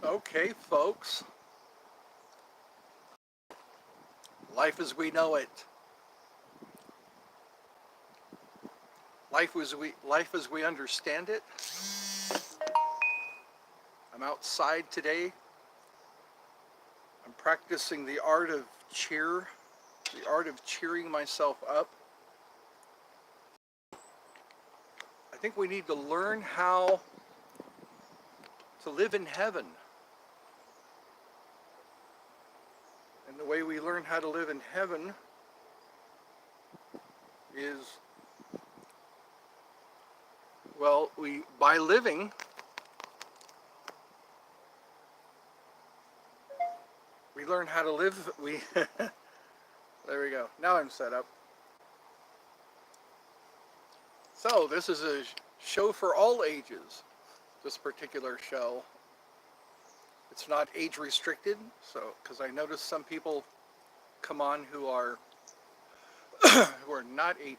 Okay, folks. Life as we know it. Life as we understand it. I'm outside today. I'm practicing the art of the art of cheering myself up. I think we need to learn how to live in heaven. And the way we learn how to live in heaven is, well, by living, we learn how to live. There we go. Now I'm set up. So this is a show for all ages. This particular show. It's not age restricted, so because I noticed some people come on who are who are not 18.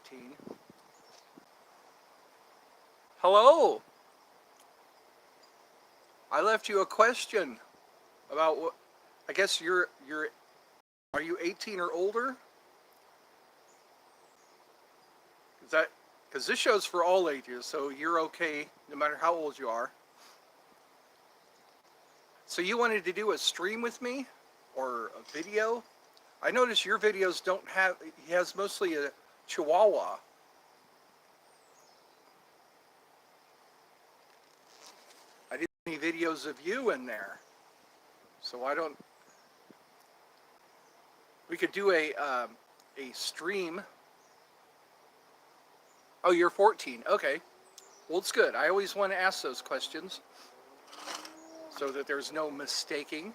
Hello. I left you a question about what. I guess you're. Are you 18 or older? Is that because this show's for all ages, so you're okay no matter how old you are. So you wanted to do a stream with me or a video? I notice your videos don't have. He has mostly a Chihuahua. I didn't see any videos of you in there, so I don't. We could do a stream. Oh, you're 14. Okay. Well, it's good. I always want to ask those questions so that there's no mistaking.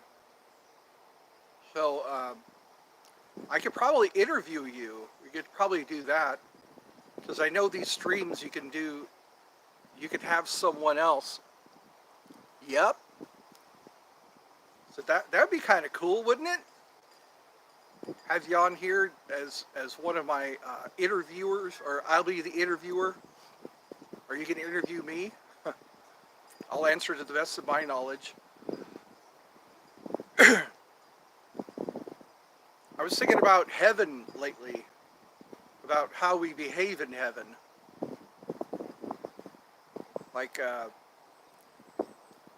So I could probably interview you. We could probably do that because I know these streams you can do. You could have someone else. Yep. So that'd be kind of cool, wouldn't it? Have you on here as one of my interviewers, or I'll be the interviewer. Or you can interview me. I'll answer to the best of my knowledge. I was thinking about heaven lately, about how we behave in heaven. Like,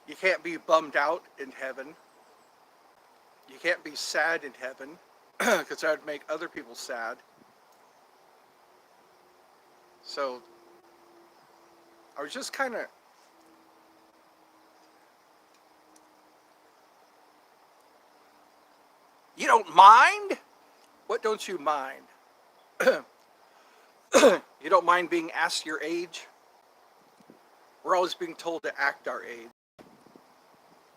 you can't be bummed out in heaven. You can't be sad in heaven, because that would make other people sad. So, I was just kind of... You don't mind? What don't you mind? You don't mind being asked your age? We're always being told to act our age.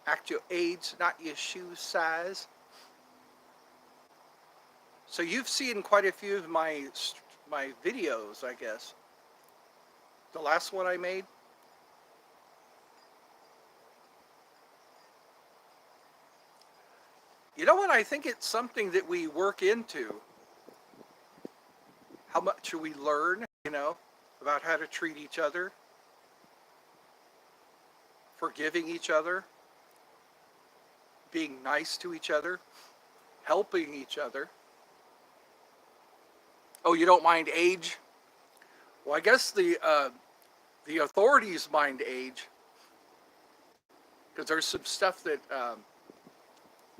Act your age, not your shoe size. So you've seen quite a few of my videos, I guess. The last one I made. You know what? I think it's something that we work into. How much we learn, about how to treat each other, forgiving each other, being nice to each other, helping each other. Oh, you don't mind age? Well, I guess the authorities mind age, because there's some stuff that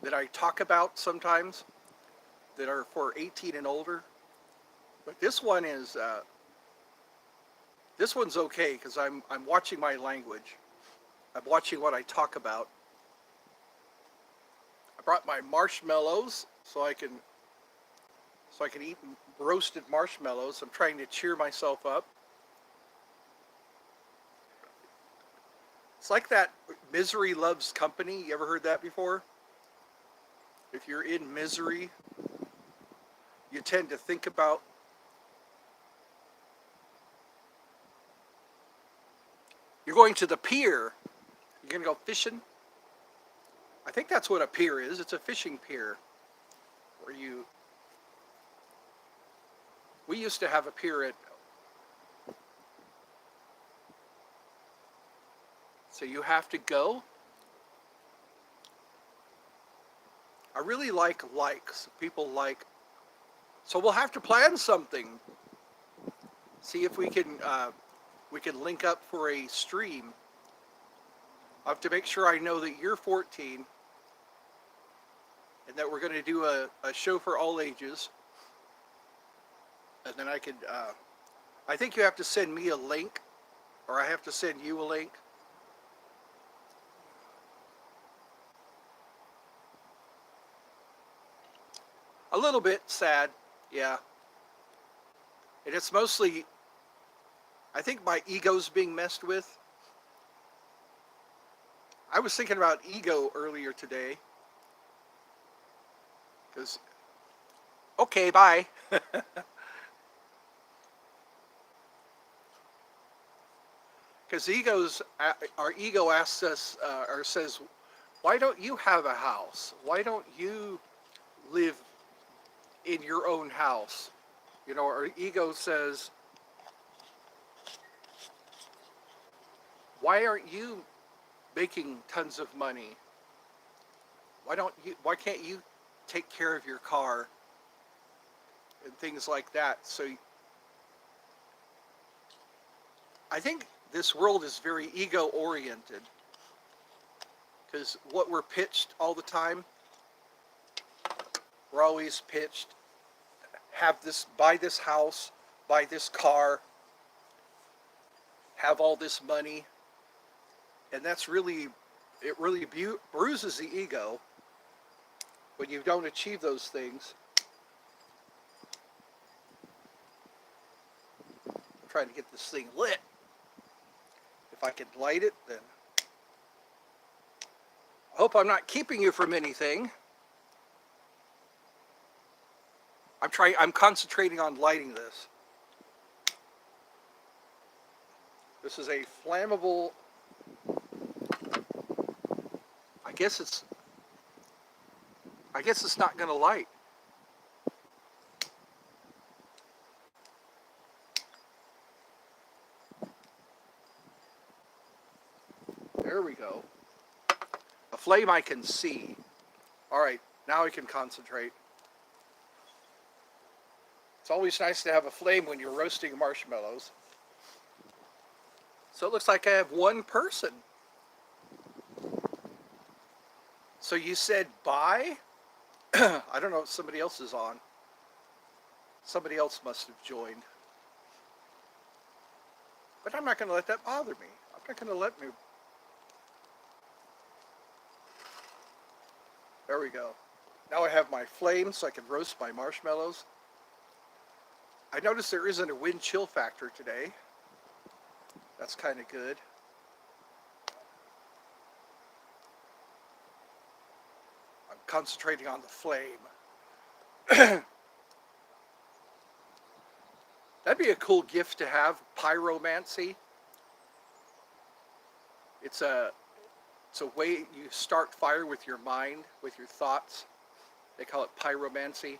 that I talk about sometimes that are for 18 and older. But this one's okay because I'm watching my language. I'm watching what I talk about. I brought my marshmallows so I can eat roasted marshmallows. I'm trying to cheer myself up. It's like that misery loves company. You ever heard that before? If you're in misery, you tend to think about you're going to the pier. You're going to go fishing. I think that's what a pier is. It's a fishing pier where we used to have a pier at. So you have to go. really like likes. People like. So we'll have to plan something. See if we can link up for a stream. I have to make sure I know that you're 14 and that we're going to do a show for all ages. And then I could, I think you have to send me a link, or I have to send you a link. A little bit sad, yeah. And it's mostly, I think my ego's being messed with. I was thinking about ego earlier today. Because, okay, bye. Because our ego asks us, or says, why don't you have a house? Why don't you live in your own house? You know, our ego says, why aren't you making tons of money? Why can't you take care of your car and things like that? So I think this world is very ego oriented, because what we're pitched all the time, we're always pitched, buy this house, buy this car, have all this money. And it really bruises the ego when you don't achieve those things. I'm trying to get this thing lit. If I can light it, then I hope I'm not keeping you from anything. I'm concentrating on lighting this. This is a flammable, I guess it's not going to light. There we go. A flame I can see. All right, now I can concentrate. It's always nice to have a flame when you're roasting marshmallows. So it looks like I have one person. So you said bye? I don't know if somebody else is on. Somebody else must have joined. But I'm not going to let that bother me. I'm not going to let me. There we go. Now I have my flame so I can roast my marshmallows. I noticed there isn't a wind chill factor today. That's kind of good. I'm concentrating on the flame. That'd be a cool gift to have, pyromancy. It's a way you start fire with your mind, with your thoughts. They call it pyromancy.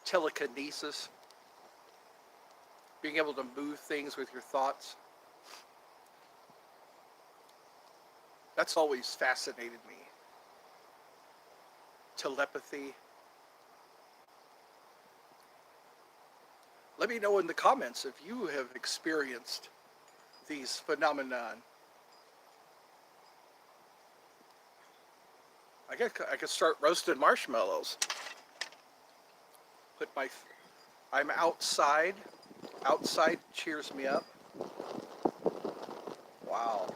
Telekinesis. Being able to move things with your thoughts. That's always fascinated me. Telepathy. Let me know in the comments if you have experienced these phenomenon. I could start roasting marshmallows. I'm outside. Outside cheers me up. Wow.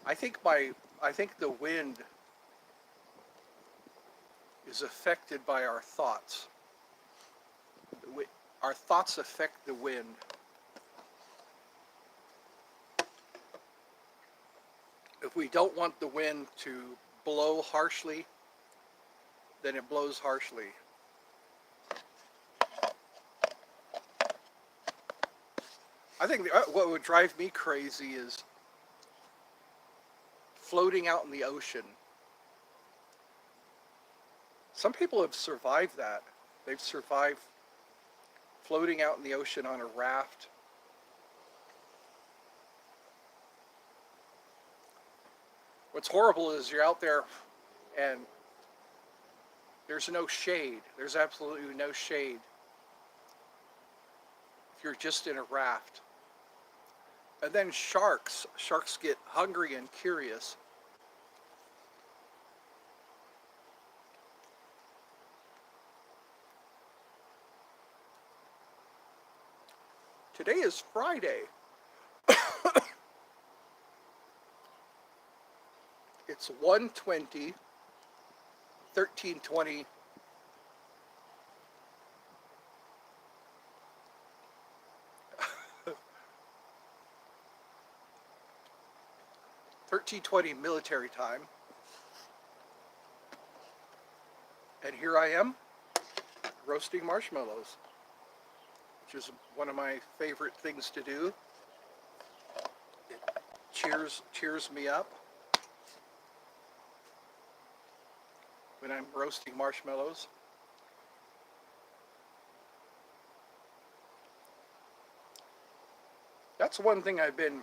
I think the wind is affected by our thoughts. Our thoughts affect the wind. If we don't want the wind to blow harshly, then it blows harshly. I think what would drive me crazy is floating out in the ocean. Some people have survived that. They've survived floating out in the ocean on a raft. What's horrible is you're out there and there's no shade. There's absolutely no shade if you're just in a raft. And then sharks get hungry and curious. Today is Friday. It's 1:20, 13:20. 13:20 military time. And here I am roasting marshmallows, which is one of my favorite things to do. It cheers me up when I'm roasting marshmallows. That's one thing I've been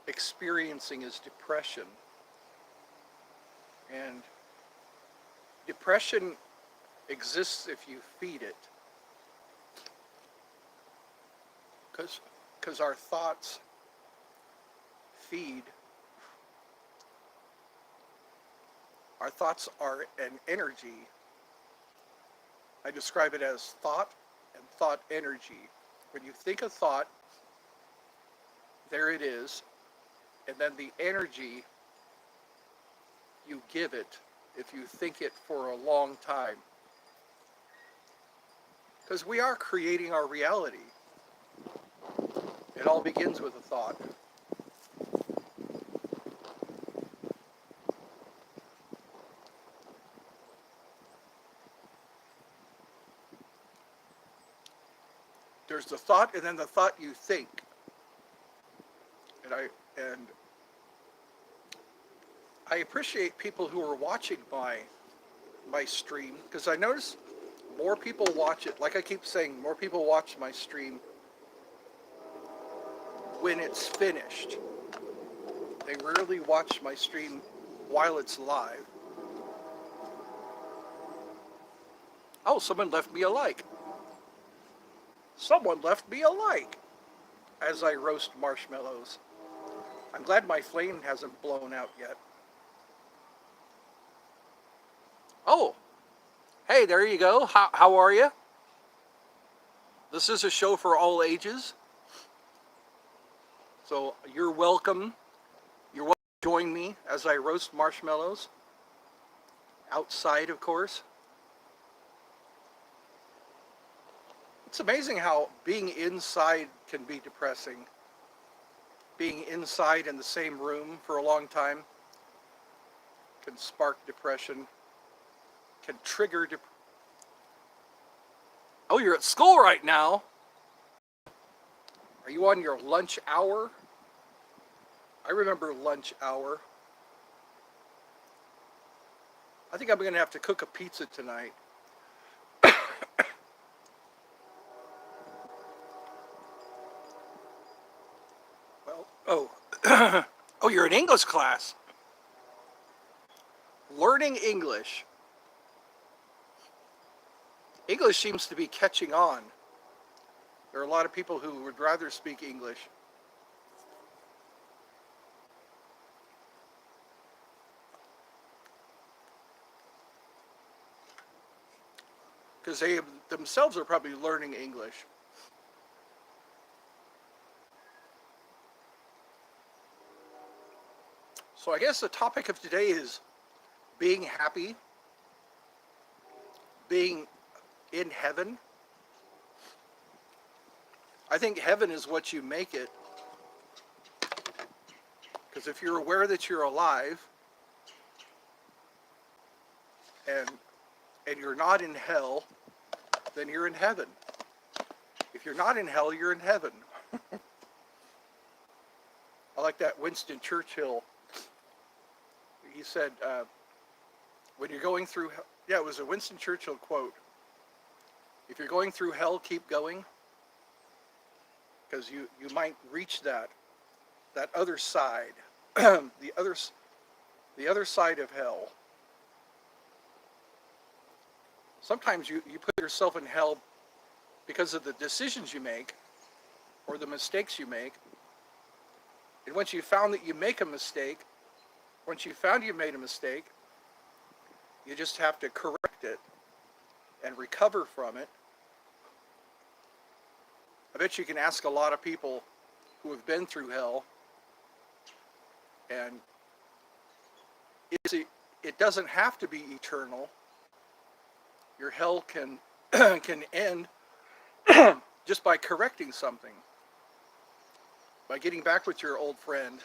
experiencing is depression. And depression exists if you feed it. Because our thoughts feed. Our thoughts are an energy. I describe it as thought and thought energy. When you think a thought, there it is. And then the energy you give it if you think it for a long time. Because we are creating our reality. It all begins with a thought. There's the thought and then the thought you think. And I appreciate people who are watching my stream, because I notice more people watch it. Like I keep saying, more people watch my stream when it's finished. They rarely watch my stream while it's live. Oh, someone left me a like. Someone left me a like as I roast marshmallows. I'm glad my flame hasn't blown out yet. Oh, hey, there you go. How are you? This is a show for all ages. So you're welcome. You're welcome to join me as I roast marshmallows. Outside, of course. It's amazing how being inside can be depressing. Being inside in the same room for a long time can spark depression, can trigger Oh, you're at school right now? Are you on your lunch hour? I remember lunch hour. I think I'm going to have to cook a pizza tonight. Well, oh, you're in English class. Learning English. English seems to be catching on. There are a lot of people who would rather speak English. Because they themselves are probably learning English. So I guess the topic of today is being happy, being in heaven. I think heaven is what you make it. Because if you're aware that you're alive and you're not in hell, then you're in heaven. If you're not in hell, you're in heaven. I like that Winston Churchill. He said, when you're going through, yeah, it was a Winston Churchill quote. If you're going through hell, keep going. Because you might reach that other side. the other side of hell. Sometimes you put yourself in hell because of the decisions you make or the mistakes you make. And once you found that you make a mistake, once you found you made a mistake, you just have to correct it and recover from it. I bet you can ask a lot of people who have been through hell, and it doesn't have to be eternal. Your hell can can end just by correcting something, by getting back with your old friend,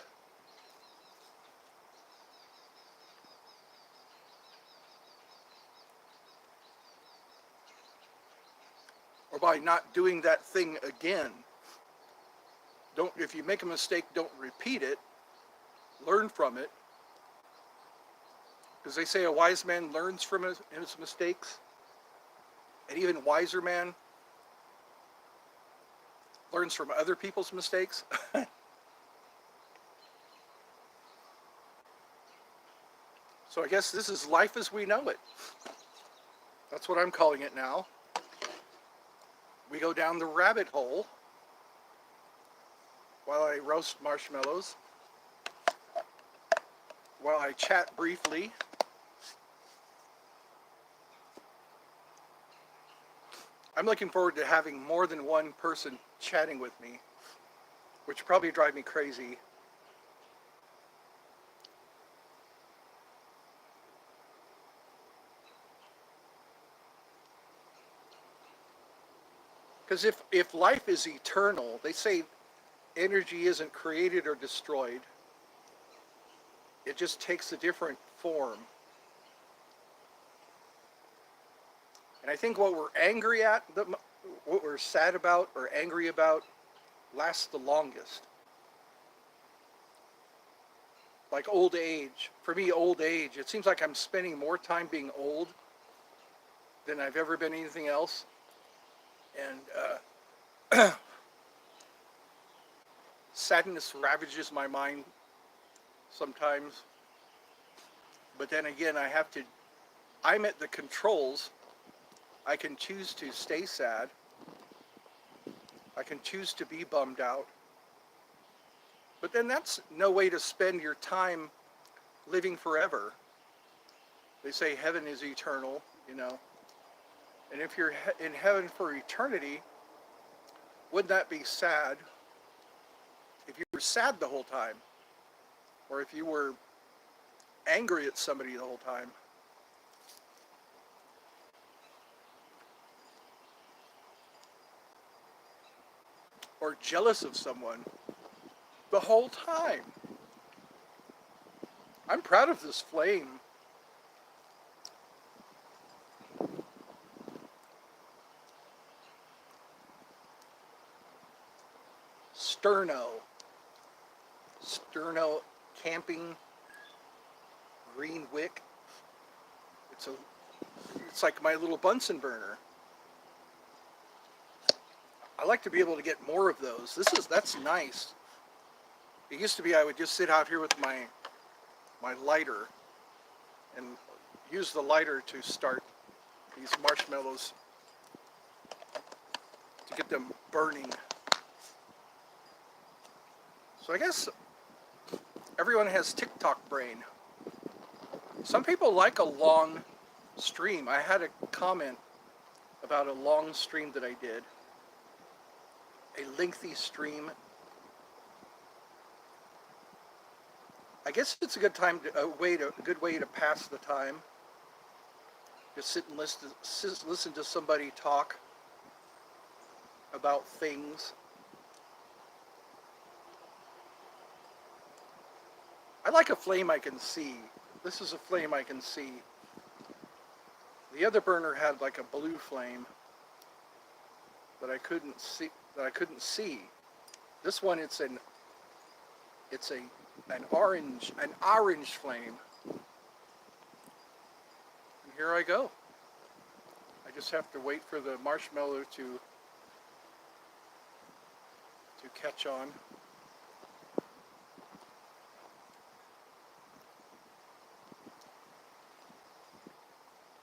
or by not doing that thing again. Don't, if you make a mistake, don't repeat it. Learn from it, because they say a wise man learns from his mistakes. An even wiser man learns from other people's mistakes. So I guess this is life as we know it. That's what I'm calling it now. We go down the rabbit hole while I roast marshmallows, while I chat briefly. I'm looking forward to having more than one person chatting with me, which probably drive me crazy. Because if life is eternal, they say energy isn't created or destroyed. It just takes a different form. And I think what we're angry at, what we're sad about or angry about, lasts the longest. Like old age. For me, old age, it seems like I'm spending more time being old than I've ever been anything else. And sadness ravages my mind sometimes. But then again, I'm at the controls. I can choose to stay sad. I can choose to be bummed out. But then that's no way to spend your time living forever. They say heaven is eternal, you know. And if you're in heaven for eternity, wouldn't that be sad if you were sad the whole time? Or if you were angry at somebody the whole time? Or jealous of someone the whole time? I'm proud of this flame. Sterno Camping Green Wick. It's like my little Bunsen burner. I like to be able to get more of those. That's nice. It used to be I would just sit out here with my lighter and use the lighter to start these marshmallows to get them burning. So I guess everyone has TikTok brain. Some people like a long stream. I had a comment about a long stream that I did. A lengthy stream. I guess it's a good good way to pass the time. Just sit and listen to somebody talk about things. I like a flame I can see. This is a flame I can see. The other burner had like a blue flame that I couldn't see. This one, it's an orange flame. And here I go. I just have to wait for the marshmallow to catch on.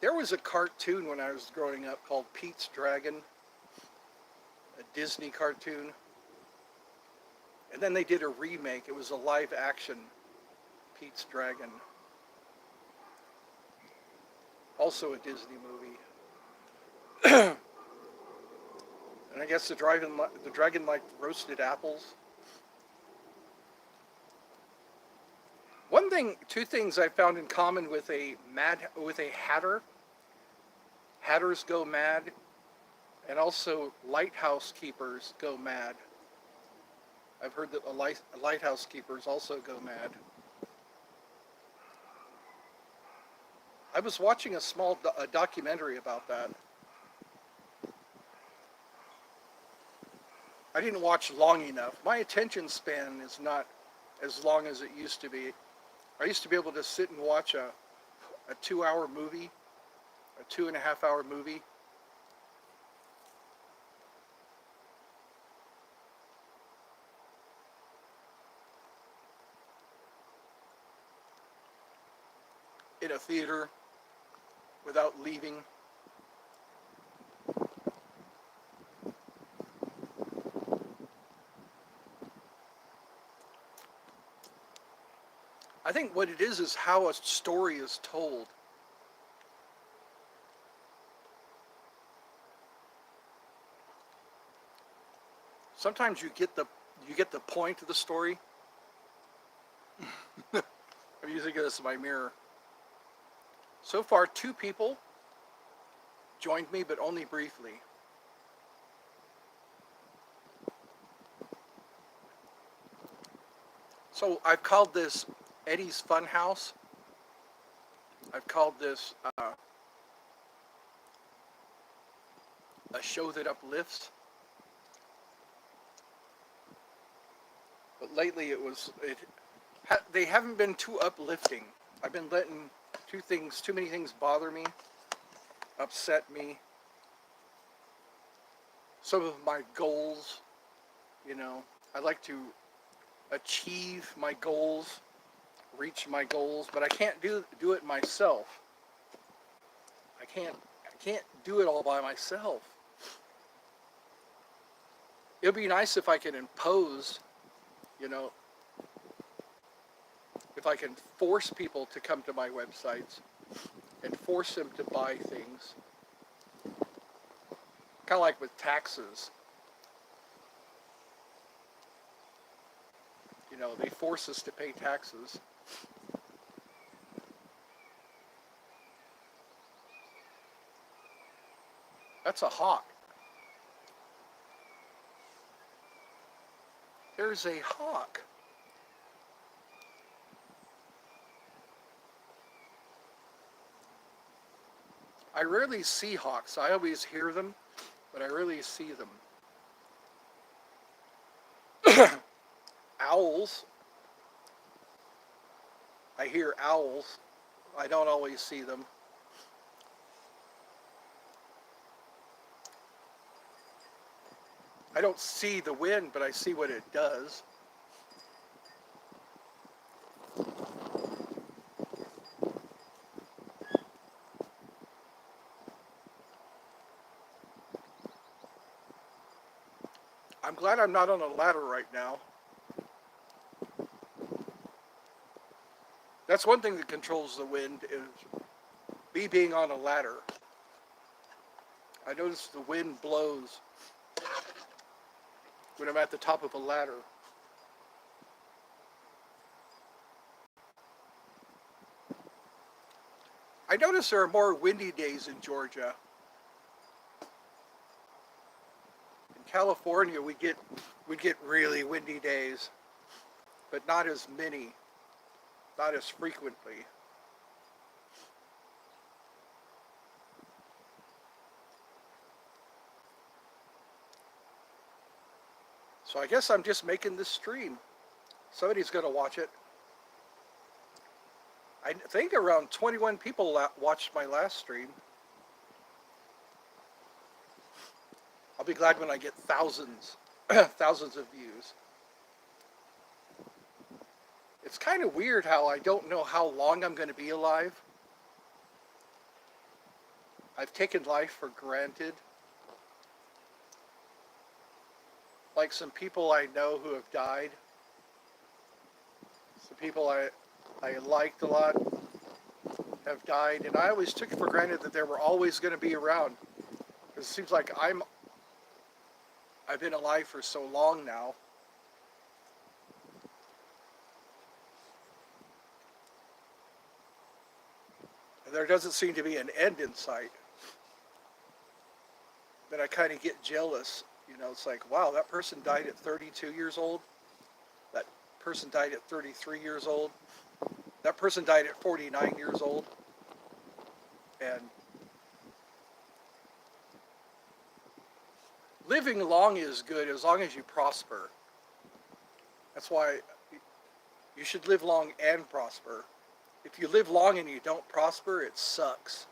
There was a cartoon when I was growing up called Pete's Dragon, a Disney cartoon. And then they did a remake. It was a live action Pete's Dragon. Also a Disney movie. And I guess the dragon liked roasted apples. Two things I found in common with a hatter. Hatters go mad, and also lighthouse keepers go mad. I've heard that lighthouse keepers also go mad. I was watching a documentary about that. I didn't watch long enough. My attention span is not as long as it used to be. I used to be able to sit and watch a 2 hour movie, a 2.5 hour movie. In a theater without leaving. I think what it is how a story is told. Sometimes you get the point of the story. I'm using this as my mirror. So far, 2 people joined me, but only briefly. So I've called this Eddie's Funhouse. I've called this a show that uplifts. But lately they haven't been too uplifting. I've been letting too many things bother me, upset me. Some of my goals, I like to achieve my goals, reach my goals, but I can't do it myself. I can't do it all by myself. It would be nice if I could impose, if I can force people to come to my websites and force them to buy things. Kind of like with taxes. They force us to pay taxes. That's a hawk. There's a hawk. I rarely see hawks. I always hear them, but I rarely see them. Owls. I hear owls. I don't always see them. I don't see the wind, but I see what it does. I'm glad I'm not on a ladder right now. That's one thing that controls the wind is me being on a ladder. I notice the wind blows when I'm at the top of a ladder. I notice there are more windy days in Georgia. In California, we get really windy days, but not as many, not as frequently. So I guess I'm just making this stream. Somebody's going to watch it. I think around 21 people watched my last stream. I'll be glad when I get thousands, thousands of views. It's kind of weird how I don't know how long I'm going to be alive. I've taken life for granted. Like some people I know who have died, some people I liked a lot have died, and I always took it for granted that they were always going to be around. Because it seems like I've been alive for so long now. And there doesn't seem to be an end in sight. That I kind of get jealous. You know, it's like, wow, that person died at 32 years old. That person died at 33 years old. That person died at 49 years old. And living long is good as long as you prosper. That's why you should live long and prosper. If you live long and you don't prosper, it sucks.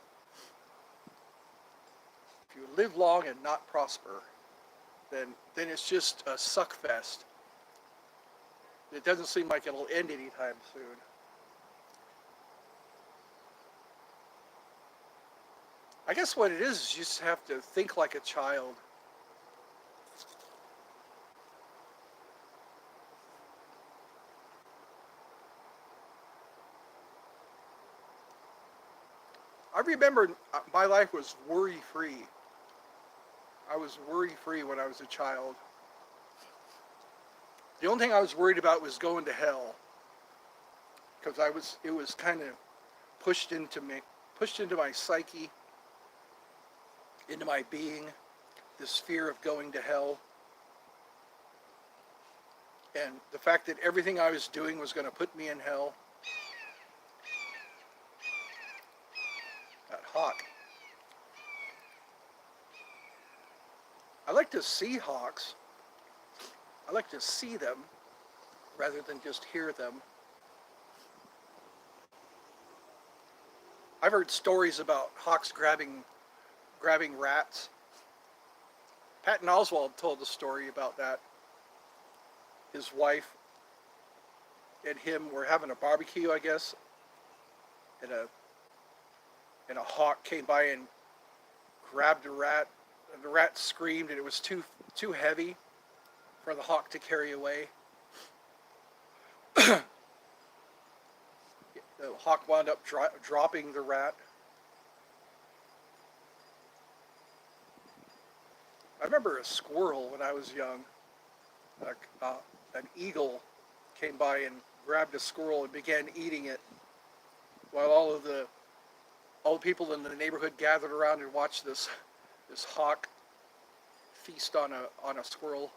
If you live long and not prosper, then it's just a suck fest. It doesn't seem like it'll end anytime soon. I guess what it is you just have to think like a child. I remember my life was worry free. I was worry free when I was a child. The only thing I was worried about was going to hell because it was kind of pushed into me, pushed into my psyche, into my being, this fear of going to hell. And the fact that everything I was doing was going to put me in hell. That hawk. I like to see hawks. I like to see them rather than just hear them. I've heard stories about hawks grabbing rats. Patton Oswalt told a story about that. His wife and him were having a barbecue, I guess, and a hawk came by and grabbed a rat. And the rat screamed, and it was too heavy for the hawk to carry away. The hawk wound up dropping the rat. I remember a squirrel when I was young. An eagle came by and grabbed a squirrel and began eating it, while all the people in the neighborhood gathered around and watched this hawk feast on a squirrel.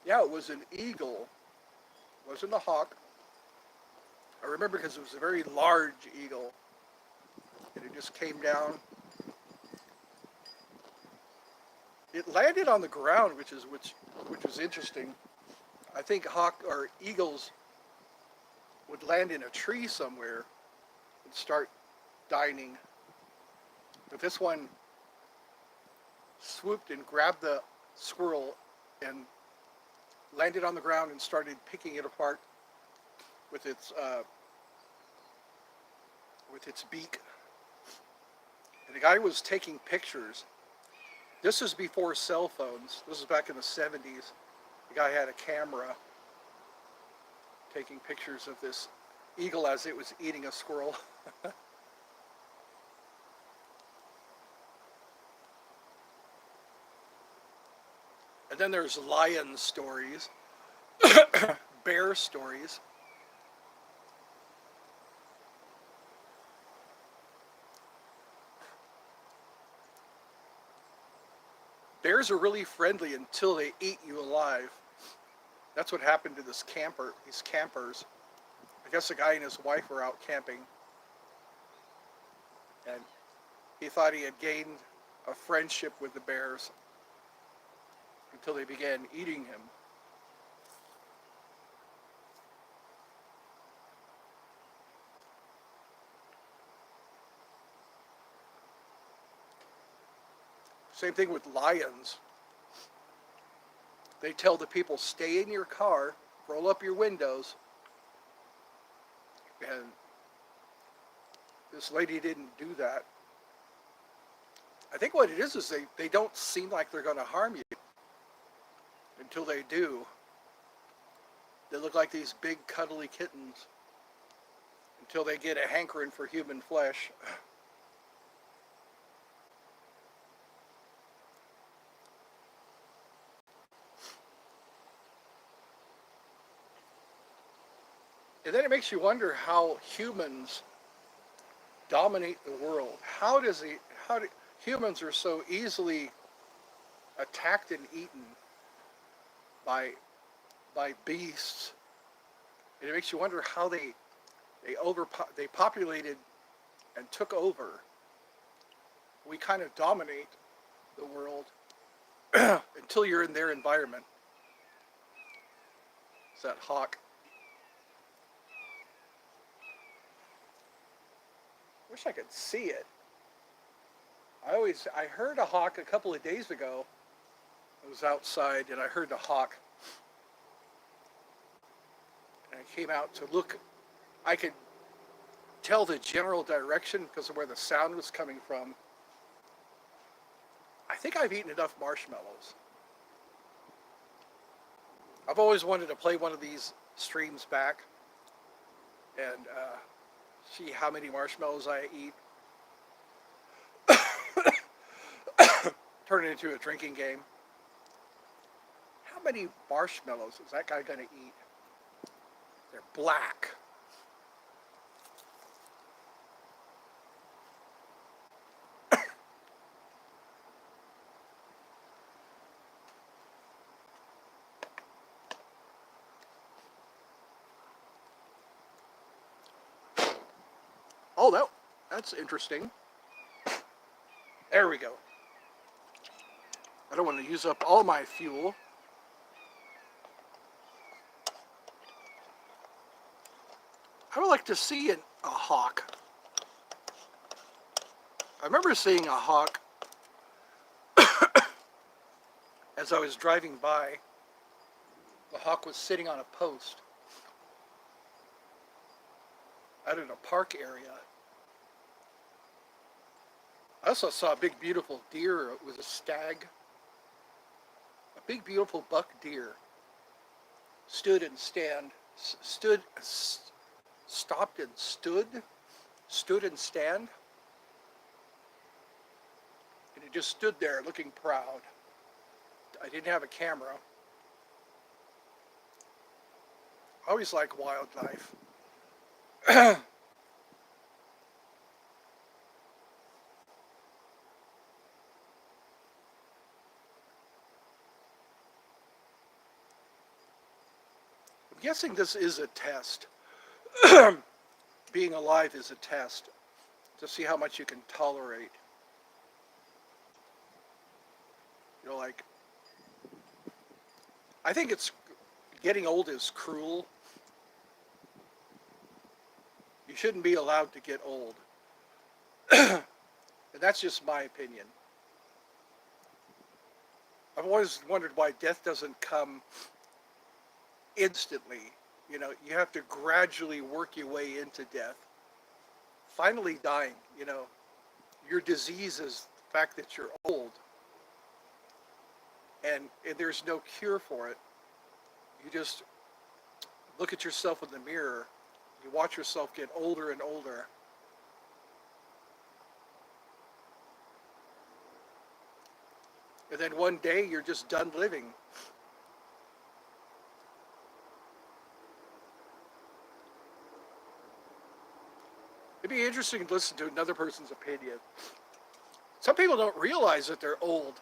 Yeah, it was an eagle. It wasn't a hawk. I remember because it was a very large eagle, and it just came down. It landed on the ground, which was interesting. I think hawk or eagles would land in a tree somewhere and start dining, but this one swooped and grabbed the squirrel and landed on the ground and started picking it apart with its beak. And the guy was taking pictures. This was before cell phones. This was back in the 70s. The guy had a camera taking pictures of this eagle as it was eating a squirrel. And then there's lion stories, bear stories. Bears are really friendly until they eat you alive. That's what happened to these campers. I guess the guy and his wife were out camping, and he thought he had gained a friendship with the bears until they began eating him. Same thing with lions. they tell the people, stay in your car, roll up your windows, and this lady didn't do that. I think what it is they don't seem like they're going to harm you until they do. They look like these big cuddly kittens until they get a hankering for human flesh. And then it makes you wonder how humans dominate the world. How do humans are so easily attacked and eaten by by beasts. And it makes you wonder how they populated and took over. We kind of dominate the world until you're in their environment. It's that hawk. Wish I could see it. I heard a hawk a couple of days ago. I was outside and I heard the hawk. And I came out to look. I could tell the general direction because of where the sound was coming from. I think I've eaten enough marshmallows. I've always wanted to play one of these streams back and see how many marshmallows I eat. Turn it into a drinking game. How many marshmallows is that guy going to eat? They're black. Oh, that's interesting. There we go. I don't want to use up all my fuel. I would like to see a hawk. I remember seeing a hawk as I was driving by. The hawk was sitting on a post out in a park area. I also saw a big beautiful deer. It was a stag. A big beautiful buck deer stood and stand, and it just stood there looking proud. I didn't have a camera. I always like wildlife. I'm guessing this is a test. Being alive is a test to see how much you can tolerate. You know, like, I think getting old is cruel. You shouldn't be allowed to get old. And that's just my opinion. I've always wondered why death doesn't come instantly. You know, you have to gradually work your way into death. Finally dying, you know, your disease is the fact that you're old. And there's no cure for it. You just look at yourself in the mirror. You watch yourself get older and older. And then one day you're just done living. It'd be interesting to listen to another person's opinion. Some people don't realize that they're old.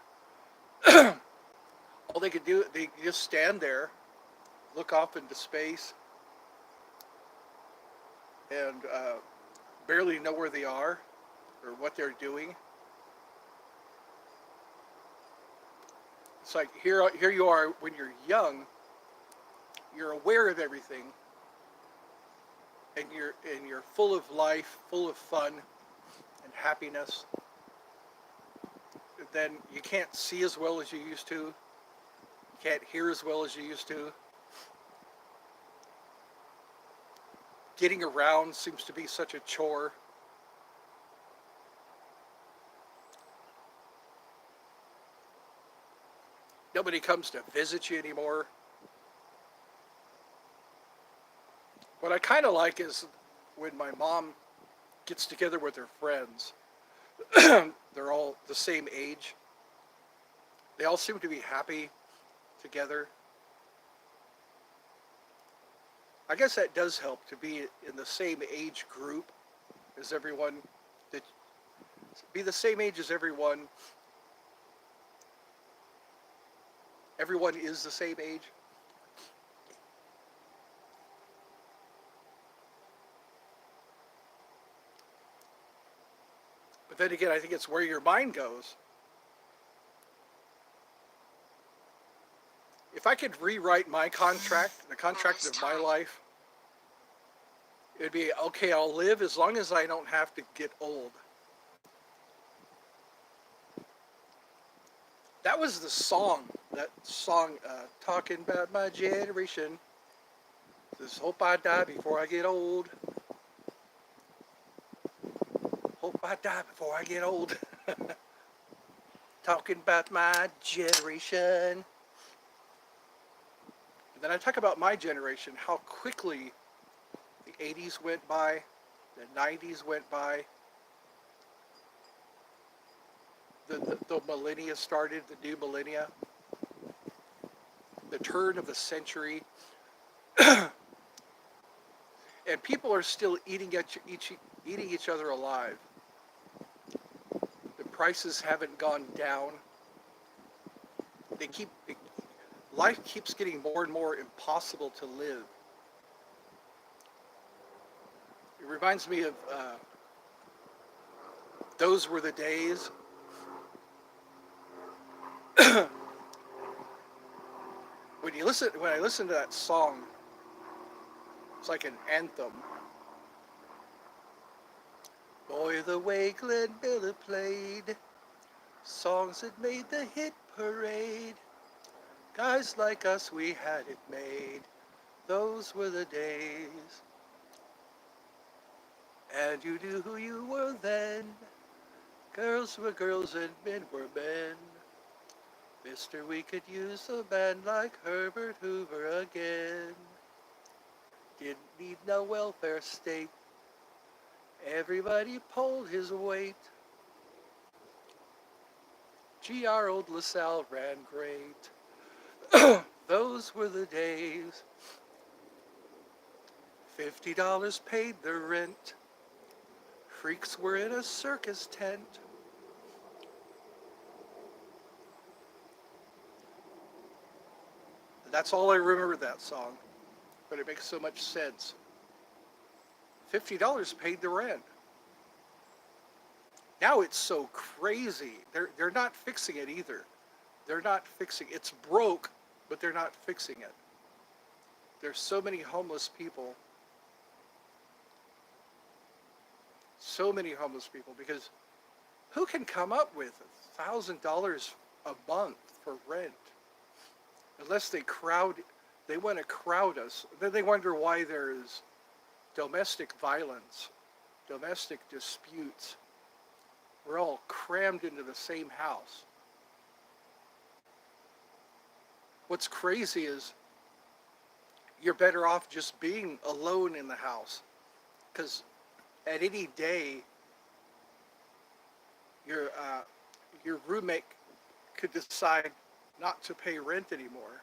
All they can do, they just stand there, look off into space, and barely know where they are or what they're doing. It's like here you are when you're young, you're aware of everything, and you're full of life, full of fun and happiness. Then you can't see as well as you used to. Can't hear as well as you used to. Getting around seems to be such a chore. Nobody comes to visit you anymore. What I kind of like is when my mom gets together with her friends. They're all the same age. They all seem to be happy together. I guess that does help to be in the same age group as everyone. That be the same age as everyone. Everyone is the same age. But then again, I think it's where your mind goes. If I could rewrite my contract, the contract of my life, it'd be okay. I'll live as long as I don't have to get old. That was the song. That song, talking about my generation. Says, hope I die before I get old. Hope I die before I get old. Talking about my generation. And then I talk about my generation, how quickly the 80s went by, the 90s went by, the millennia started, the new millennia, the turn of the century, and people are still eating each other alive. The prices haven't gone down. They keep life keeps getting more and more impossible to live. It reminds me of those were the days. When I listen to that song, it's like an anthem. Boy, the way Glenn Miller played songs that made the hit parade. Guys like us, we had it made. Those were the days. And you knew who you were then. Girls were girls and men were men. Mister, we could use a man like Herbert Hoover again. Didn't need no welfare state. Everybody pulled his weight. G.R. Old LaSalle ran great. Those were the days. $50 paid the rent. Freaks were in a circus tent. That's all I remember that song, but it makes so much sense. $50 paid the rent. Now it's so crazy. They're not fixing it either. They're not fixing it. It's broke, but they're not fixing it. There's so many homeless people. So many homeless people because who can come up with $1,000 a month for rent? Unless they want to crowd us. Then they wonder why there is domestic violence, domestic disputes. We're all crammed into the same house. What's crazy is you're better off just being alone in the house. Because at any day, your roommate could decide not to pay rent anymore.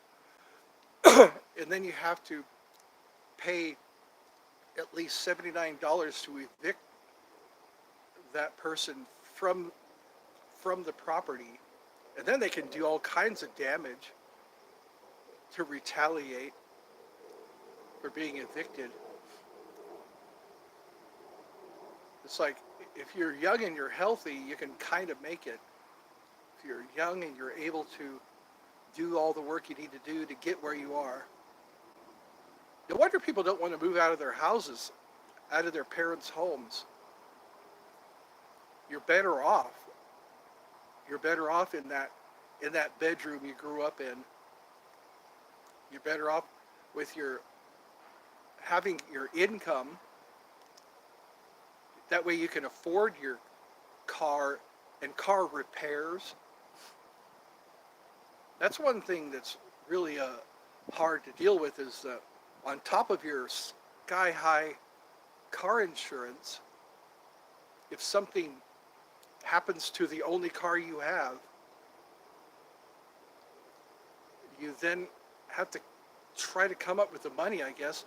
And then you have to pay at least $79 to evict that person from the property. And then they can do all kinds of damage to retaliate for being evicted. It's like if you're young and you're healthy, you can kind of make it. If you're young and you're able to do all the work you need to do to get where you are. No wonder people don't want to move out of their houses, out of their parents' homes. You're better off. You're better off in that bedroom you grew up in You're better off with your having your income. That way you can afford your car and car repairs. That's one thing that's really hard to deal with is on top of your sky high car insurance, if something happens to the only car you have, you then have to try to come up with the money, I guess,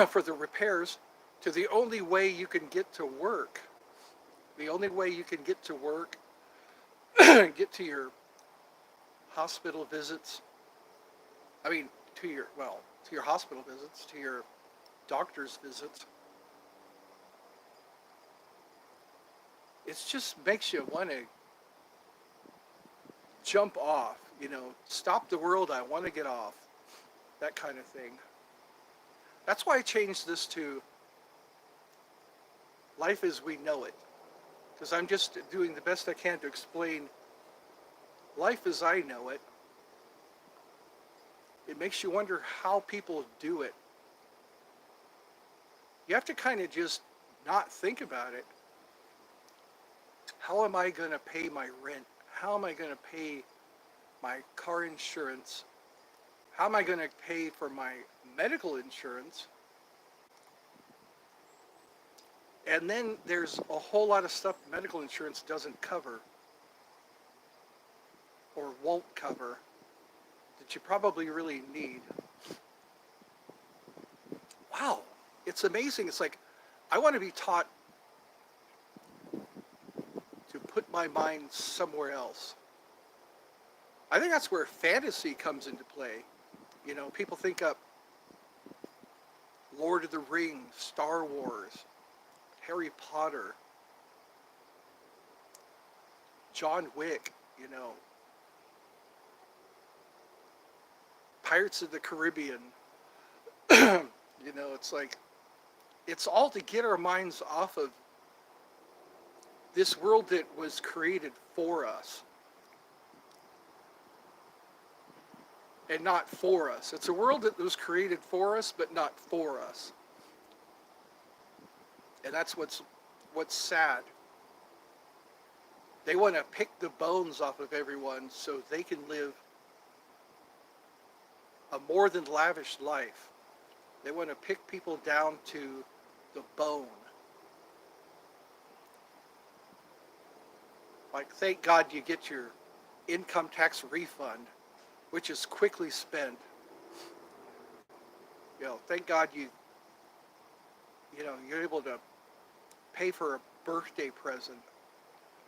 for the repairs to the only way you can get to work. The only way you can get to work, get to your hospital visits. I mean, to your hospital visits, to your doctor's visits. It just makes you want to jump off, stop the world, I want to get off, that kind of thing. That's why I changed this to life as we know it, because I'm just doing the best I can to explain life as I know it. It makes you wonder how people do it. You have to kind of just not think about it. How am I going to pay my rent? How am I going to pay my car insurance? How am I going to pay for my medical insurance? And then there's a whole lot of stuff medical insurance doesn't cover or won't cover that you probably really need. Wow, it's amazing. It's like I want to be taught to put my mind somewhere else. I think that's where fantasy comes into play. People think up Lord of the Rings, Star Wars, Harry Potter, John Wick, Pirates of the Caribbean. It's like, it's all to get our minds off of this world that was created for us and not for us. It's a world that was created for us, but not for us. And that's what's sad. They want to pick the bones off of everyone so they can live a more than lavish life. They want to pick people down to the bone. Like, thank God you get your income tax refund, which is quickly spent. Thank God you're able to pay for a birthday present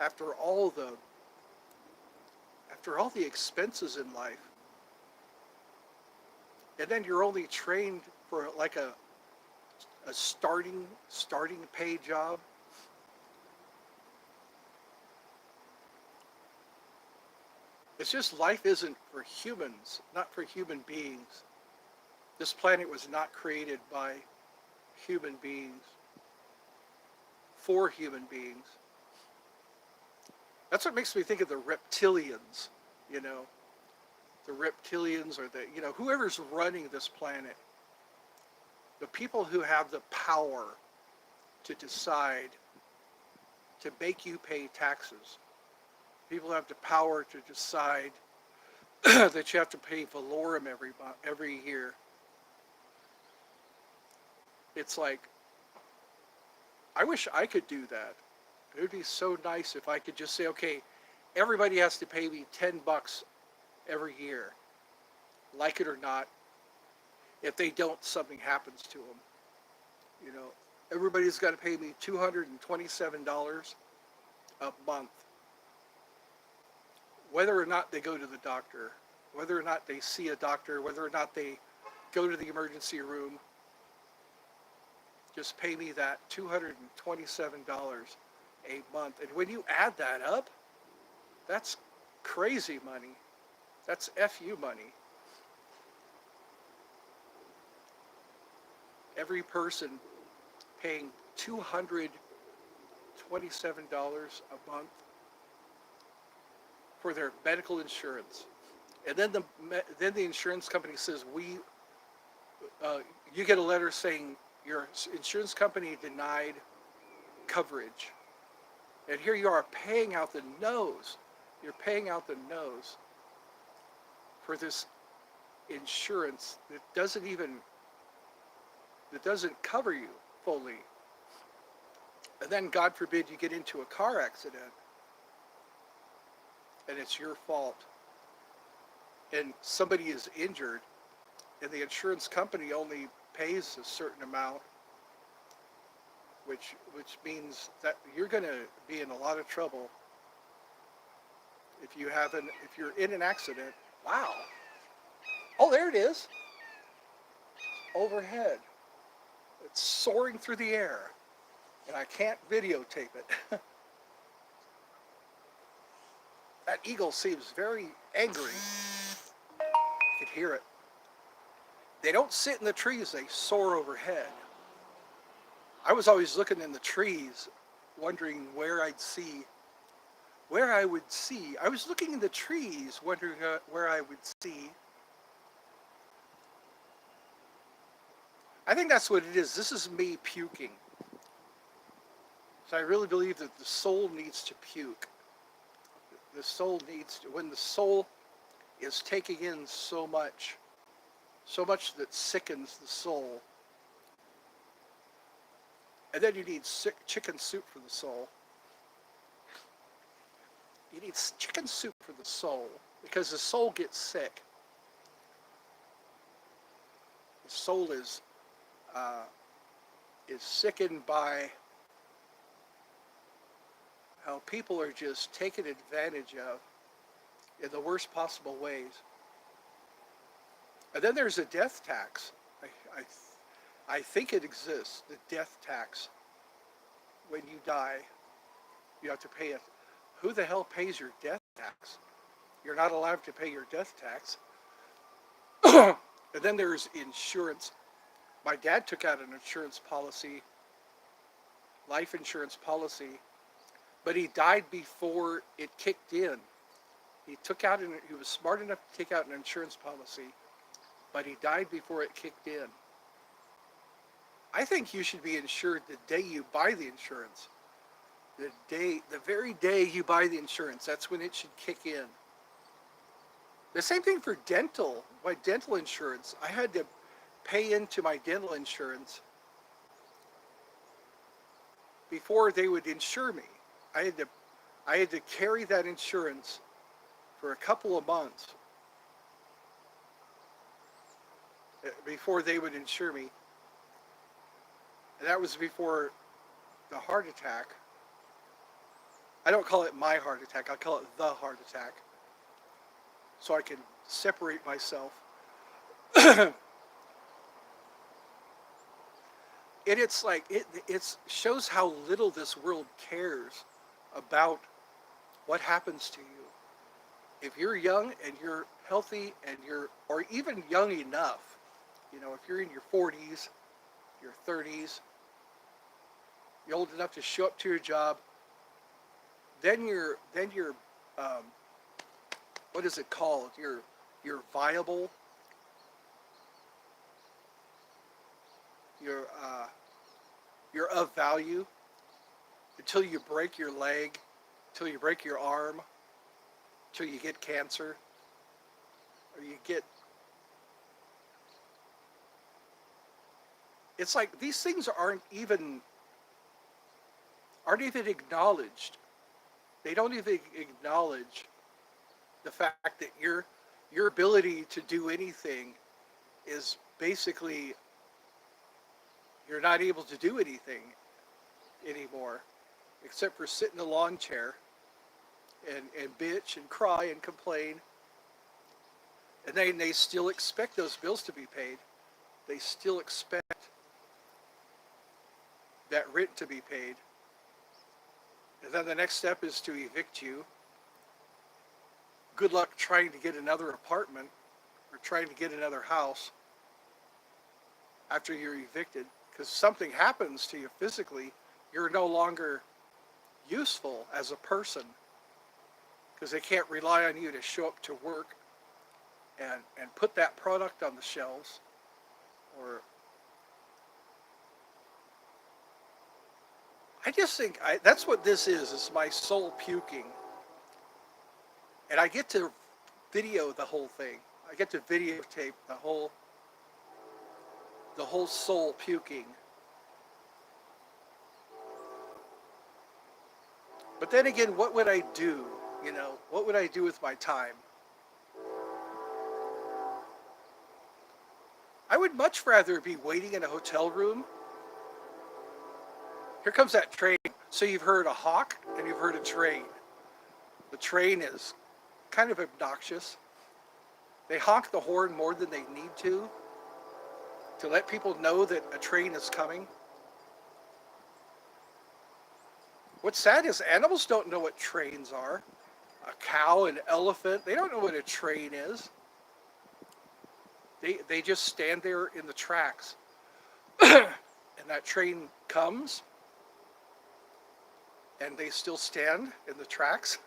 after all the expenses in life. And then you're only trained for like a starting pay job. It's just life isn't for humans, not for human beings. This planet was not created by human beings, for human beings. That's what makes me think of the reptilians, the reptilians or whoever's running this planet. The people who have the power to decide to make you pay taxes. People have the power to decide that you have to pay valorum every year. It's like, I wish I could do that. It would be so nice if I could just say, okay, everybody has to pay me $10 every year, like it or not. If they don't, something happens to them. Everybody's got to pay me $227 a month, whether or not they go to the doctor, whether or not they see a doctor, whether or not they go to the emergency room. Just pay me that $227 a month. And when you add that up, that's crazy money. That's FU money. Every person paying $227 a month for their medical insurance. And then the insurance company says you get a letter saying your insurance company denied coverage, and here you are paying out the nose. You're paying out the nose for this insurance that doesn't cover you fully. And then God forbid you get into a car accident and it's your fault and somebody is injured and the insurance company only pays a certain amount, which means that you're going to be in a lot of trouble if you're in an accident. Wow. Oh, there it is. Overhead. It's soaring through the air and I can't videotape it. That eagle seems very angry. You can hear it. They don't sit in the trees, they soar overhead. I was always looking in the trees, wondering where I would see. I was looking in the trees, wondering where I would see. I think that's what it is. This is me puking. So I really believe that the soul needs to puke. The soul needs to, when the soul is taking in so much that sickens the soul. And then you need chicken soup for the soul. You need chicken soup for the soul because the soul gets sick. The soul is sickened by how people are just taken advantage of in the worst possible ways. And then there's a death tax. I think it exists, the death tax. When you die, you have to pay it. Who the hell pays your death tax? You're not allowed to pay your death tax. And then there's insurance. My dad took out an insurance policy, life insurance policy, but he died before it kicked in. He was smart enough to take out an insurance policy, but he died before it kicked in. I think you should be insured the day you buy the insurance. The very day you buy the insurance, that's when it should kick in. The same thing for dental. My dental insurance, I had to pay into my dental insurance before they would insure me. I had to carry that insurance for a couple of months before they would insure me. And that was before the heart attack. I don't call it my heart attack, I call it the heart attack. So I can separate myself. And it's like, it shows how little this world cares about what happens to you. If you're young and you're healthy and or even young enough, if you're in your 40s, your 30s, you're old enough to show up to your job, then you're what is it called? You're viable. You're of value until you break your leg, until you break your arm, until you get cancer, or you get. It's like these things aren't even acknowledged. They don't even acknowledge the fact that your ability to do anything is basically you're not able to do anything anymore except for sit in a lawn chair and bitch and cry and complain. And they still expect those bills to be paid. They still expect that rent to be paid. And then the next step is to evict you. Good luck trying to get another apartment or trying to get another house after you're evicted, because something happens to you physically. You're no longer useful as a person because they can't rely on you to show up to work and put that product on the shelves. Or I just think that's what this is. It's my soul puking, and I get to video the whole thing. I get to videotape the whole soul puking. But then again, what would I do? What would I do with my time? I would much rather be waiting in a hotel room. Here comes that train. So you've heard a hawk and you've heard a train. The train is kind of obnoxious. They honk the horn more than they need to let people know that a train is coming. What's sad is animals don't know what trains are. A cow, an elephant, they don't know what a train is. They just stand there in the tracks. And that train comes and they still stand in the tracks.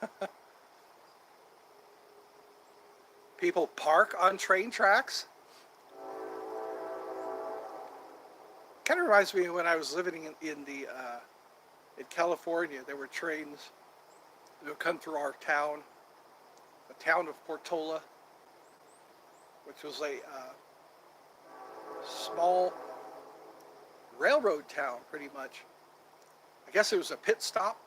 People park on train tracks. Kind of reminds me of when I was living in California. There were trains that would come through our town, the town of Portola, which was a small railroad town, pretty much. I guess it was a pit stop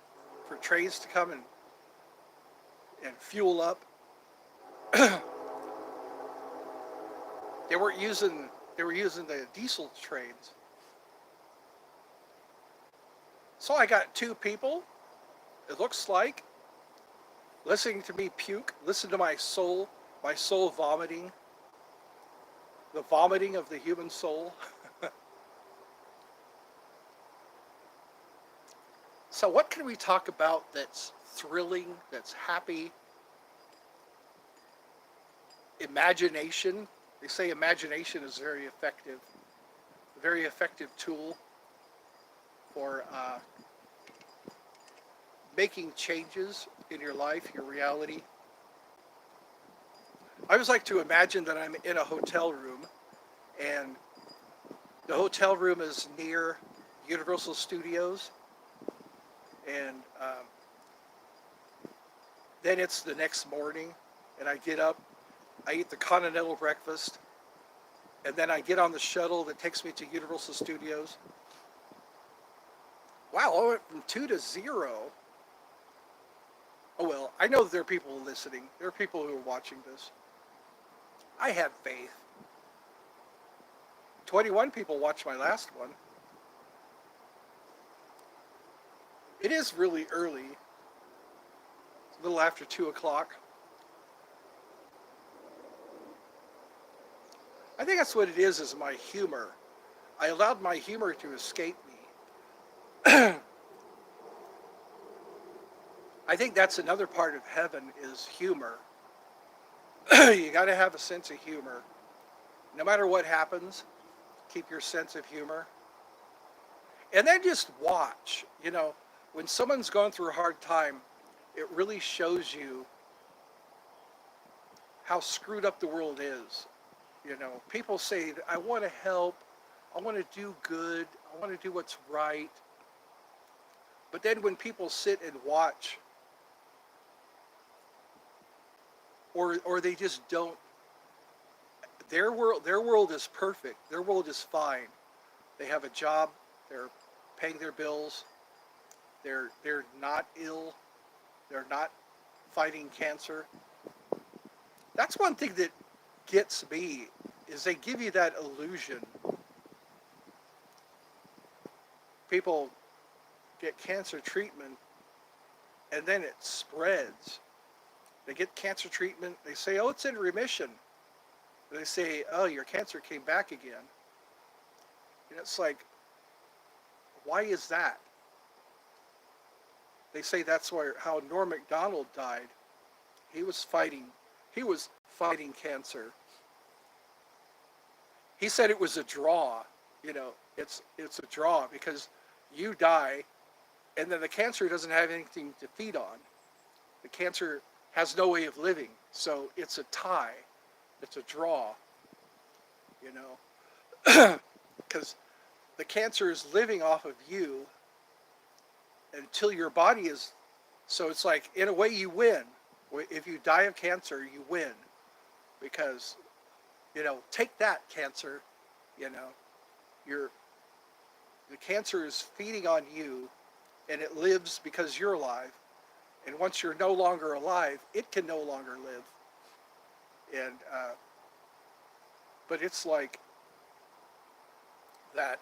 for trains to come and fuel up. They were using the diesel trains. So I got two people, it looks like, listening to me puke, listen to my soul vomiting, the vomiting of the human soul. So what can we talk about that's thrilling, that's happy? Imagination. They say imagination is a very effective tool for making changes in your life, your reality. I always like to imagine that I'm in a hotel room, and the hotel room is near Universal Studios, and then it's the next morning, and I get up, I eat the continental breakfast, and then I get on the shuttle that takes me to Universal Studios. Wow, I went from 2 to 0. Oh well, I know that there are people listening. There are people who are watching this. I have faith. 21 people watched my last one. It is really early. It's a little after 2 o'clock. I think that's what it is my humor. I allowed my humor to escape me. I think that's another part of heaven is humor. You got to have a sense of humor. No matter what happens, keep your sense of humor. And then just watch. When someone's going through a hard time, it really shows you how screwed up the world is. People say, I want to help, I want to do good, I want to do what's right. But then when people sit and watch, or they just don't, their world is perfect, their world is fine. They have a job, they're paying their bills, they're not ill, they're not fighting cancer. That's one thing that gets me, is they give you that illusion. People get cancer treatment and then it spreads. They get cancer treatment, they say, oh, it's in remission. They say, oh, your cancer came back again. And it's like, why is that? They say that's how Norm Macdonald died. He was fighting cancer. He said it was a draw. It's a draw because you die and then the cancer doesn't have anything to feed on. The cancer has no way of living, so it's a tie. It's a draw, you know, because the cancer is living off of you until your body is. So it's like, in a way, you win. If you die of cancer, you win because, take that cancer. You know, you're the cancer is feeding on you, and it lives because you're alive. And once you're no longer alive, it can no longer live. And but it's like that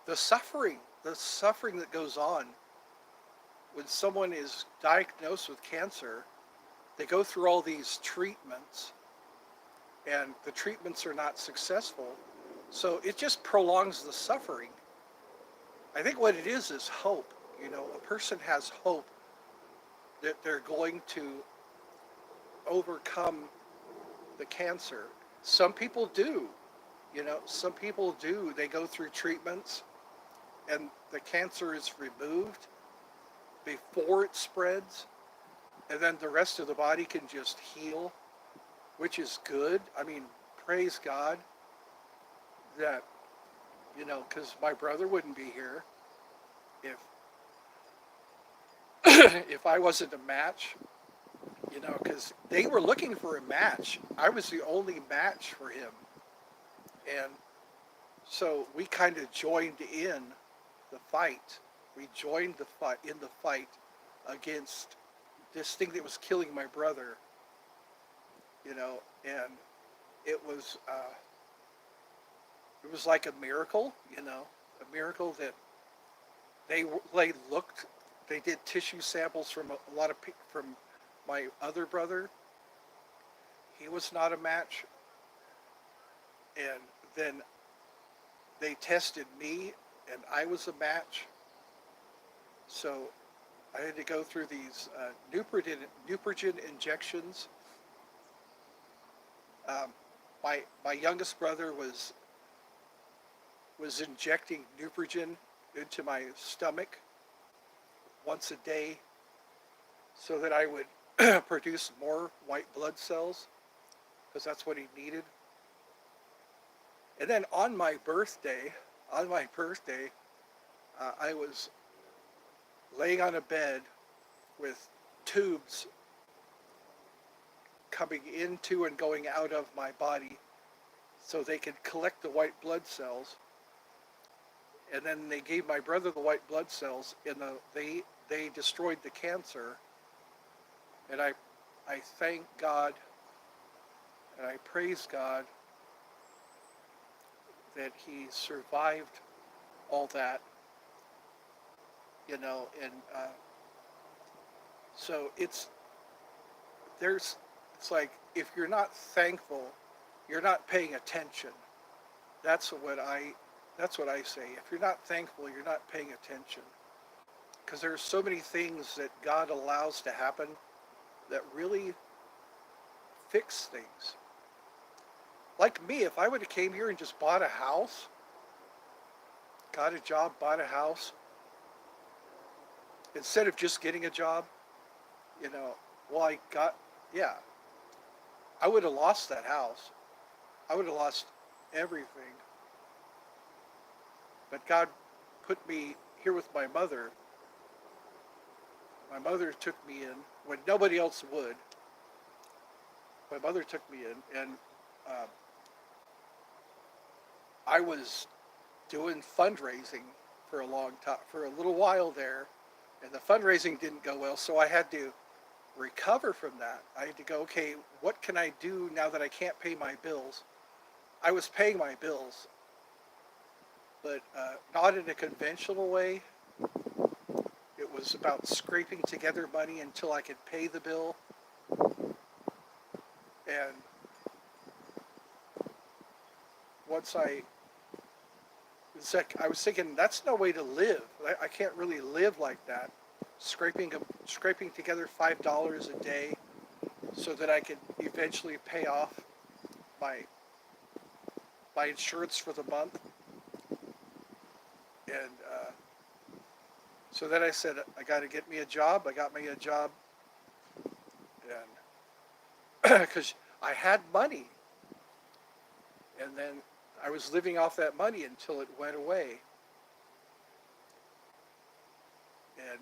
the suffering that goes on when someone is diagnosed with cancer. They go through all these treatments, and the treatments are not successful. So it just prolongs the suffering. I think what it is hope. A person has hope that they're going to overcome the cancer. Some people do. Some people do. They go through treatments and the cancer is removed before it spreads, and then the rest of the body can just heal, which is good. I mean, praise God that, because my brother wouldn't be here if if I wasn't a match, because they were looking for a match. I was the only match for him. And so we kind of joined in the fight. We joined the fight against this thing that was killing my brother, and it was uh, it was like a miracle, a miracle that they looked, they did tissue samples from a lot of from my other brother. He was not a match, and then they tested me, and I was a match. So I had to go through these Neupogen injections. My youngest brother was injecting Neupogen into my stomach once a day so that I would produce more white blood cells, because that's what he needed. And then on my birthday, I was laying on a bed with tubes coming into and going out of my body so they could collect the white blood cells. And then they gave my brother the white blood cells, and they destroyed the cancer. And I thank God and I praise God that he survived all that, and so there's it's like, if you're not thankful, you're not paying attention. That's what I that's what I say. If you're not thankful, you're not paying attention, because there's so many things that God allows to happen that really fix things. Like me, if I would have came here and just bought a house, got a job, bought a house, instead of just getting a job, you know, well, yeah, I would have lost that house. I would have lost everything. But God put me here with my mother. My mother took me in when nobody else would. My mother took me in, and uh, I was doing fundraising for a long time, for a little while there, and the fundraising didn't go well, so I had to recover from that. I had to go, okay, what can I do now that I can't pay my bills? I was paying my bills, but not in a conventional way. It was about scraping together money until I could pay the bill. And once it's like, I was thinking, that's no way to live. I can't really live like that. Scraping together $5 a day so that I could eventually pay off my my insurance for the month. And so then I said, I got to get me a job. I got me a job, and because I had money, and then I was living off that money until it went away. And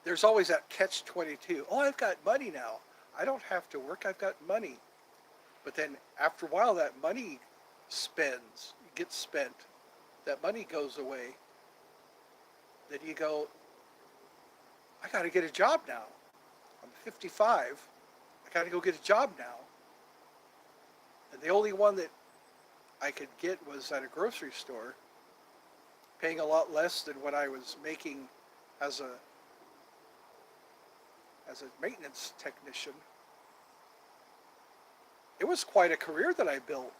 there's always that catch 22. Oh, I've got money now. I don't have to work. I've got money. But then after a while, that money gets spent. That money goes away. Then you go, I got to get a job now. I'm 55. I got to go get a job now. And the only one that I could get was at a grocery store, paying a lot less than what I was making as a maintenance technician. It was quite a career that I built,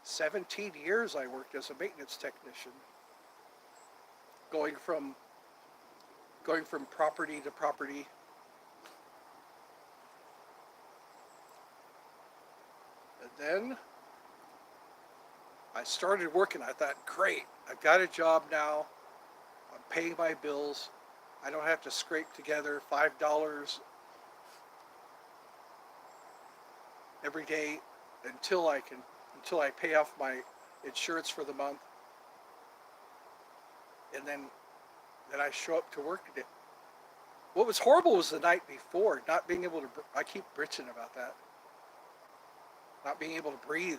17 years I worked as a maintenance technician, going from property to property. And then I started working. I thought, great, I've got a job now. I'm paying my bills. I don't have to scrape together $5 every day until I pay off my insurance for the month. And then I show up to work today. What was horrible was the night before, not being able to, I keep bitching about that, not being able to breathe.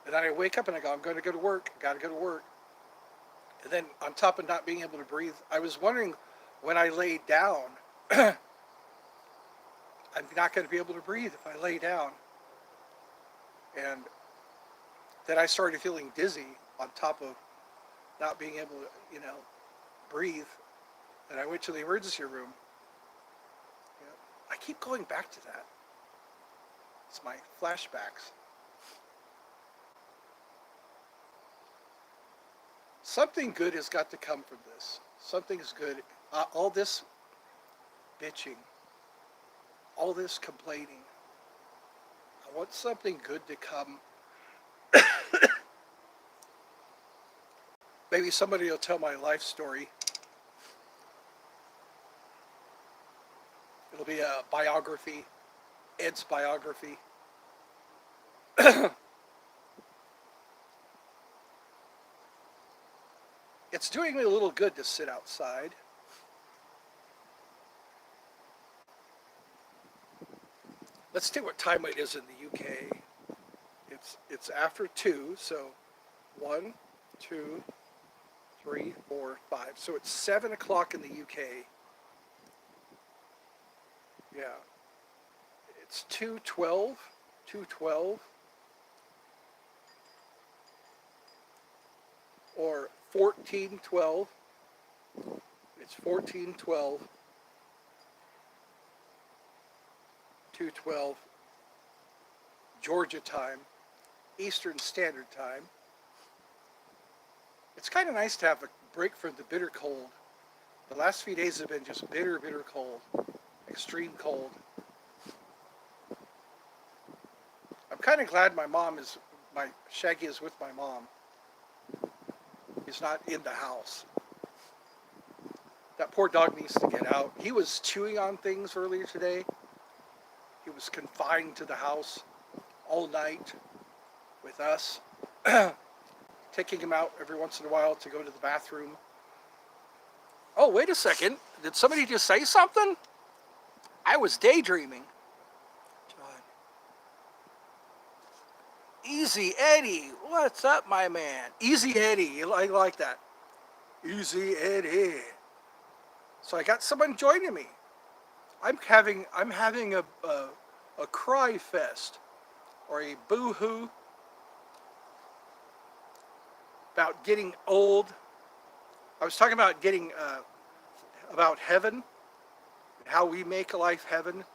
And then I wake up and I go, I'm going to go to work, I got to go to work. And then on top of not being able to breathe, I was wondering when I laid down, I'm not going to be able to breathe if I lay down. And then I started feeling dizzy on top of not being able to, breathe. And I went to the emergency room. I keep going back to that. It's my flashbacks. Something good has got to come from this. Something's good. All this bitching, all this complaining. I want something good to come. Maybe somebody will tell my life story. It'll be a biography, Ed's biography. It's doing me a little good to sit outside. Let's see what time it is in the UK. It's after 2, so 1, 2, 3, 4, 5. So it's 7 o'clock in the UK. Yeah. It's 2:12. 2:12. Or 14:12. It's 14:12. 2:12. Georgia time. Eastern Standard Time. It's kind of nice to have a break from the bitter cold. The last few days have been just bitter, bitter cold. Extreme cold. I'm kind of glad my Shaggy is with my mom. He's not in the house. That poor dog needs to get out. He was chewing on things earlier today. He was confined to the house all night with us, taking him out every once in a while to go to the bathroom. Oh, wait a second. Did somebody just say something? I was daydreaming. John. Easy Eddie. What's up, my man? Easy Eddie. I like that. Easy Eddie. So I got someone joining me. I'm having a cry fest or a boo-hoo about getting old. I was talking about about heaven, how we make life heaven.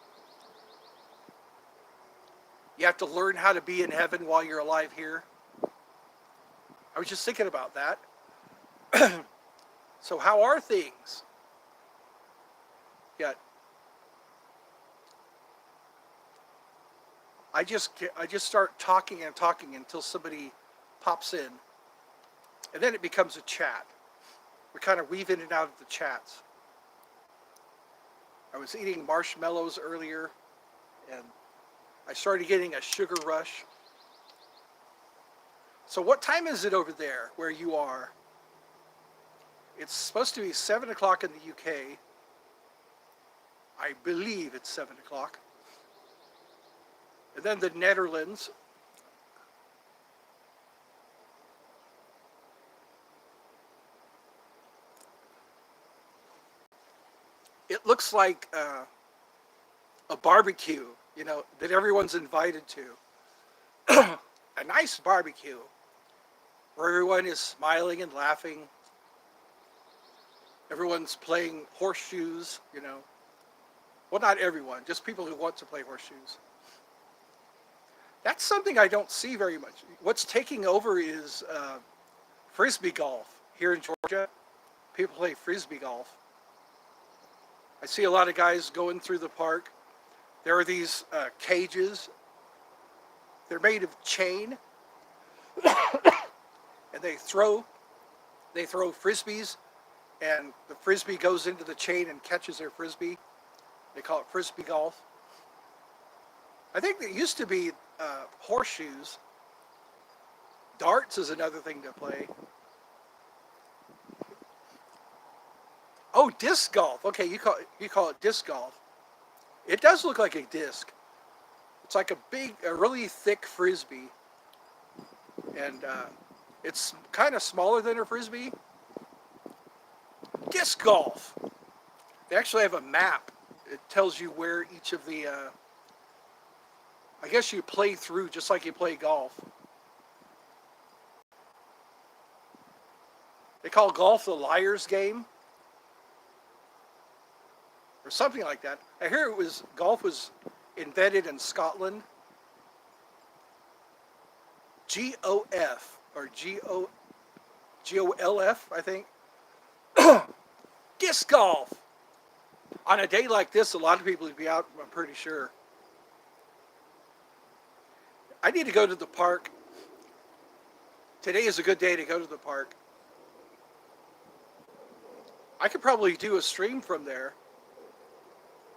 You have to learn how to be in heaven while you're alive here. I was just thinking about that. So how are things? Yeah. I just start talking and talking until somebody pops in. And then it becomes a chat. We kind of weave in and out of the chats. I was eating marshmallows earlier. and I started getting a sugar rush. So what time is it over there where you are? It's supposed to be 7 o'clock in the UK. I believe it's 7 o'clock. And then the Netherlands. It looks like a barbecue, that everyone's invited to. A nice barbecue where everyone is smiling and laughing. Everyone's playing horseshoes. Well, not everyone, just people who want to play horseshoes. That's something I don't see very much. What's taking over is frisbee golf here in Georgia. People play frisbee golf. I see a lot of guys going through the park. There are these cages. They're made of chain, and they throw frisbees, and the frisbee goes into the chain and catches their frisbee. They call it frisbee golf. I think there used to be horseshoes. Darts is another thing to play. Oh, disc golf. Okay, you call it disc golf. It does look like a disc. It's like a really thick frisbee, and it's kind of smaller than a frisbee. Disc golf. They actually have a map. It tells you where each of the. I guess you play through just like you play golf. They call golf the liar's game, or something like that. I hear golf was invented in Scotland. GOF or GOLF, I think. Disc golf. On a day like this, a lot of people would be out, I'm pretty sure. I need to go to the park. Today is a good day to go to the park. I could probably do a stream from there.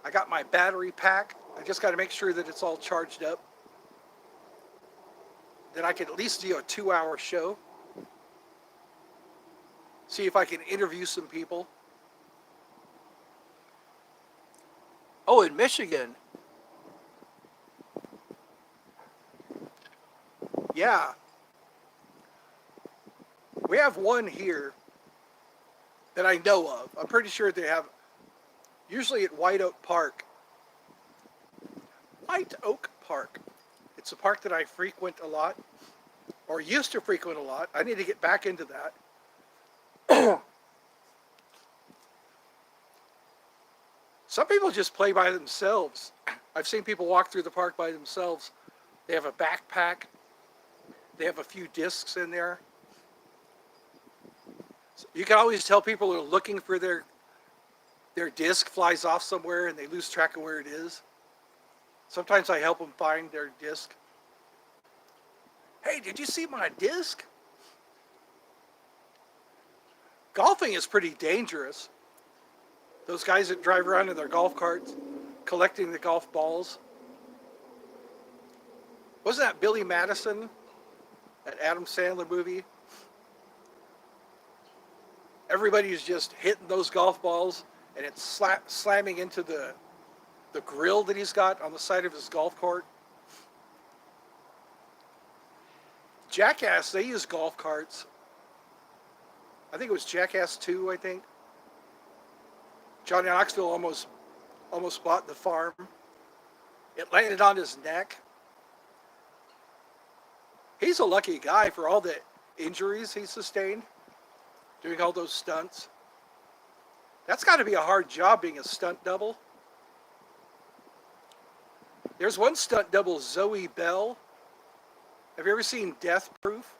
I got my battery pack. I just got to make sure that it's all charged up. Then I can at least do a 2-hour show. See if I can interview some people. Oh, in Michigan. Yeah. We have one here that I know of. I'm pretty sure they have, usually at White Oak Park. White Oak Park. It's a park that I frequent a lot, or used to frequent a lot. I need to get back into that. Some people just play by themselves. I've seen people walk through the park by themselves. They have a backpack. They have a few discs in there. So you can always tell people are looking for their disc flies off somewhere and they lose track of where it is. Sometimes I help them find their disc. Hey, did you see my disc? Golfing is pretty dangerous. Those guys that drive around in their golf carts, collecting the golf balls. Wasn't that Billy Madison, that Adam Sandler movie? Everybody's just hitting those golf balls, and it's slamming into the grill that he's got on the side of his golf cart. Jackass, they use golf carts. I think it was Jackass 2, I think. Johnny Knoxville almost bought the farm. It landed on his neck. He's a lucky guy for all the injuries he sustained doing all those stunts. That's got to be a hard job being a stunt double. There's one stunt double, Zoe Bell. Have you ever seen Death Proof?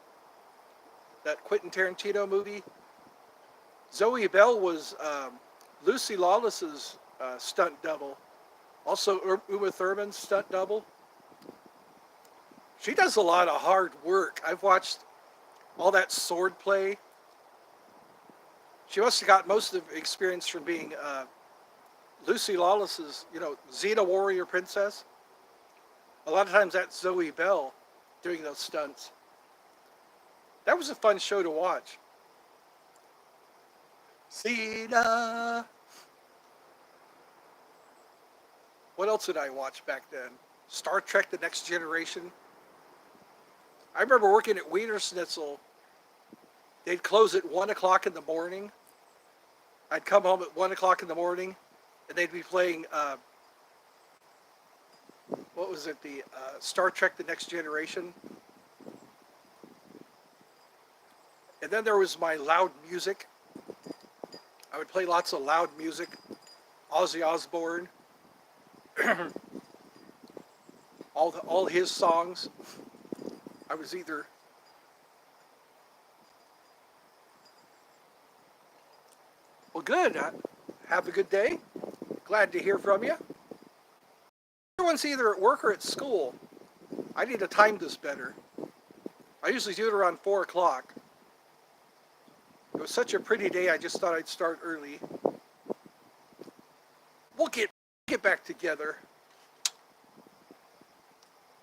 That Quentin Tarantino movie? Zoe Bell was Lucy Lawless's stunt double. Also Uma Thurman's stunt double. She does a lot of hard work. I've watched all that sword play. She must have got most of the experience from being Lucy Lawless's, Xena Warrior Princess. A lot of times that's Zoe Bell doing those stunts. That was a fun show to watch. Cena. What else did I watch back then? Star Trek: The Next Generation. I remember working at Wiener Schnitzel. They'd close at 1 o'clock in the morning. I'd come home at 1 o'clock in the morning, and they'd be playing what was it? The Star Trek: The Next Generation. And then there was my loud music. I would play lots of loud music. Ozzy Osbourne, all his songs. I was either well, good. Have a good day. Glad to hear from you. Everyone's either at work or at school. I need to time this better. I usually do it around 4 o'clock. It was such a pretty day. I just thought I'd start early. We'll get back together.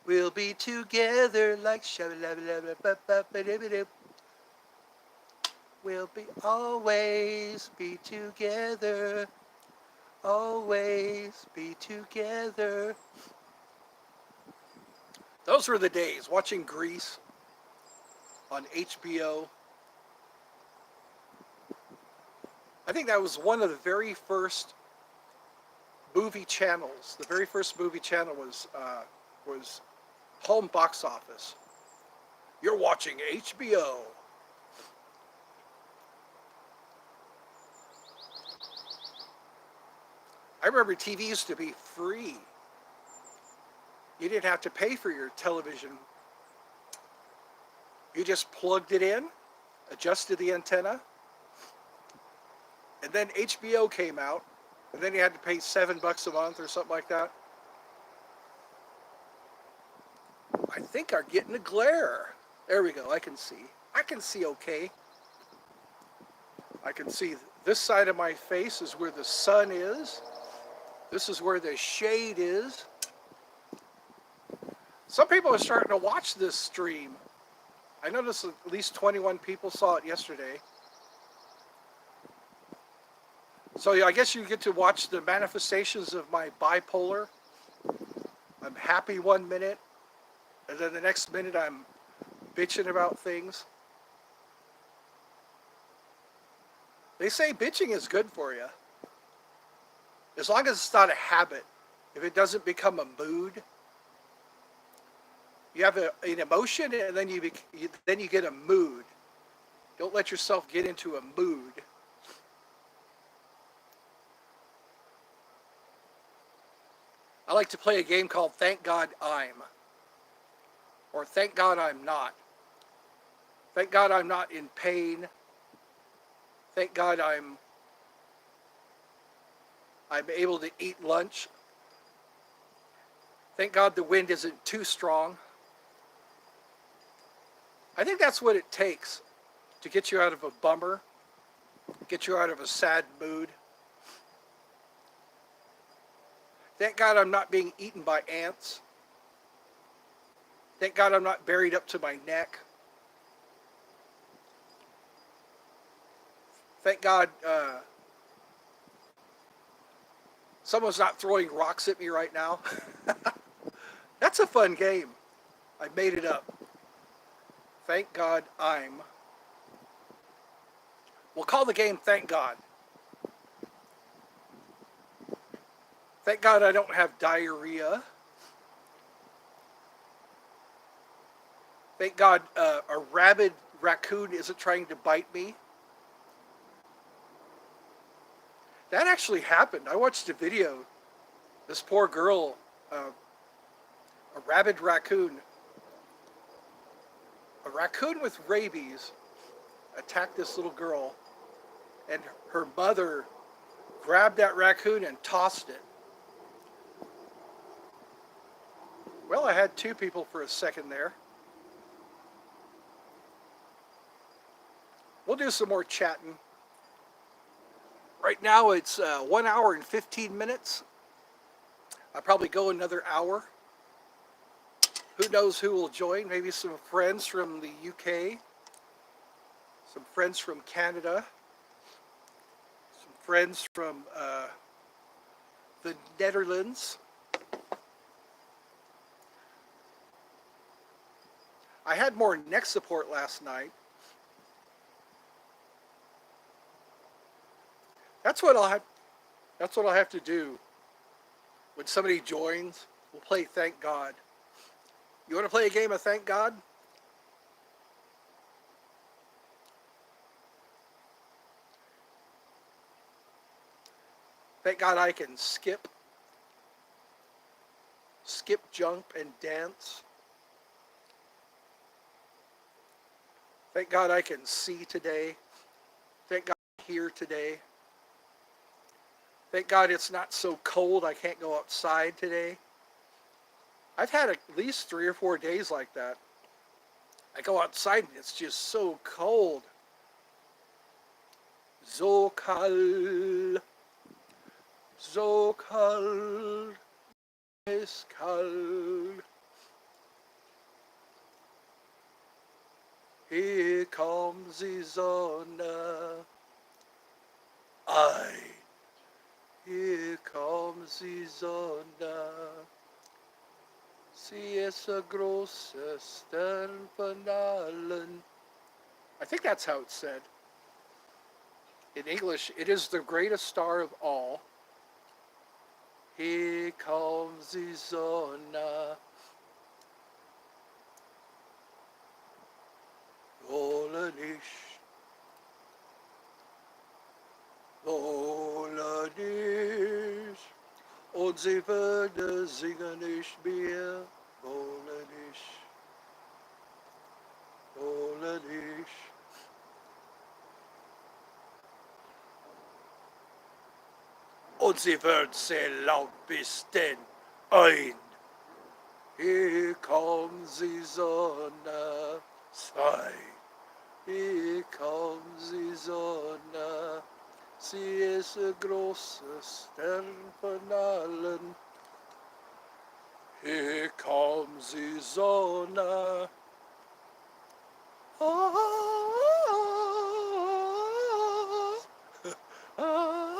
We'll be together like shabba-labba-labba-ba-ba-ba-dibba-dib. We'll be always be together. Always be together. Those were the days. Watching Grease on HBO. I think that was one of the very first movie channels. The very first movie channel was Home Box Office. You're watching HBO. I remember TV used to be free. You didn't have to pay for your television. You just plugged it in, adjusted the antenna, and then HBO came out, and then you had to pay $7 a month or something like that. I think I'm getting a glare. There we go. I can see. I can see okay. I can see this side of my face is where the sun is. This is where the shade is. Some people are starting to watch this stream. I noticed at least 21 people saw it yesterday. So yeah, I guess you get to watch the manifestations of my bipolar. I'm happy 1 minute, and then the next minute I'm bitching about things. They say bitching is good for you. As long as it's not a habit. If it doesn't become a mood. You have an emotion, and then you get a mood. Don't let yourself get into a mood. I like to play a game called Thank God I'm. Or Thank God I'm Not. Thank God I'm not in pain. Thank God I'm able to eat lunch. Thank God the wind isn't too strong. I think that's what it takes to get you out of a bummer, get you out of a sad mood. Thank God I'm not being eaten by ants. Thank God I'm not buried up to my neck. Thank God someone's not throwing rocks at me right now. That's a fun game. I made it up. Thank God I'm. We'll call the game Thank God. Thank God I don't have diarrhea. Thank God a rabid raccoon isn't trying to bite me. That actually happened. I watched a video. This poor girl, a rabid raccoon. A raccoon with rabies attacked this little girl, and her mother grabbed that raccoon and tossed it. Well, I had two people for a second there. We'll do some more chatting. Right now it's 1 hour and 15 minutes. I'll probably go another hour. Who knows who will join? Maybe some friends from the UK, some friends from Canada, some friends from the Netherlands. I had more neck support last night. That's what I'll have. That's what I'll have to do when somebody joins. We'll play Thank God. You want to play a game of Thank God? Thank God I can skip, jump, and dance. Thank God I can see today. Thank God I'm here today. Thank God it's not so cold I can't go outside today. I've had at least 3 or 4 days like that. I go outside and it's just so cold. So kalt, so kalt, es kalt. Here comes the Sonne. Ei, here comes die Sonne. Sie ist der große Stern von allen. I think that's how it's said. In English, it is the greatest star of all. Here comes die Sonne. Wollen nicht, wollen nicht. Und sie würde singen nicht mehr. Wollen nicht, wollen nicht. Und sie wird sehr laut bis denn ein. Here comes the Sonne. Zwei. Here comes the Sonne. Sie ist der große Stern von allen. Here comes the Sonne. Ah, ah, ah, ah, ah.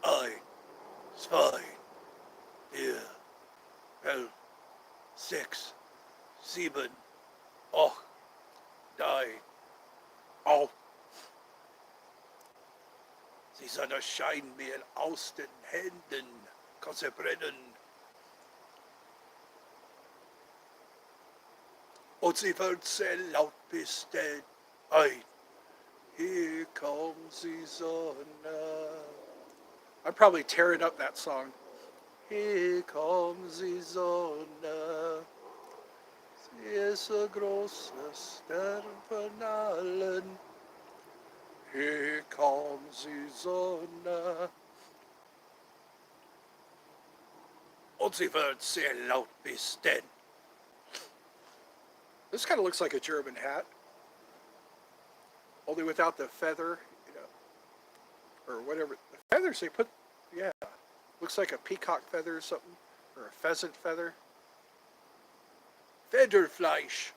Ein, zwei, vier, 11, 6, 7, 8, 9, auf. Die Sonne scheint mir aus den Händen, kann sie brennen. Und sie wird sehr laut bis denn ein. Here comes the Sonne. I'm probably tearing up that song. Here comes the Sonne. Sie ist der große Stern von allen. Here comes the Sonne. Und sie wird sehr laut bis denn. This kind of looks like a German hat, only without the feather, or whatever. The feathers they put, yeah, looks like a peacock feather or something, or a pheasant feather. Federfleisch.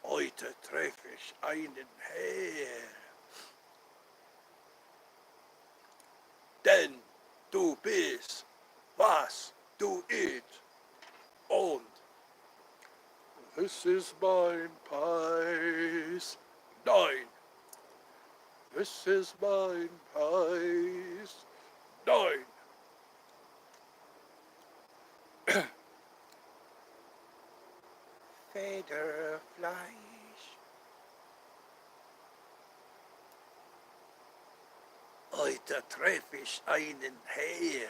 Heute treffe ich einen Herr. Denn du bist, was du isst. Und this is mein Preis. Nein. This is mein Preis. Nein. Federfleisch. Heute treffe ich einen Herr.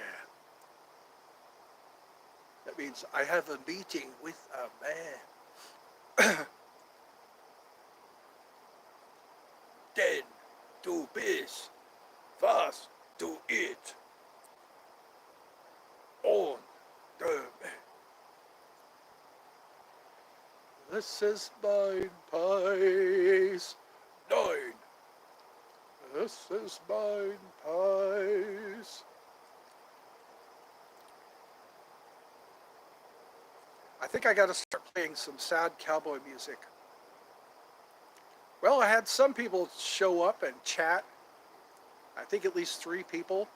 That means I have a meeting with a man. Denn du bist, was du isst. Und this is mein Preis. Nein. Mrs. Mine Pies. I think I got to start playing some sad cowboy music. Well, I had some people show up and chat. I think at least 3 people.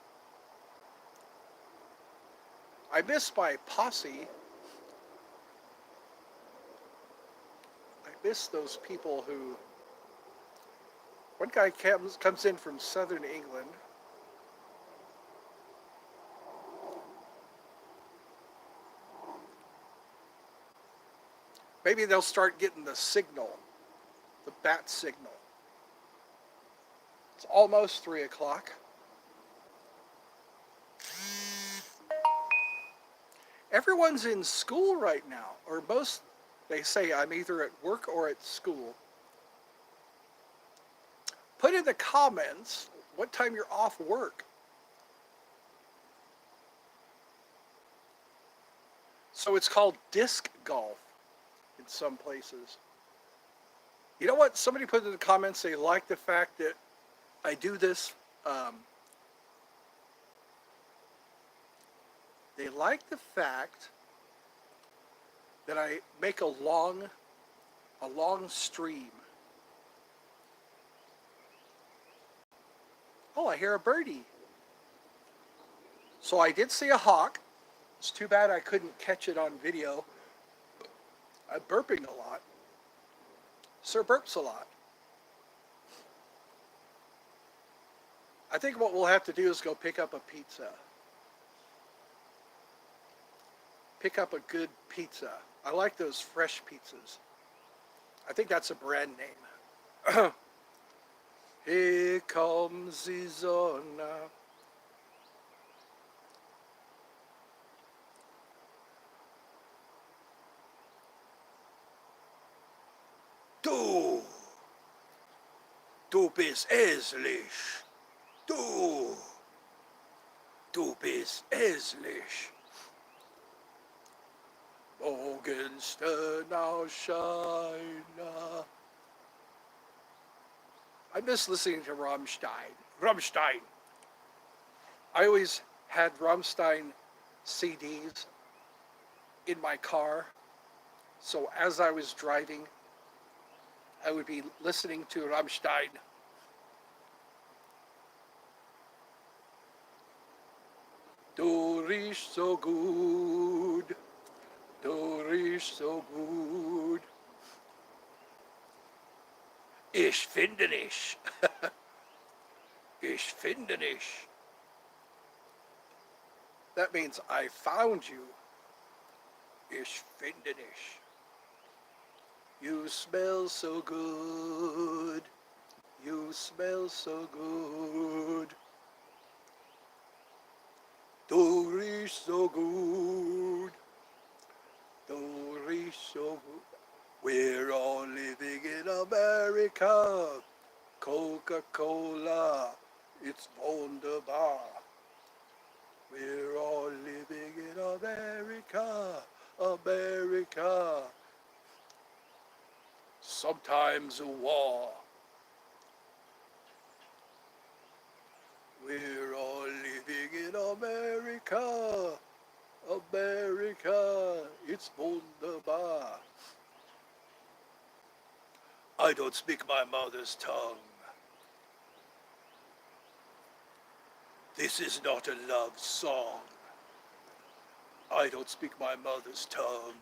I miss my posse. I miss those people who. One guy comes in from southern England. Maybe they'll start getting the signal, the bat signal. It's almost 3 o'clock. Everyone's in school right now, or most, they say I'm either at work or at school. Put in the comments what time you're off work. So it's called disc golf in some places. You know what? Somebody put in the comments they like the fact that I do this. They like the fact that I make a long stream. Oh, I hear a birdie. So I did see a hawk. It's too bad I couldn't catch it on video. I'm burping a lot. Sir burps a lot. I think what we'll have to do is go pick up a pizza. Pick up a good pizza. I like those fresh pizzas. I think that's a brand name. Here comes the zona. Du bist hässlich. Du bist hässlich. Morgenstern ausscheinen. I miss listening to Rammstein. Rammstein. I always had Rammstein CDs in my car. So as I was driving, I would be listening to Rammstein. Du riechst so gut. Du riechst so gut. Ich finde nicht. Ich finde nicht. That means I found you. Ich finde nicht. You smell so good. You smell so good. Du riechst so gut. Du riechst so gut. We're all living in America. Coca-Cola, it's wunderbar. We're all living in America. America. Sometimes a war. We're all living in America. America, it's wunderbar. I don't speak my mother's tongue. This is not a love song. I don't speak my mother's tongue.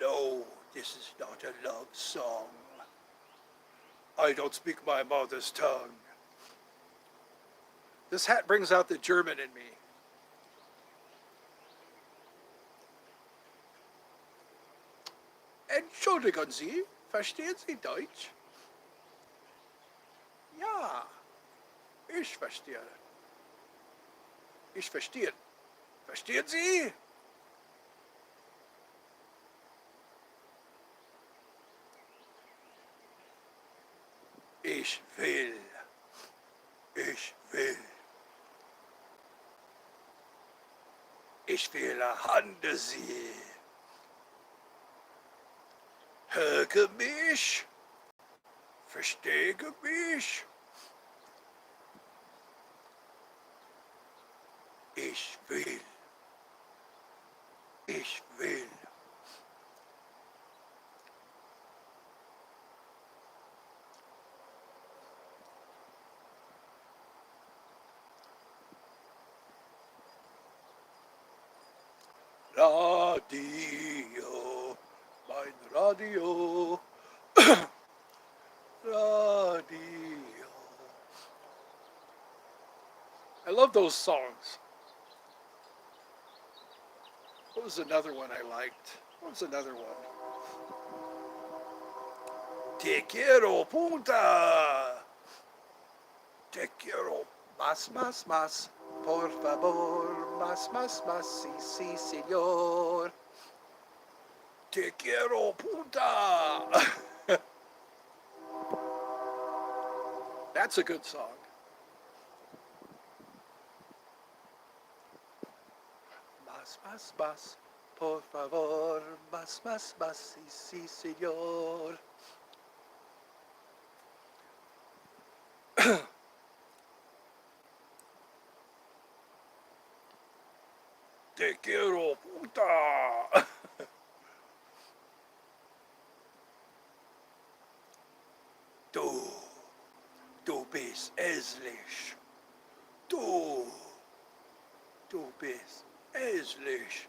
No, this is not a love song. I don't speak my mother's tongue. This hat brings out the German in me. Entschuldigen Sie, verstehen Sie Deutsch? Ja, ich verstehe. Ich verstehe. Verstehen Sie? Ich will. Ich will. Ich will erhanden Sie. Höre mich. Verstehe mich. Ich will. Ich will. Radio. Mein Radio. Radio. I love those songs. What was another one I liked? What was another one? Te quiero, punta. Te quiero. Más. Por favor. Más. Sí, señor. Te quiero, punta. That's a good song. Más. Por favor. Más. Sí, señor. Te quiero, puta. Du bist hässlich. Du bist hässlich.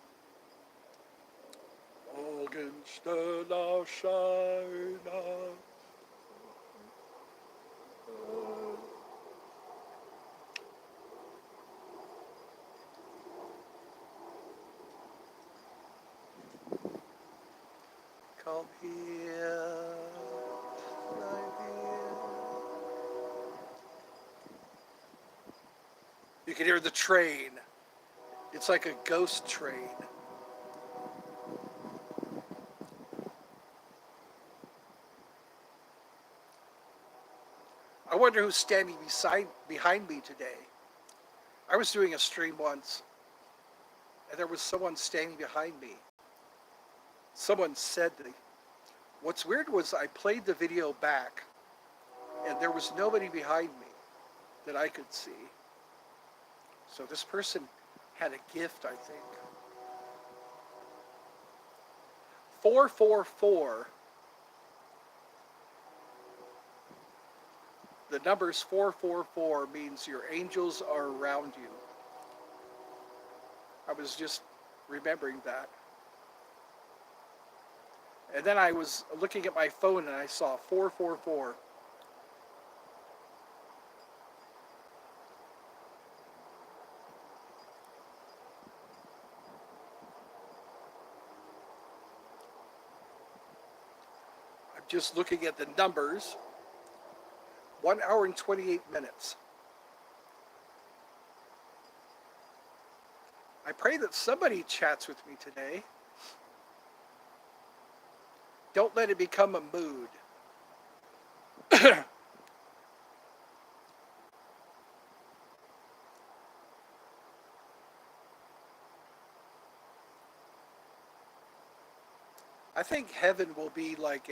Morgenstern scheinen. Come here, my dear. You can hear the train. It's like a ghost train. I wonder who's standing behind me today. I was doing a stream once, and there was someone standing behind me. Someone said, what's weird was I played the video back, and there was nobody behind me that I could see. So this person had a gift, I think. 444. The numbers 444 means your angels are around you. I was just remembering that. And then I was looking at my phone and I saw 444. I'm just looking at the numbers. 1 hour and 28 minutes. I pray that somebody chats with me today. Don't let it become a mood. I think heaven will be like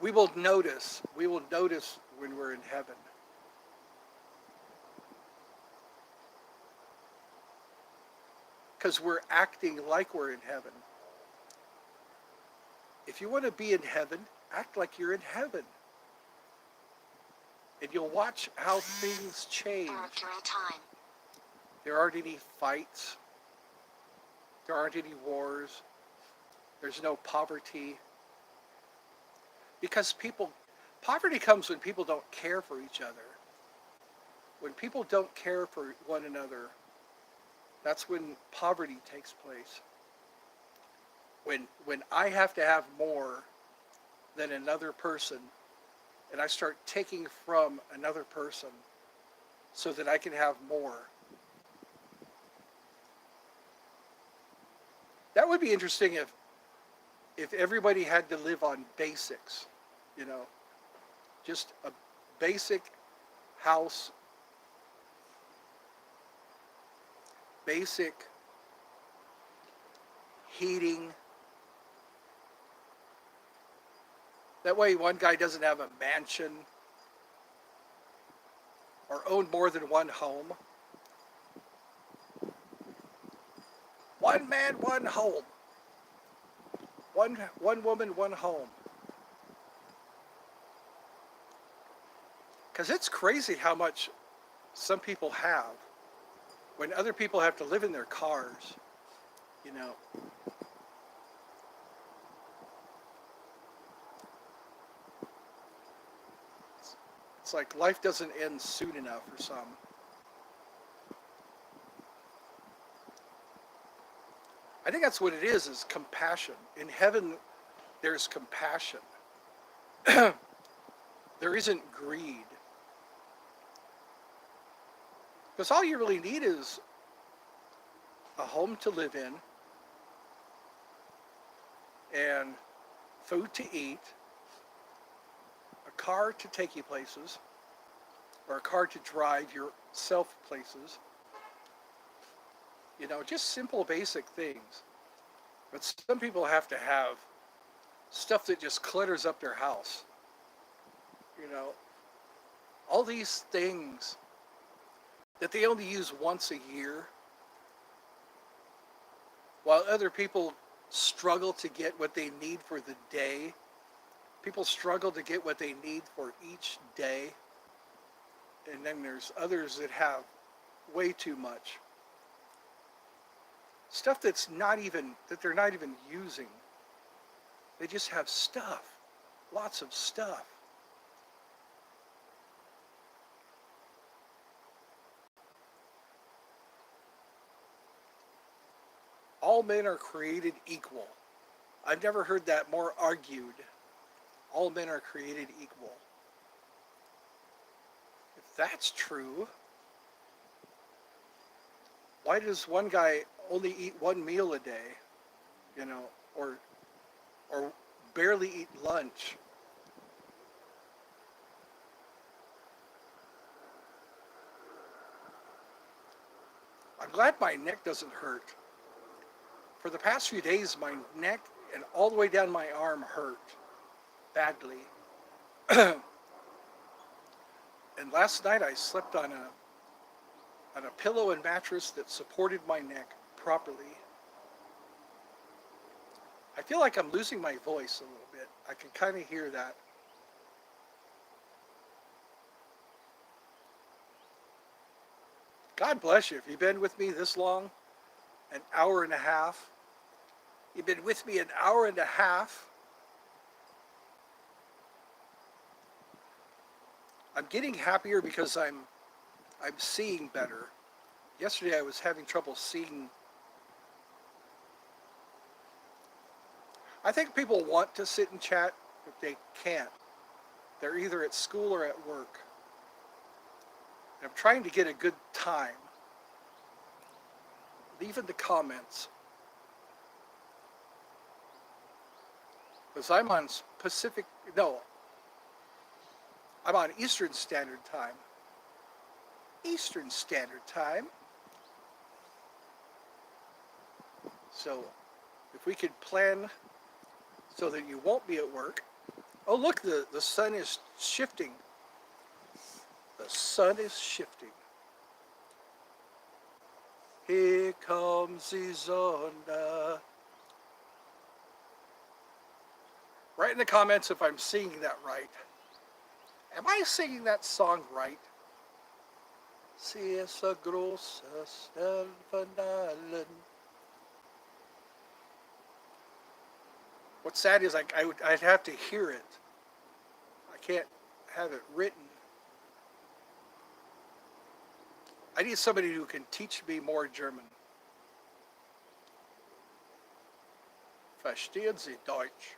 we will notice when we're in heaven. Because we're acting like we're in heaven. If you want to be in heaven, act like you're in heaven. And you'll watch how things change. There aren't any fights. There aren't any wars. There's no poverty. Because poverty comes when people don't care for each other. When people don't care for one another, that's when poverty takes place. When I have to have more than another person, and I start taking from another person so that I can have more. That would be interesting if everybody had to live on basics, just a basic house, basic heating. That way one guy doesn't have a mansion. or own more than one home. One man, one home. One woman, one home. Because it's crazy how much some people have when other people have to live in their cars. You know, it's like life doesn't end soon enough for some. I think that's what it is compassion. In heaven, there's compassion. There isn't greed. Because all you really need is a home to live in and food to eat, a car to take you places, or a car to drive yourself places. You know, just simple basic things. But some people have to have stuff that just clutters up their house. You know, all these things that they only use once a year, while other people struggle to get what they need for the day. People struggle to get what they need for each day. And then there's others that have way too much. Stuff that they're not even using. They just have stuff. Lots of stuff. All men are created equal. I've never heard that more argued. All men are created equal. If that's true, why does one guy only eat one meal a day, you know, or barely eat lunch? I'm glad my neck doesn't hurt. For the past few days, my neck and all the way down my arm hurt badly. And last night I slept on a pillow and mattress that supported my neck properly. I feel like I'm losing my voice a little bit. I can kind of hear that. God bless you. If you've been with me this long, an hour and a half, you've been with me an hour and a half. I'm getting happier because I'm seeing better. Yesterday I was having trouble seeing. I think people want to sit and chat, but they can't. They're either at school or at work. And I'm trying to get a good time. Leave in the comments. Because I'm on I'm on Eastern Standard Time. Eastern Standard Time. So, if we could plan so that you won't be at work. Oh, look, the sun is shifting. The sun is shifting. Here comes the sun. Write in the comments if I'm singing that right. Am I singing that song right? Si esa grossa Sternfanalen. What's sad is I'd have to hear it. I can't have it written. I need somebody who can teach me more German. Verstehen Sie Deutsch?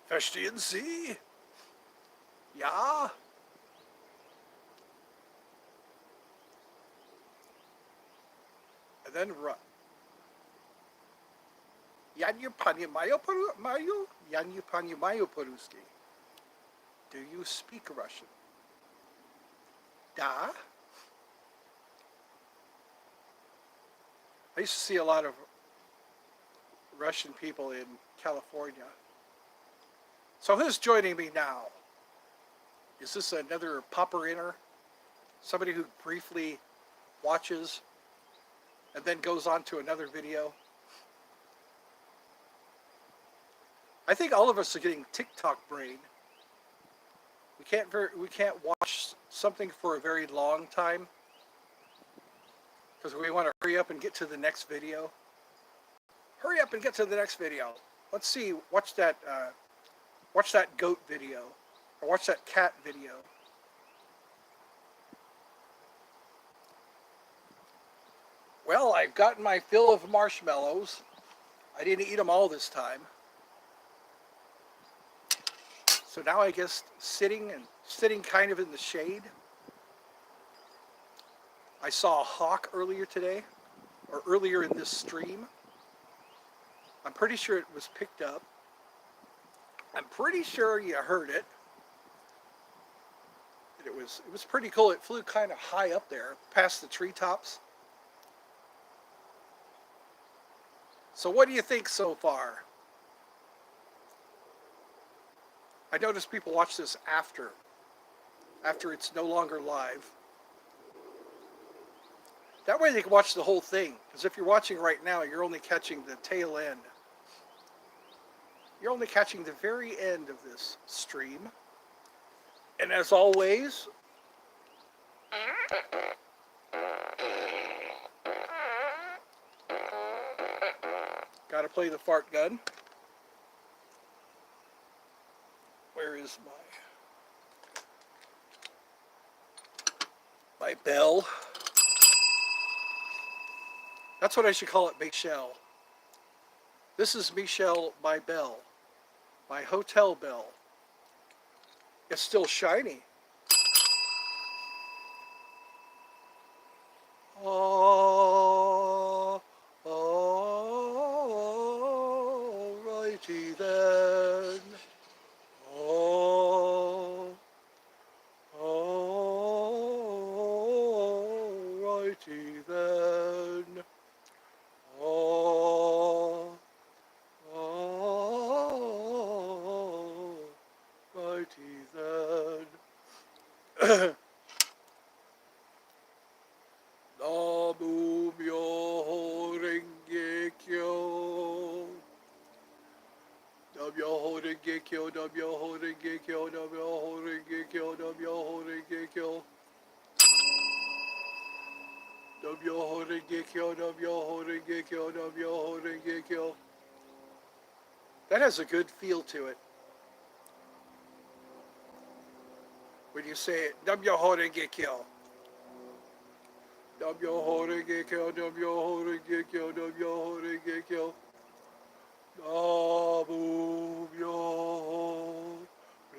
Verstehen Sie? Ja? And then run. Yanyu Panya Mayo Mayo? Yanyu Panya Mayo Poruski. Do you speak Russian? Da? I used to see a lot of Russian people in California. So who's joining me now? Is this another popper inner? somebody who briefly watches and then goes on to another video. I think all of us are getting TikTok brain. We can't watch something for a very long time because we want to hurry up and get to the next video. Hurry up and get to the next video. Let's see. Watch that goat video, or watch that cat video. Well, I've gotten my fill of marshmallows. I didn't eat them all this time. So now I guess sitting kind of in the shade. I saw a hawk earlier today, or earlier in this stream. I'm pretty sure it was picked up. I'm pretty sure you heard it. It was pretty cool. It flew kind of high up there, past the treetops. So what do you think so far? I notice people watch this after it's no longer live. That way they can watch the whole thing. Because if you're watching right now, you're only catching the tail end. You're only catching the very end of this stream. And as always, gotta play the fart gun. Where is my bell? That's what I should call it, Michelle. This is Michelle, my bell. My hotel bell. It's still shiny. Oh, righty then. Oh, righty then. Oh, righty then. Namu myoho renge kyo. Nam myoho renge kyo, nam myoho renge kyo, nam myoho renge kyo, nam myoho renge kyo. Nam myoho renge kyo, nam myoho renge kyo, nam myoho renge kyo. That has a good feel to it. When you say it, nam myoho renge kyo. Nam myoho renge kyo, nam myoho renge kyo, nam myoho renge kyo. Namu myoho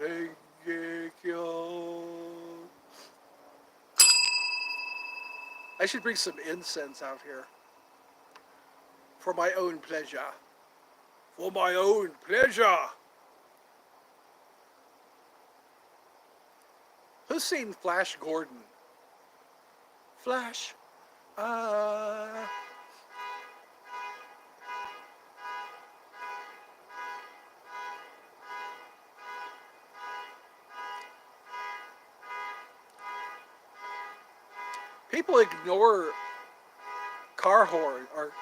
renge kyo. I should bring some incense out here. For my own pleasure. For my own pleasure. Who's seen Flash Gordon? Flash. People ignore car horn or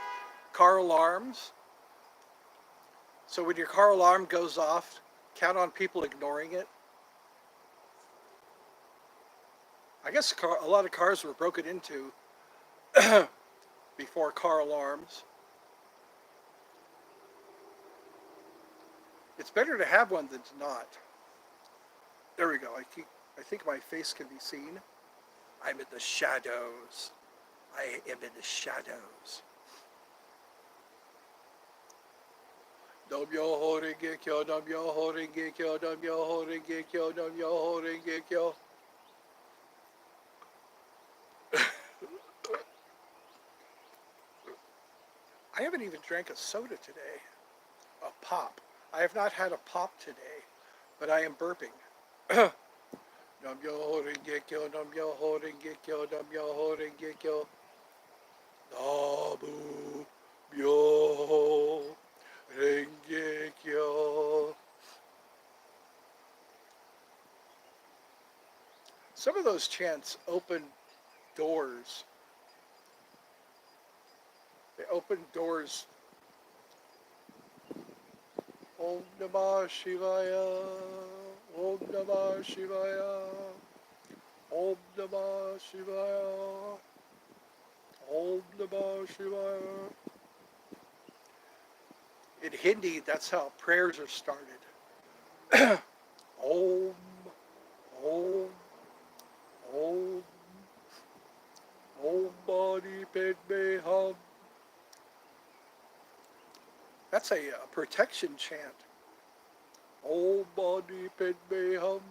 car alarms. So when your car alarm goes off, count on people ignoring it. I guess a lot of cars were broken into before car alarms. It's better to have one than to not. There we go. I think my face can be seen. I'm in the shadows. I am in the shadows. Nam myoho renge kyo, nam myoho renge kyo, nam myoho renge kyo, nam myoho renge kyo. I haven't even drank a soda today. A pop. I have not had a pop today, but I am burping. Nam myoho renge kyo, nam myoho renge kyo, nam myoho renge kyo. Namu myoho renge kyo. Some of those chants open doors. They open doors. Om Namah Shivaya. Om Namah Shivaya. Om Namah Shivaya. Om Namah Shivaya. In Hindi, that's how prayers are started. Om, Om, Om, Om Bani Padme Hum. That's a protection chant. Om Bani Padme Hum.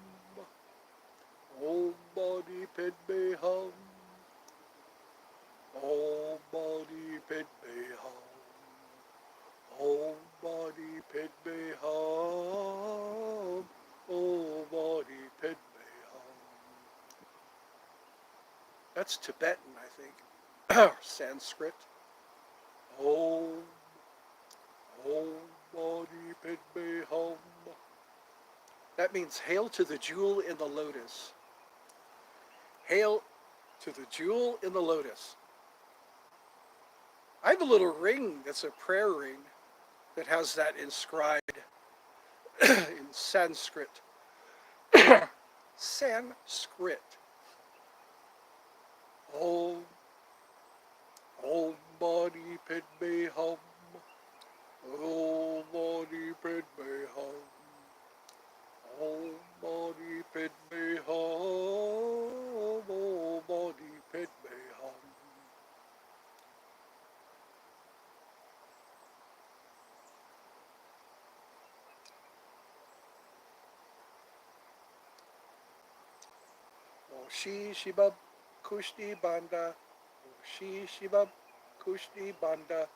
Om Bani Padme Hum. Om Bani Padme Hum. Om Bani Padme Hum. Om Bani Padme Hum. That's Tibetan, I think. Sanskrit. Om, Om Mani Padme Hum. That means hail to the jewel in the lotus. Hail to the jewel in the lotus. I have a little ring that's a prayer ring that has that inscribed in Sanskrit. Sanskrit. Om, Om Mani Padme Hum. Om Mani Padme Hum. Om Mani Padme Hum. Om Mani Padme Hum. Shi Shibab Kushti Banda. Shi Shibab Kushti Banda.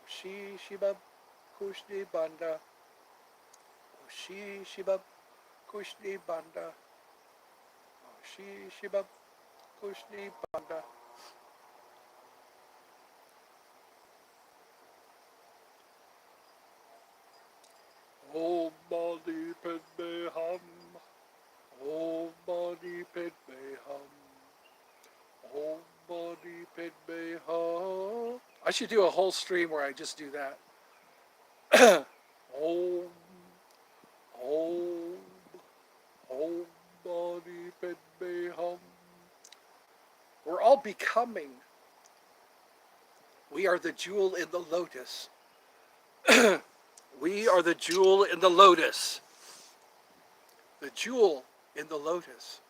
Shi Shibab Kushti Banda. Shi Shibab Kushti Banda. Shi Shibab Kushti Banda. Om Mani Padme Hum. Om Mani Padme Hum. Om Mani Padme Hum. I should do a whole stream where I just do that. Om, Om, Om Mani Padme Hum. We're all becoming. We are the jewel in the lotus. We are the jewel in the lotus. The jewel in the lotus.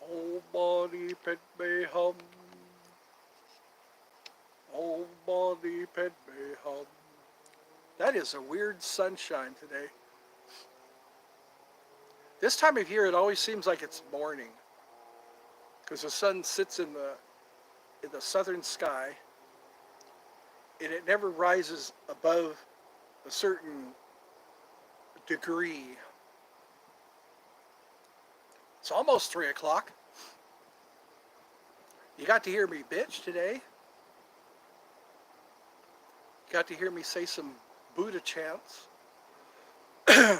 Om Mani Padme Hum. Om Mani Padme Hum. That is a weird sunshine today. This time of year, it always seems like it's morning, because the sun sits in the southern sky, and it never rises above a certain degree. It's almost 3 o'clock. You got to hear me bitch today. You got to hear me say some Buddha chants. Om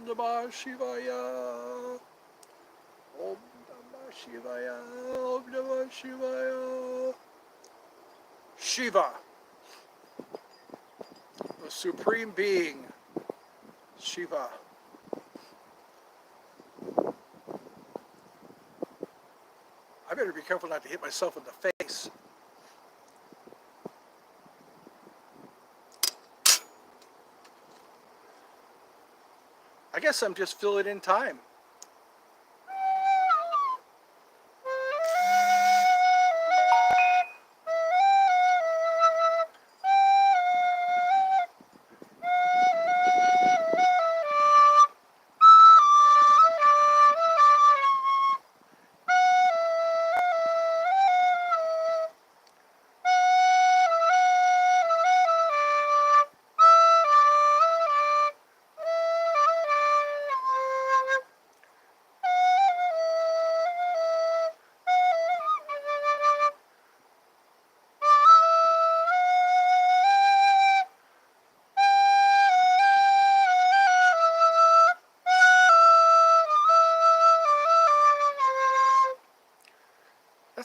Namah Shivaya. Om Namah Shivaya. Om Namah Shivaya. Shiva, the Supreme Being. Shiva. I better be careful not to hit myself in the face. I guess I'm just filling in time.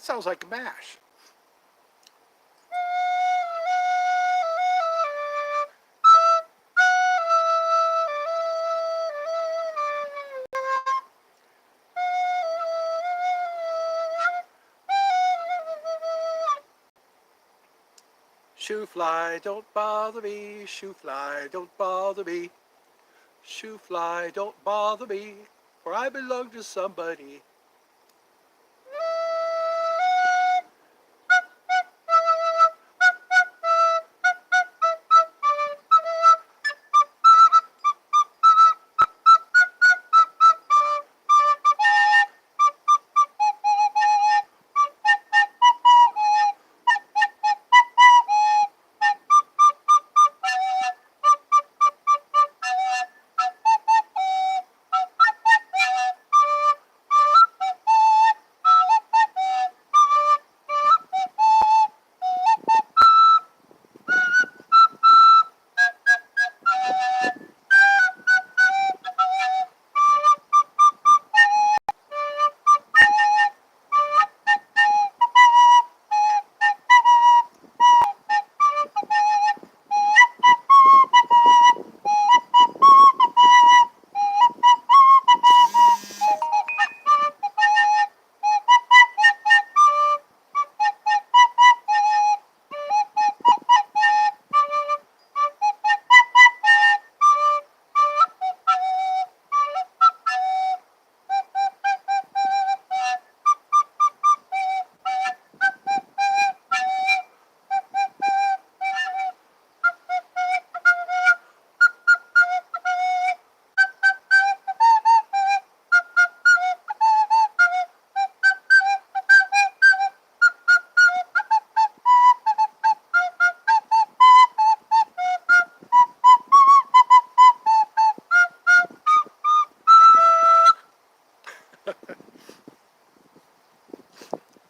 That sounds like MASH. Shoo fly, don't bother me. Shoo fly, don't bother me. Shoo fly, don't bother me, for I belong to somebody.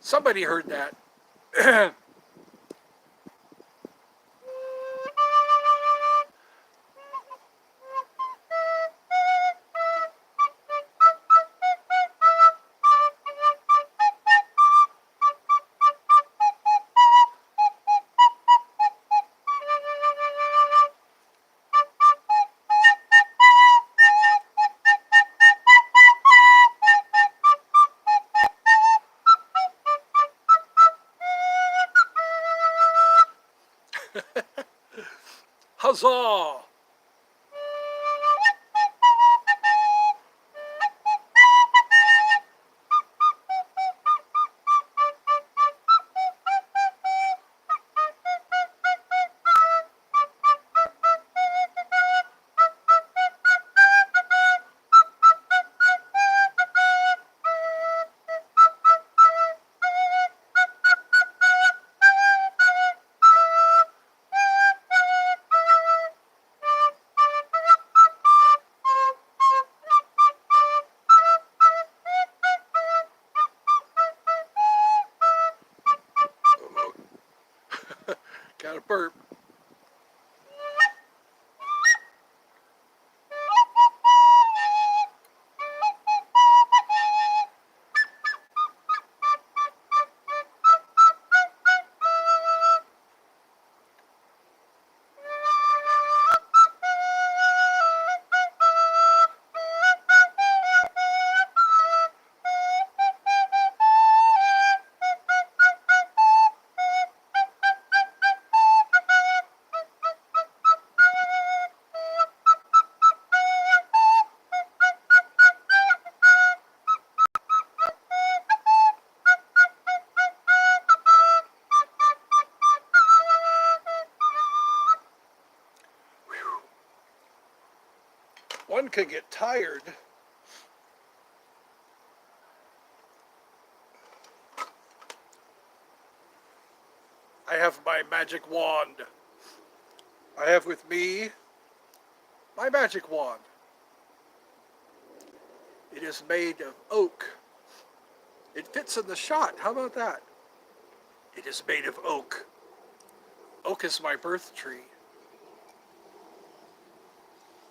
Somebody heard that. Huzzah! Got a burp. One could get tired. I have my magic wand. I have with me my magic wand. It is made of oak. It fits in the shot. How about that? It is made of oak. Oak is my birth tree.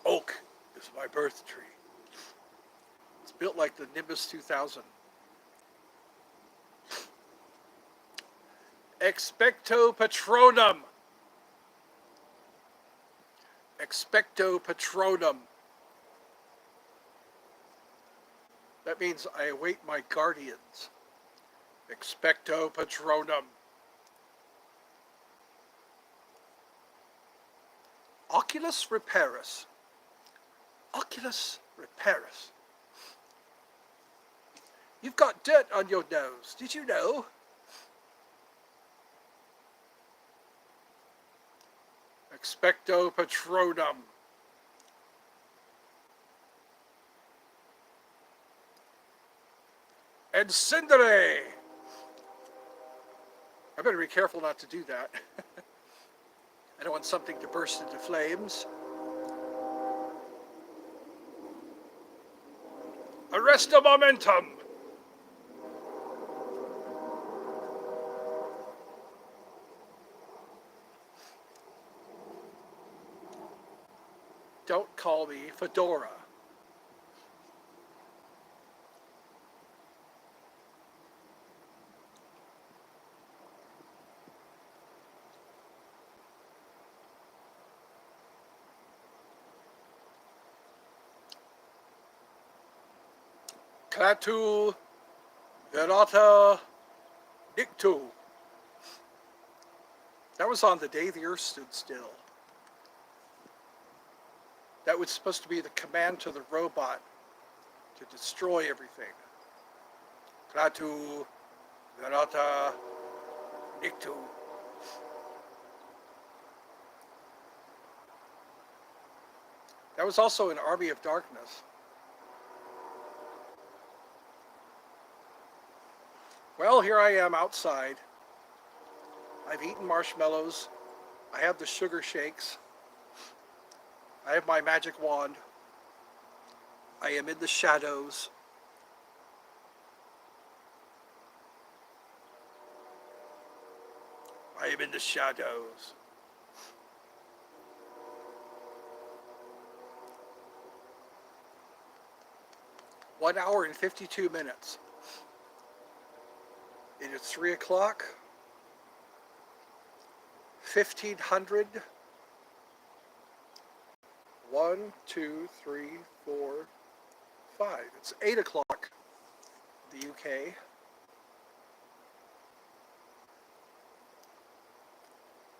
Oak is my birth tree. It's built like the Nimbus 2000. Expecto Patronum. Expecto Patronum. That means I await my guardians. Expecto Patronum. Oculus Reparis. Oculus Reparis. You've got dirt on your nose. Did you know? Expecto Patronum. Encendere. I better be careful not to do that. I don't want something to burst into flames. Arresto momentum. Don't call me Fedora. Clatu Verata Dictu. That was on the day the earth stood still. That was supposed to be the command to the robot to destroy everything. Clatu Verata Dictu. That was also an Army of Darkness. Well, here I am outside. I've eaten marshmallows. I have the sugar shakes. I have my magic wand. I am in the shadows. I am in the shadows. One hour and 52 minutes. It is 3 o'clock. 1500. 1, 2, 3, 4, 5. It's 8 o'clock. The UK.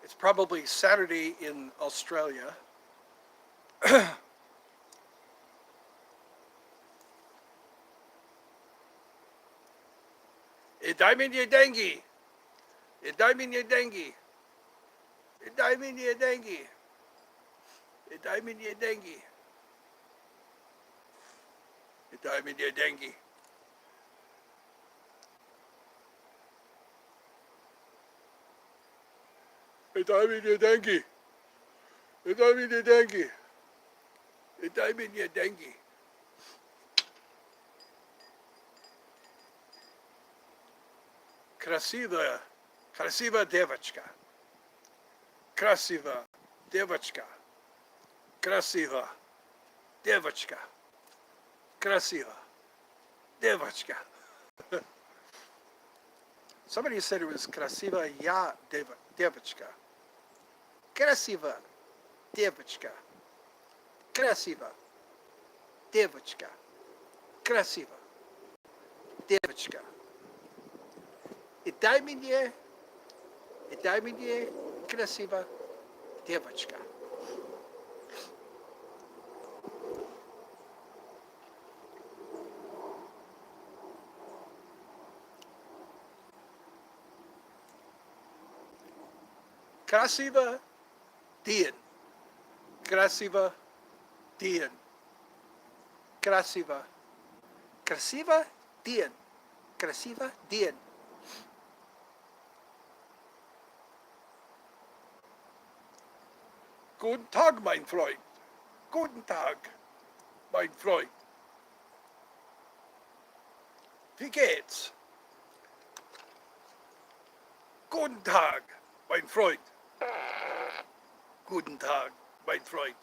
It's probably Saturday in Australia. Idaiminye dengi. Idaiminye dengi. Idaiminye dengi. Idaiminye dengi. Idaiminye dengi. Idaiminye dengi. Idaiminye dengi. Idaiminye dengi. Krasiva devachka. Krasiva devachka. Krasiva devachka. Krasiva devachka. Somebody said it was Krasiva ya devachka. Krasiva devachka. Krasiva devachka. Krasiva devachka. Idaiminye krasiva devachka. Krasiva dien. Krasiva dien. Krasiva. Krasiva dien. Krasiva dien. Guten Tag, mein Freund. Guten Tag, mein Freund. Wie geht's? Guten Tag, mein Freund. Guten Tag, mein Freund.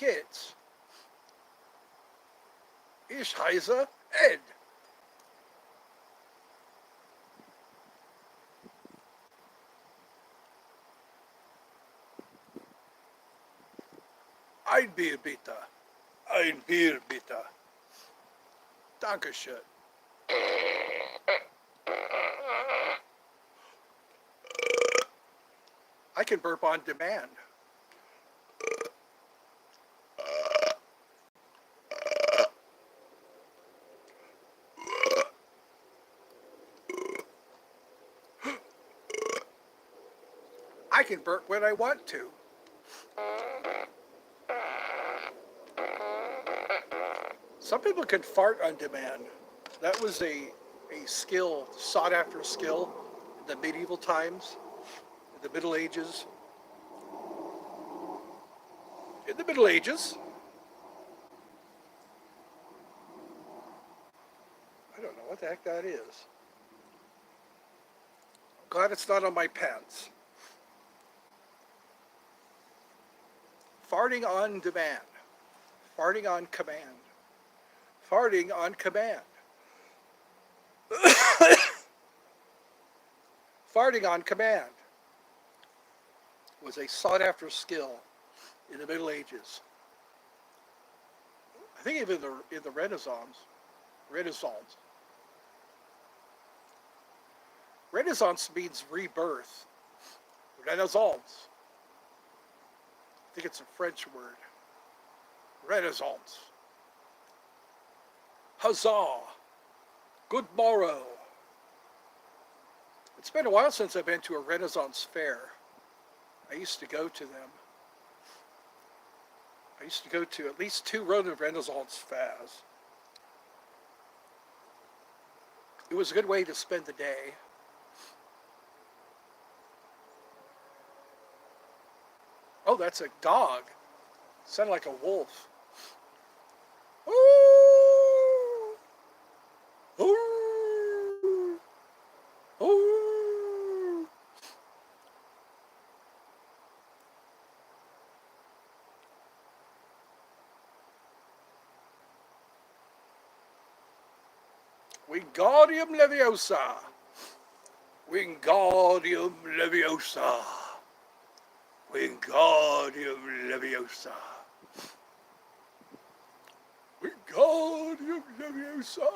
geht's? Ich heiße Ed. Ein Bier bitte. Ein Bier bitte. Dankeschön. I can burp on demand. I can burp when I want to. Some people can fart on demand. That was a skill, sought after skill in the medieval times, in the Middle Ages. In the Middle Ages, I don't know what the heck that is. Glad it's not on my pants. Farting on demand. Farting on command. Farting on command. Farting on command was a sought after skill in the Middle Ages. I think even in the Renaissance. Renaissance means rebirth. Renaissance. I think it's a French word. Renaissance. Huzzah. Good morrow. It's been a while since I've been to a Renaissance fair. I used to go to them. I used to go to at least 2 Renaissance fairs. It was a good way to spend the day. Oh, that's a dog. Sounded like a wolf. Ooh! Ooh! Ooh! Wingardium Leviosa. Wingardium Leviosa. Wingardium Leviosa. Wingardium Leviosa.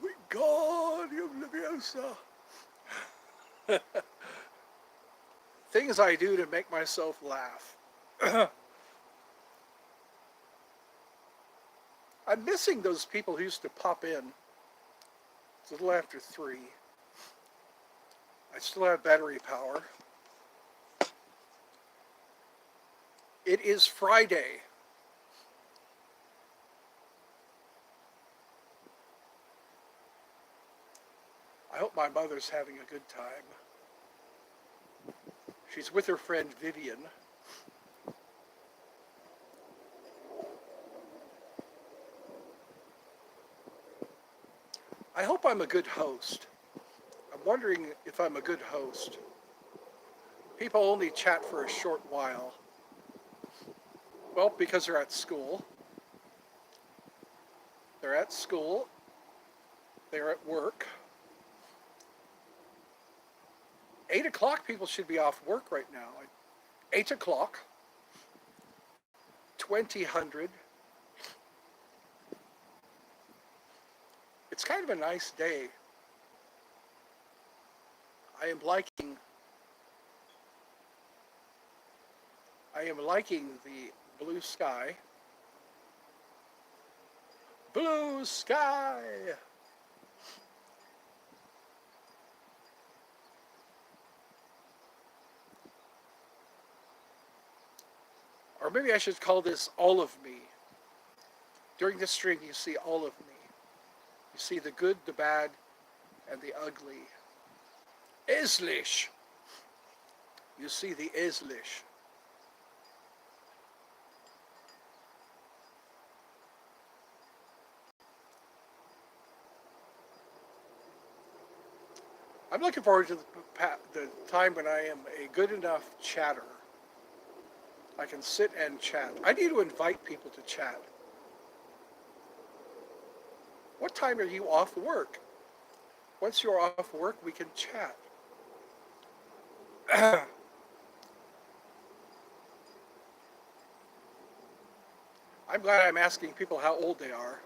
Wingardium Leviosa. Things I do to make myself laugh. I'm missing those people who used to pop in. It's a little after 3. I still have battery power. It is Friday. I hope my mother's having a good time. She's with her friend Vivian. I hope I'm a good host. I'm wondering if I'm a good host. People only chat for a short while. Well, because they're at school. They're at school. They're at work. 8 o'clock, people should be off work right now. 8 o'clock, 2000. It's kind of a nice day. I am liking the blue sky. Blue sky! Or maybe I should call this all of me. During this string, you see all of me. You see the good, the bad, and the ugly. Eslish. You see the Eslish. I'm looking forward to the time when I am a good enough chatter I can sit and chat. I need to invite people to chat. What time are you off work? Once you're off work, we can chat. I'm glad I'm asking people how old they are.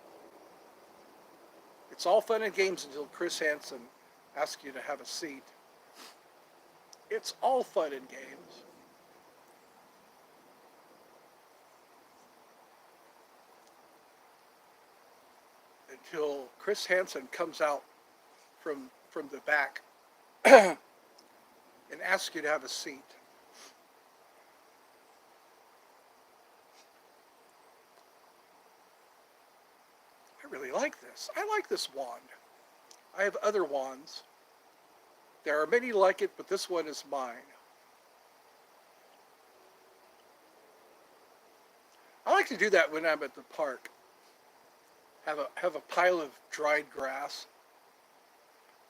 It's all fun and games until Chris Hansen asks you to have a seat. It's all fun and games. Until Chris Hansen comes out from the back and asks you to have a seat. I really like this. I like this wand. I have other wands. There are many like it, but this one is mine. I like to do that when I'm at the park. Have a pile of dried grass.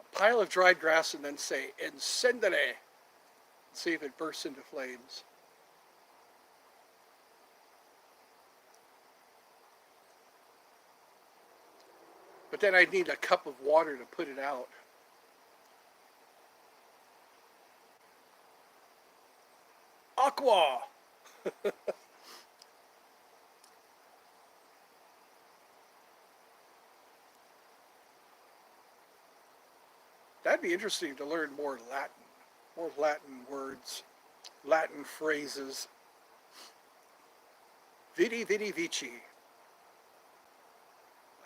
A pile of dried grass and then say, "Encendere." See if it bursts into flames. But then I'd need a cup of water to put it out. Aqua! That'd be interesting to learn more Latin words, Latin phrases. Vidi, vidi, vici.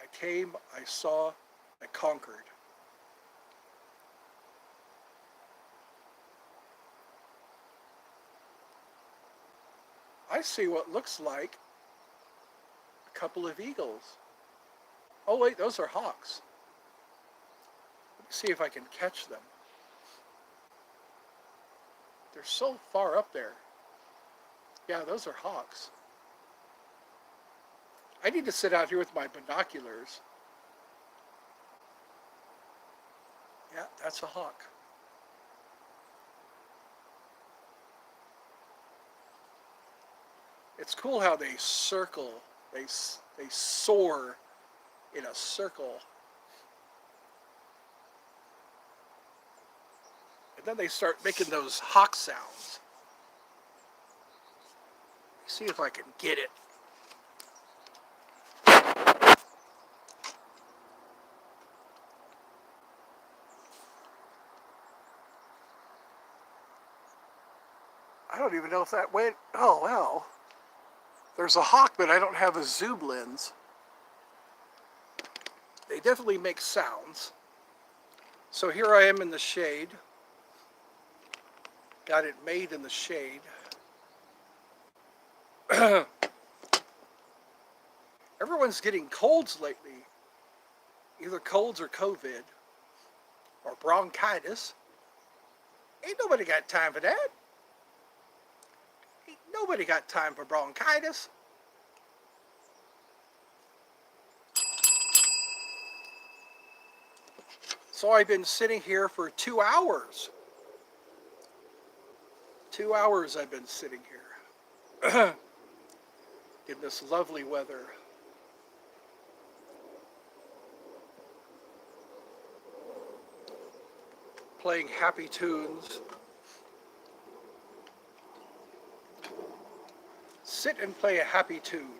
I came, I saw, I conquered. I see what looks like a couple of eagles. Oh wait, those are hawks. Let me see if I can catch them. They're so far up there. Yeah, those are hawks. I need to sit out here with my binoculars. Yeah, that's a hawk. It's cool how they circle. They soar in a circle. And then they start making those hawk sounds. See if I can get it. I don't even know if that went. Oh, well. There's a hawk, but I don't have a zoom lens. They definitely make sounds. So here I am in the shade. Got it made in the shade. Everyone's getting colds lately. Either colds or COVID or bronchitis. Ain't nobody got time for that. Ain't nobody got time for bronchitis. So I've been sitting here for 2 hours. 2 hours I've been sitting here in this lovely weather. Playing happy tunes. Sit and play a happy tune.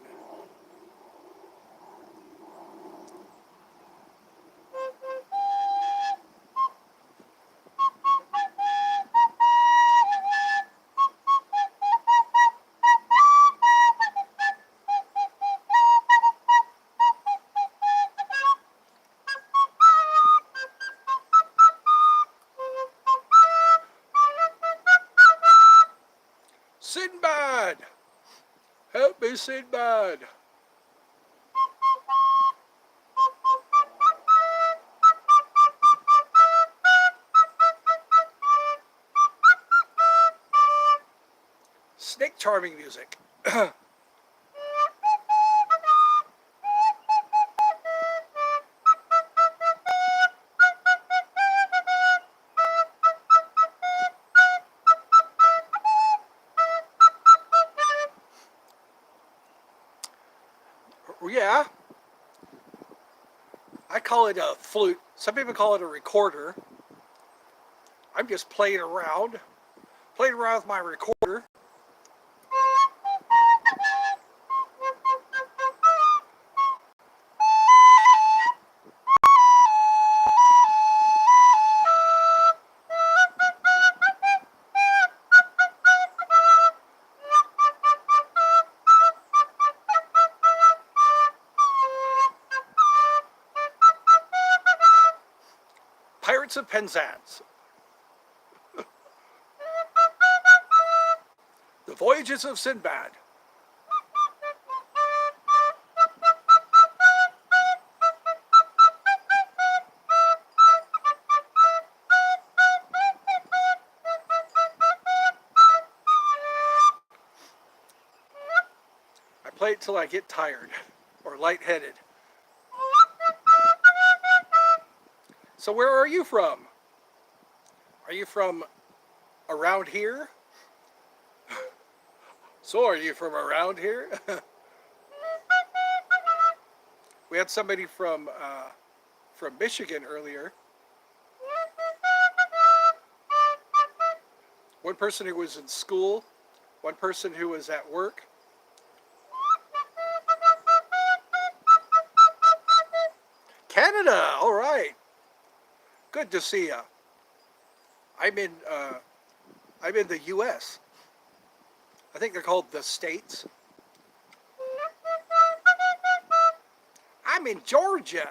Sinbad! Help me, Sinbad! Snake charming music. call it a flute. Some people call it a recorder. I'm just playing around with my recorder. Pirates of Penzance. The Voyages of Sinbad. I play it till I get tired or lightheaded. So where are you from? Are you from around here? So are you from around here? We had somebody from Michigan earlier. One person who was in school, one person who was at work. Canada, all right. Good to see you. I'm in I'm in the U.S. I think they're called the States. I'm in Georgia.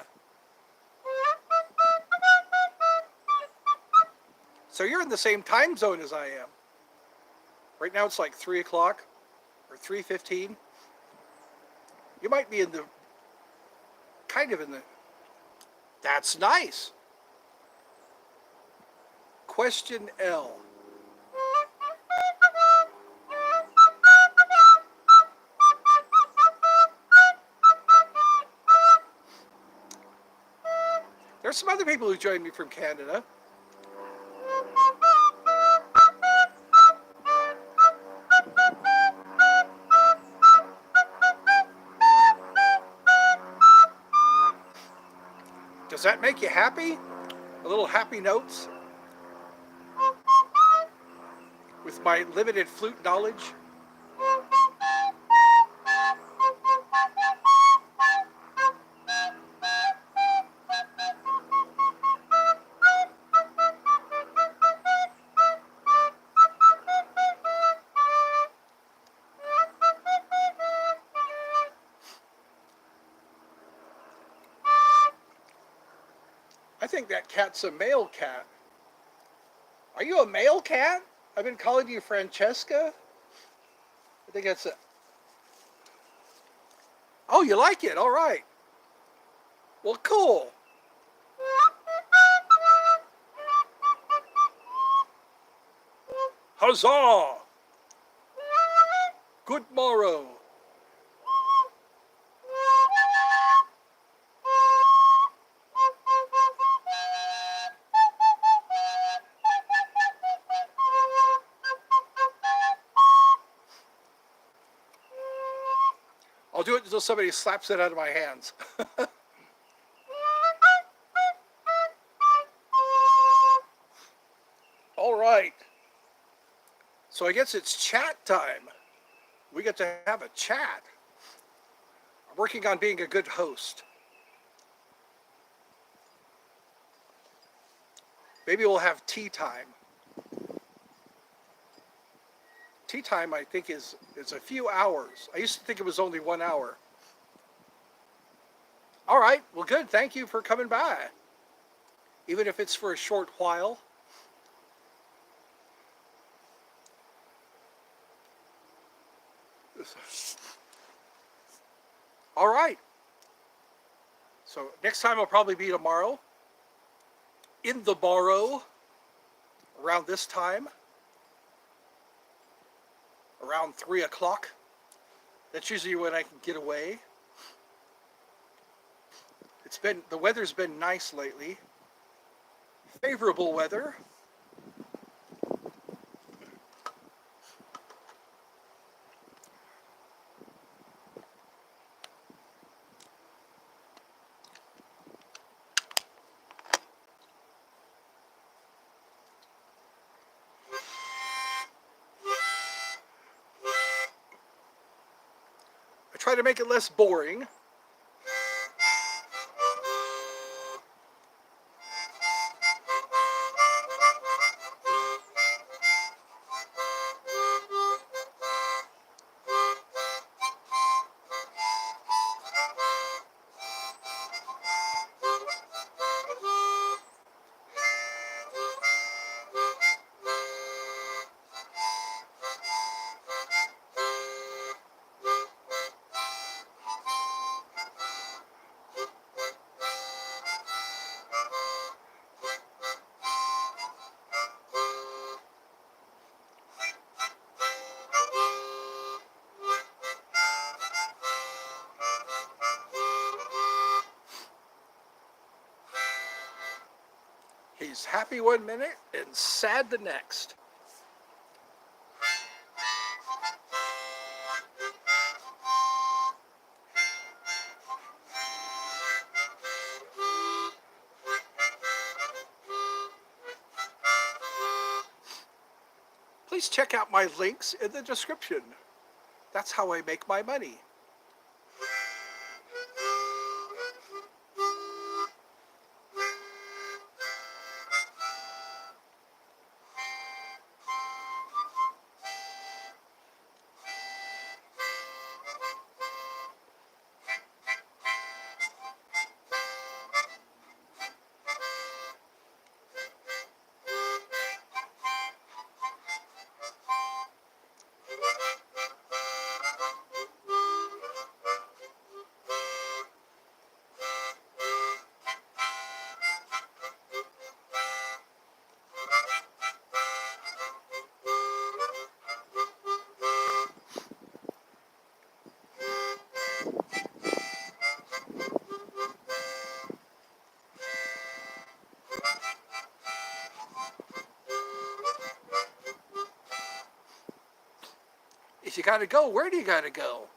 So you're in the same time zone as I am. Right now it's like 3 o'clock or 3:15. You might be in the, kind of in the, that's nice. Question L. There's some other people who joined me from Canada. Does that make you happy? A little happy notes with my limited flute knowledge. I think that cat's a male cat. Are you a male cat? I've been calling you Francesca. I think that's a... Oh, you like it? All right. Well, cool. Huzzah! Good morrow. I'll do it until somebody slaps it out of my hands. All right. So I guess it's chat time. We get to have a chat. I'm working on being a good host. Maybe we'll have tea time. Tea time, I think, is a few hours. I used to think it was only 1 hour. All right. Well, good. Thank you for coming by. Even if it's for a short while. All right. So next time will probably be tomorrow. In the borrow. Around this time. Around 3 o'clock. That's usually when I can get away. The weather's been nice lately. Favorable weather. try to make it less boring. He's happy one minute and sad the next. Please check out my links in the description. That's how I make my money. If you gotta go, where do you gotta go?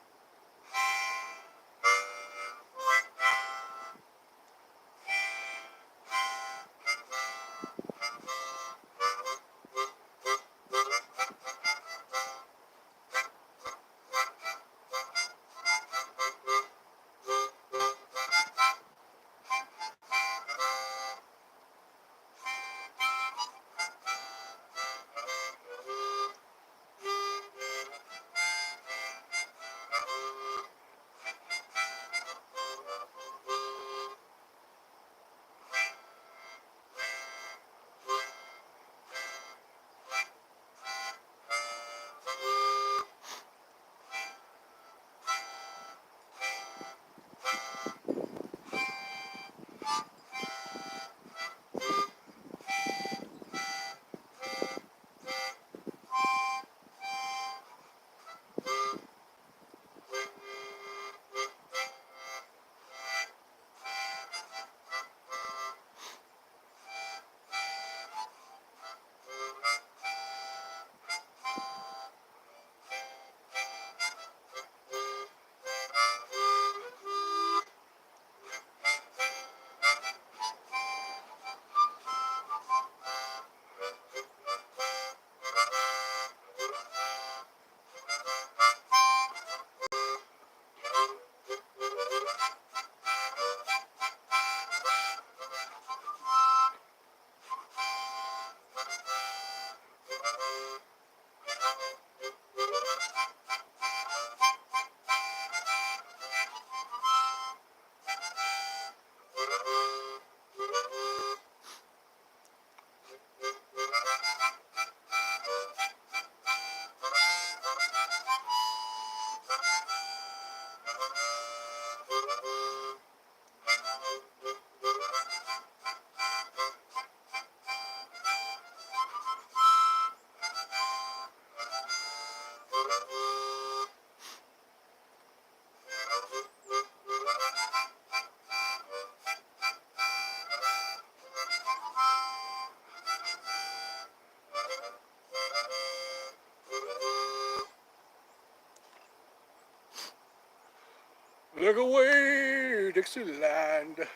Look away, Dixieland.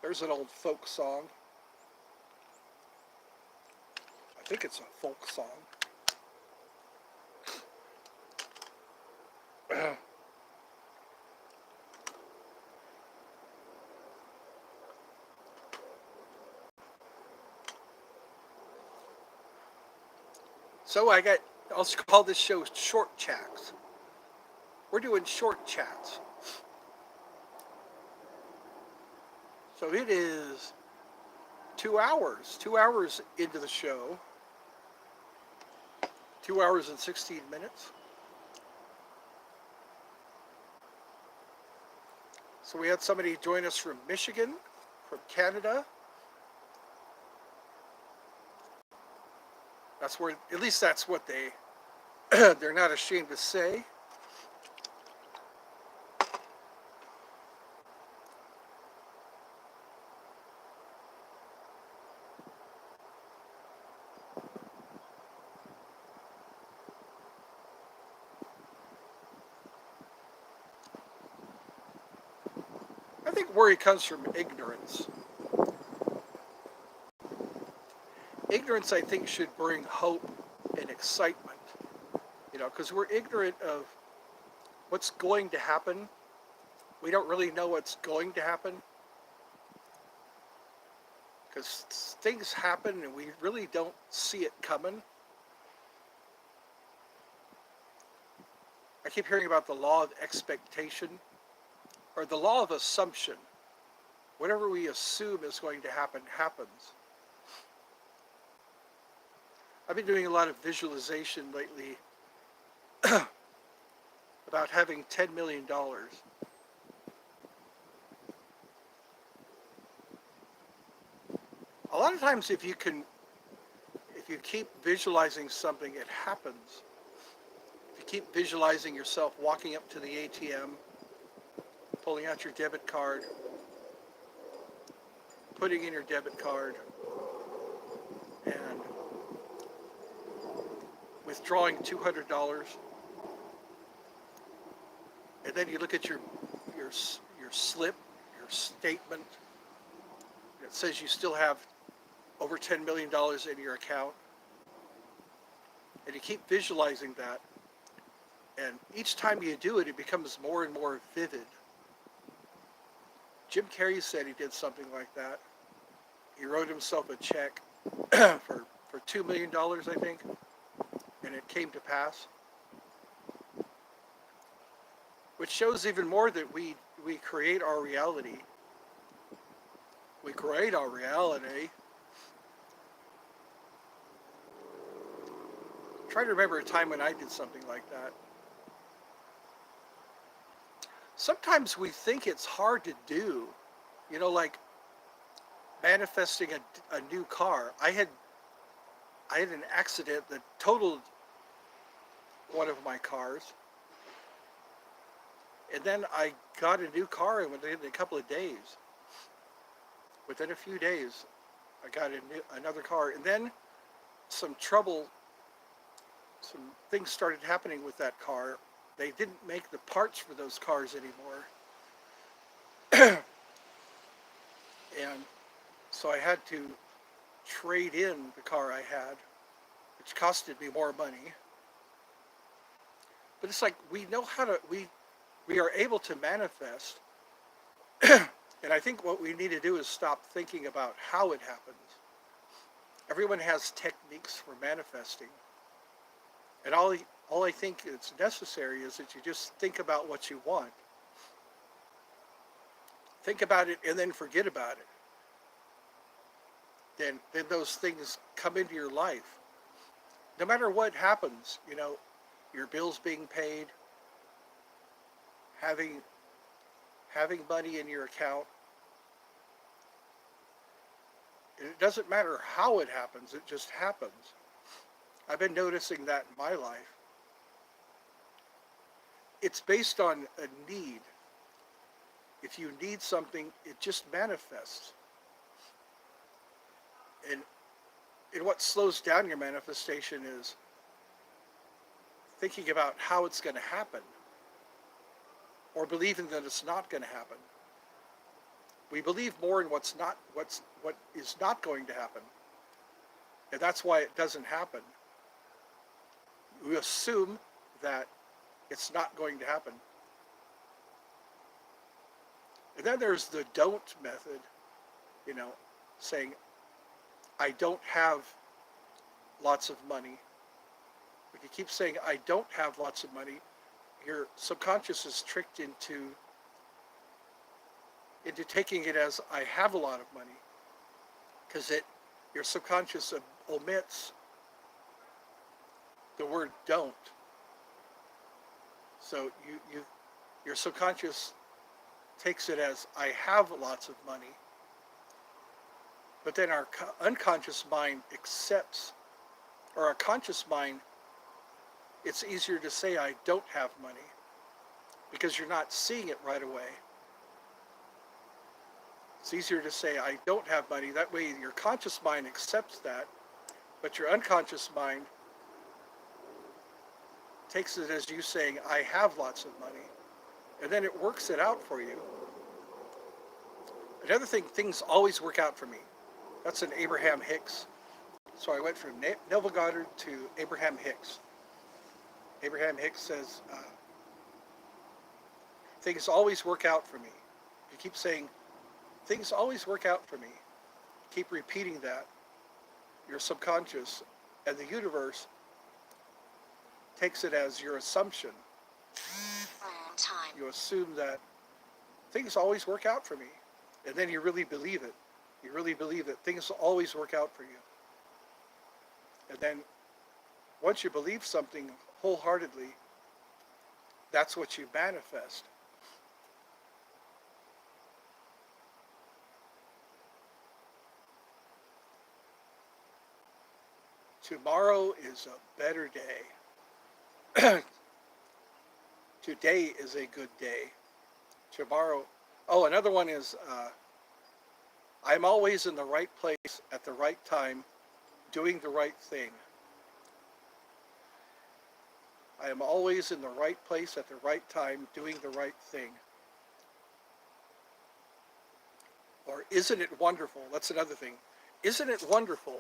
There's an old folk song. I think it's a folk song. So I'll call this show Short Chats. We're doing short chats. So it is 2 hours, 2 hours into the show, 2 hours and 16 minutes. So we had somebody join us from Michigan, from Canada. That's where, at least that's what they're not ashamed to say. I think worry comes from ignorance. Ignorance, I think, should bring hope and excitement. Because we're ignorant of what's going to happen. We don't really know what's going to happen because things happen and we really don't see it coming. I keep hearing about the law of expectation or the law of assumption. Whatever we assume is going to happen happens. I've been doing a lot of visualization lately about having $10 million. A lot of times if you keep visualizing something, it happens. If you keep visualizing yourself walking up to the ATM, pulling out your debit card, putting in your debit card, and withdrawing $200, and then you look at your slip, your statement, and it says you still have over $10 million in your account, and you keep visualizing that, and each time you do it, it becomes more and more vivid. Jim Carrey said he did something like that. He wrote himself a check for $2 million, I think, and it came to pass. Which shows even more that we create our reality. We create our reality. I'm trying to remember a time when I did something like that. Sometimes we think it's hard to do, like manifesting a new car. I had an accident that totaled one of my cars, and then I got a new car within a couple of days. Within a few days, I got another car, and then some things started happening with that car. They didn't make the parts for those cars anymore. And so I had to trade in the car I had, which costed me more money. But it's like we know how to, we are able to manifest. And I think what we need to do is stop thinking about how it happens. Everyone has techniques for manifesting. And all I think is necessary is that you just think about what you want. Think about it and then forget about it. Then those things come into your life. No matter what happens, your bills being paid, having money in your account. It doesn't matter how it happens, it just happens. I've been noticing that in my life. It's based on a need. If you need something, it just manifests. And what slows down your manifestation is thinking about how it's going to happen or believing that it's not going to happen. We believe more in what is not going to happen. And that's why it doesn't happen. We assume that it's not going to happen. And then there's the don't method, you know, saying, I don't have lots of money. If you keep saying, I don't have lots of money, your subconscious is tricked into taking it as I have a lot of money, because your subconscious omits the word don't. So your subconscious takes it as I have lots of money, but then our unconscious mind accepts, or our conscious mind, it's easier to say I don't have money because you're not seeing it right away. It's easier to say I don't have money. That way your conscious mind accepts that, but your unconscious mind takes it as you saying I have lots of money. And then it works it out for you. Another thing, things always work out for me. That's an Abraham Hicks. So I went from Neville Goddard to Abraham Hicks. Abraham Hicks says, things always work out for me. You keep saying, things always work out for me. Keep repeating that. Your subconscious and the universe takes it as your assumption. You assume that things always work out for me. And then you really believe it. You really believe that things always work out for you. And then once you believe something wholeheartedly, that's what you manifest. Tomorrow is a better day. Today is a good day. Tomorrow, oh, another one is I'm always in the right place at the right time, doing the right thing. I am always in the right place at the right time, doing the right thing. Or isn't it wonderful? That's another thing. Isn't it wonderful?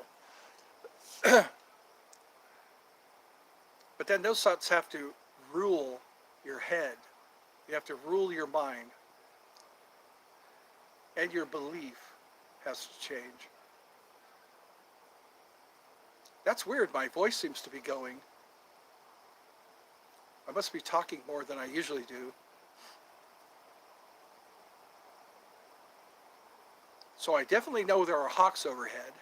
But then those thoughts have to rule your head. You have to rule your mind. And your belief has to change. That's weird. My voice seems to be going. I must be talking more than I usually do. So I definitely know there are hawks overhead.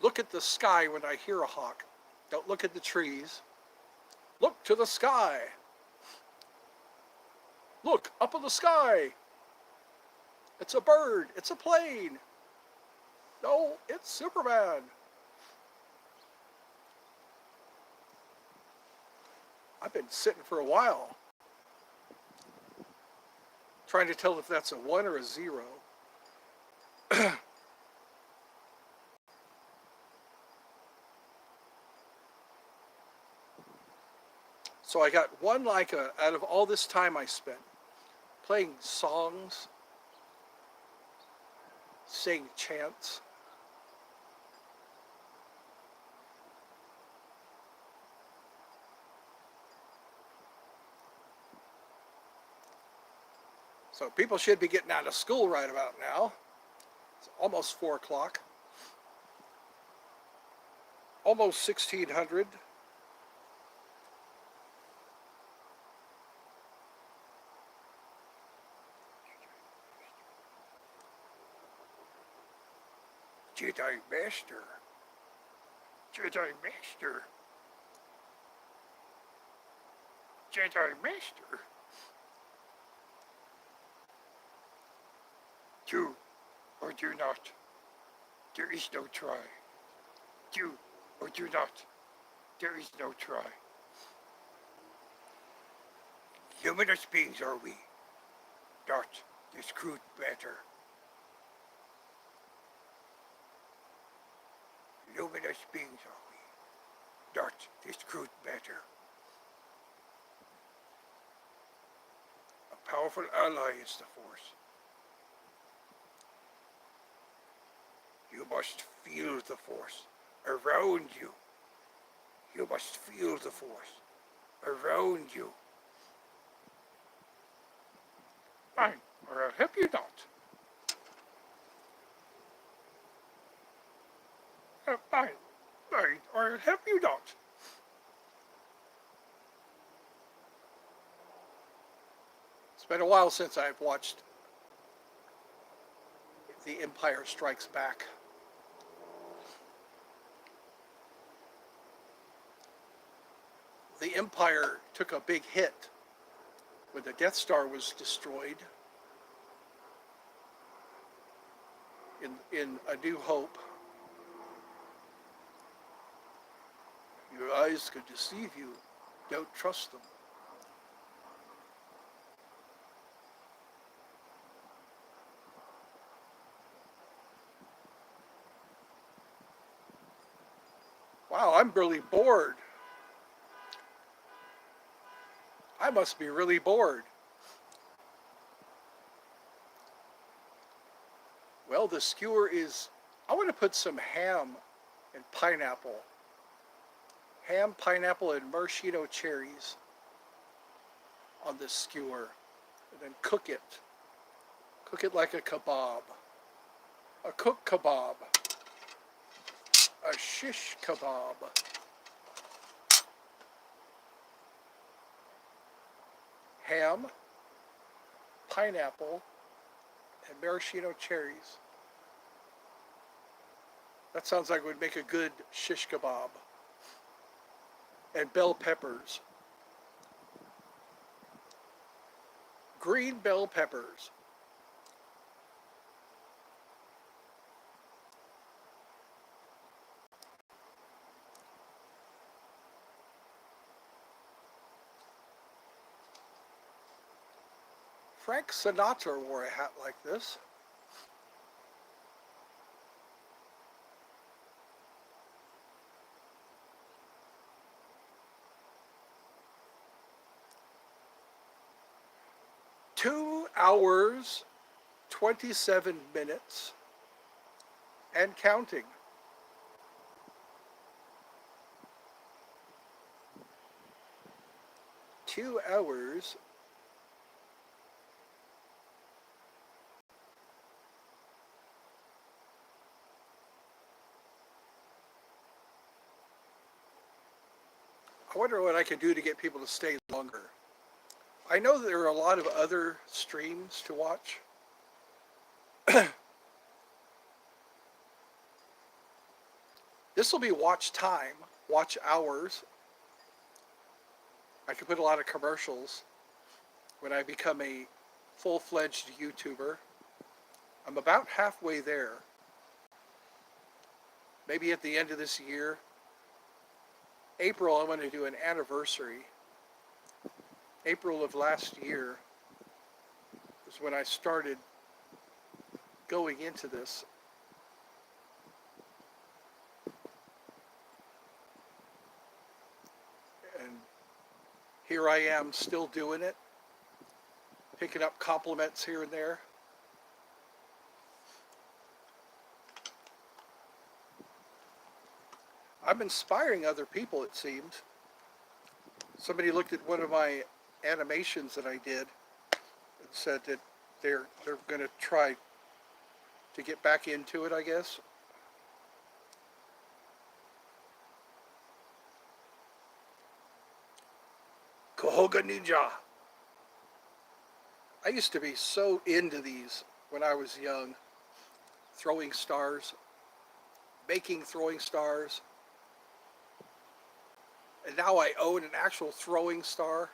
Look at the sky when I hear a hawk. Don't look at the trees. Look to the sky. Look up in the sky. It's a bird. It's a plane. No, it's Superman. I've been sitting for a while trying to tell if that's a 1 or a 0. So I got one Leica out of all this time I spent playing songs, saying chants. So people should be getting out of school right about now. It's almost 4 o'clock. Almost 1600. Jedi Master. Jedi Master. Jedi Master. Do or do not. There is no try. Do or do not. There is no try. Humanist beings are we. Not this crude matter. Luminous beings are we, not this crude matter. A powerful ally is the Force. You must feel the Force around you. You must feel the Force around you. Fine, or I hope you don't. Fine, fine, or I hope you don't. It's been a while since I've watched The Empire Strikes Back. The Empire took a big hit when the Death Star was destroyed in A New Hope. Your eyes could deceive you. Don't trust them. Wow, I'm really bored. I must be really bored. Well, the skewer is, I want to put some ham and pineapple. Ham, pineapple, and maraschino cherries on the skewer. And then cook it. Cook it like a kebab. A cooked kebab. A shish kebab. Ham, pineapple, and maraschino cherries. That sounds like it would make a good shish kebab. And bell peppers. Green bell peppers. Frank Sinatra wore a hat like this. $2 hours, 27 minutes, and counting. $2 hours. I wonder what I could do to get people to stay longer. I know there are a lot of other streams to watch. This will be watch time, watch hours. I could put a lot of commercials when I become a full-fledged YouTuber. I'm about halfway there. Maybe at the end of this year, April, I'm going to do an anniversary. April of last year is when I started going into this. And here I am still doing it, picking up compliments here and there. I'm inspiring other people, it seems. Somebody looked at one of my animations that I did and said that they're going to try to get back into it, I guess. Kohoga Ninja. I used to be so into these when I was young. Throwing stars, making throwing stars. And now I own an actual throwing star,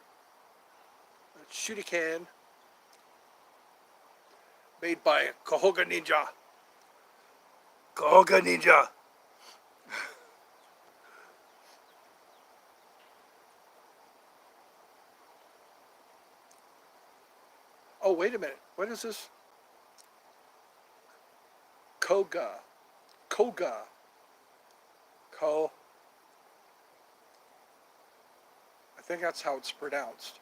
a shuriken, made by Kohoga Ninja. Kohoga Ninja. Oh, wait a minute. What is this? Koga. Koga. Ko. I think that's how it's pronounced.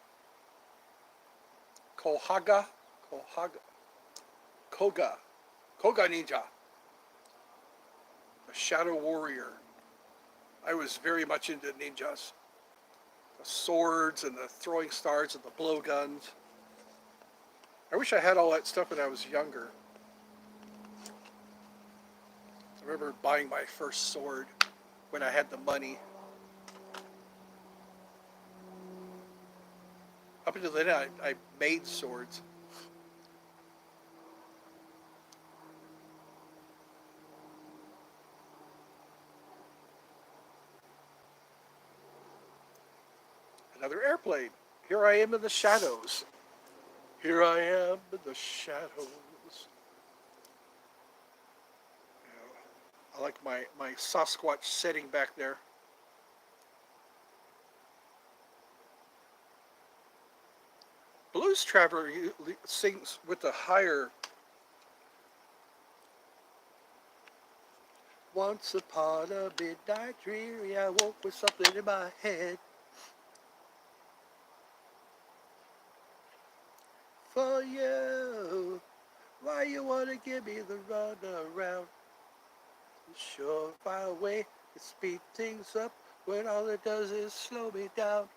Kohaga. Kohaga. Koga. Koga Ninja. A shadow warrior. I was very much into ninjas. the swords and the throwing stars and the blowguns. I wish I had all that stuff when I was younger. I remember buying my first sword when I had the money. Up until then, I made swords. Another airplane. Here I am in the shadows. Here I am in the shadows. You know, I like my Sasquatch setting back there. Blues Traveler sings with a higher. Once upon a midnight dreary, I woke with something in my head. For you, why you wanna give me the run around? Sure, far away, to speed things up when all it does is slow me down.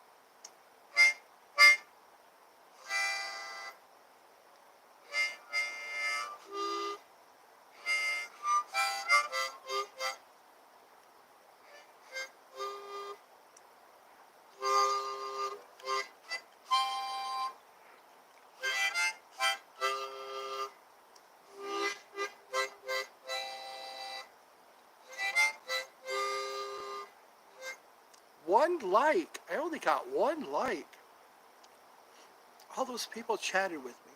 One like. I only got one like. All those people chatted with me.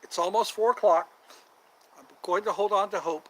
It's almost 4 o'clock. I'm going to hold on to hope.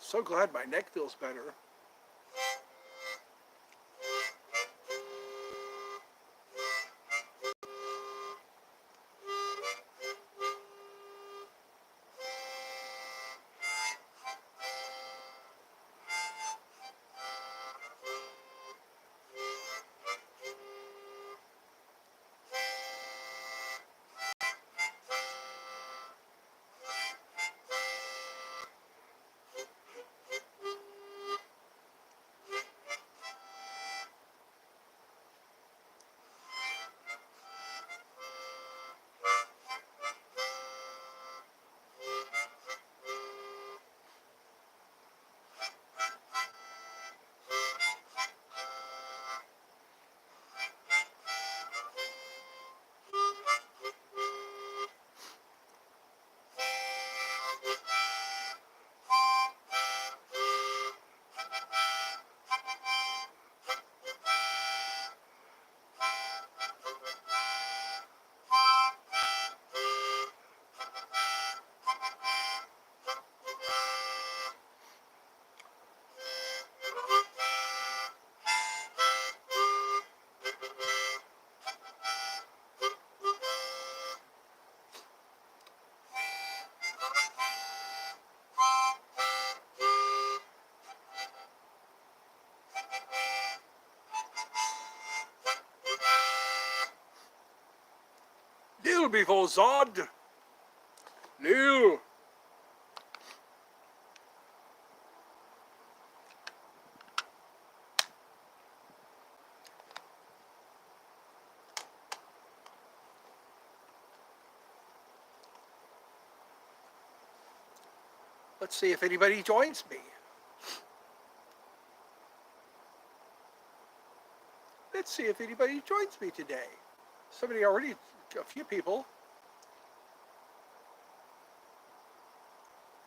So glad my neck feels better. Kneel before Zod. Kneel. Let's see if anybody joins me. Let's see if anybody joins me today. Somebody already, a few people.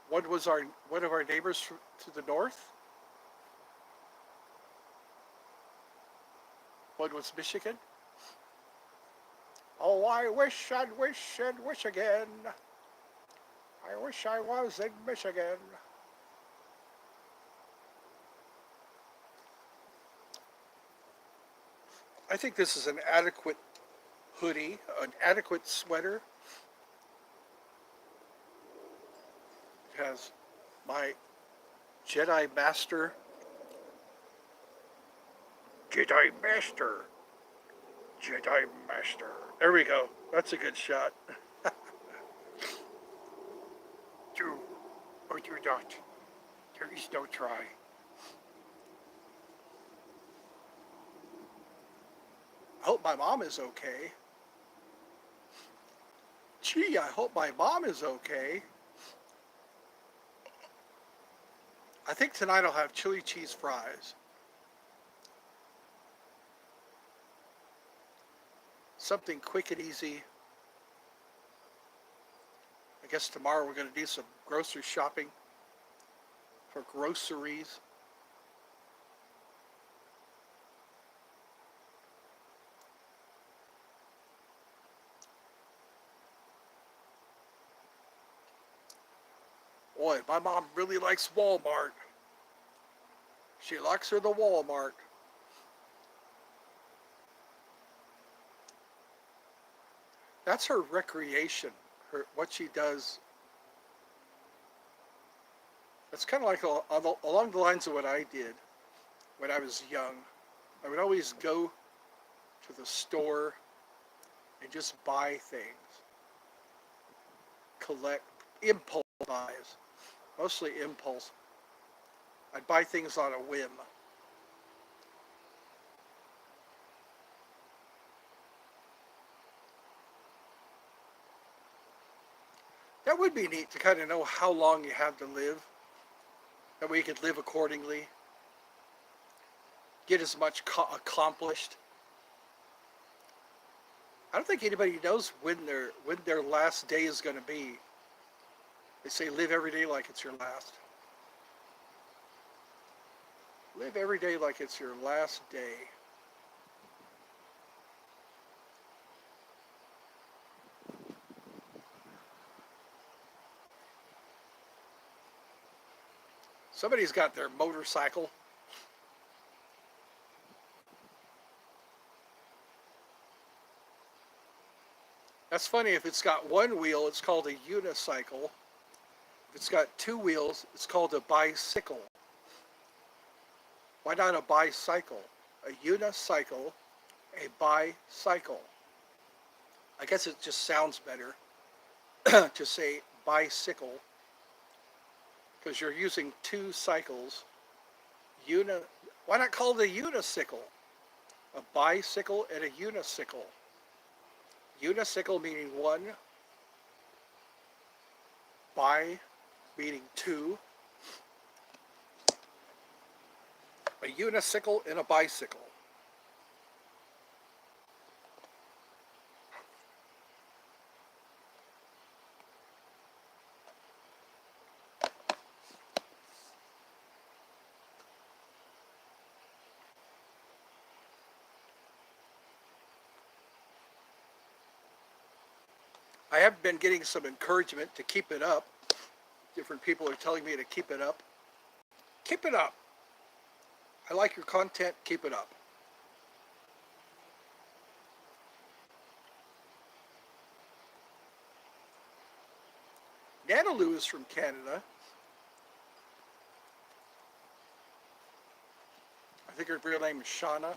One was one of our neighbors to the north. One was Michigan. Oh, I wish and wish and wish again. I wish I was in Michigan. I think this is an adequate hoodie, an adequate sweater. It has my Jedi Master. Jedi Master. Jedi Master. There we go. That's a good shot. Do or do not. There is no try. I hope my mom is okay. Gee, I hope my mom is okay. I think tonight I'll have chili cheese fries. Something quick and easy. I guess tomorrow we're going to do some grocery shopping for groceries. Boy, my mom really likes Walmart. She likes her the Walmart. That's her recreation. What she does. It's kind of like along the lines of what I did when I was young. I would always go to the store and just buy things. Collect impulse buys. Mostly impulse. I'd buy things on a whim. That would be neat to kind of know how long you have to live. That way you could live accordingly. Get as much accomplished. I don't think anybody knows when their last day is going to be. They say live every day like it's your last. Live every day like it's your last day. Somebody's got their motorcycle. That's funny. If it's got one wheel, it's called a unicycle. If it's got two wheels, it's called a bicycle. Why not a bicycle? A unicycle, a bicycle. I guess it just sounds better to say bicycle because you're using two cycles. Why not call it a unicycle? A bicycle and a unicycle. Unicycle meaning one, bi meaning two, a unicycle and a bicycle. I have been getting some encouragement to keep it up. Different people are telling me to keep it up. Keep it up. I like your content. Keep it up. Nana Lou is from Canada. I think her real name is Shauna.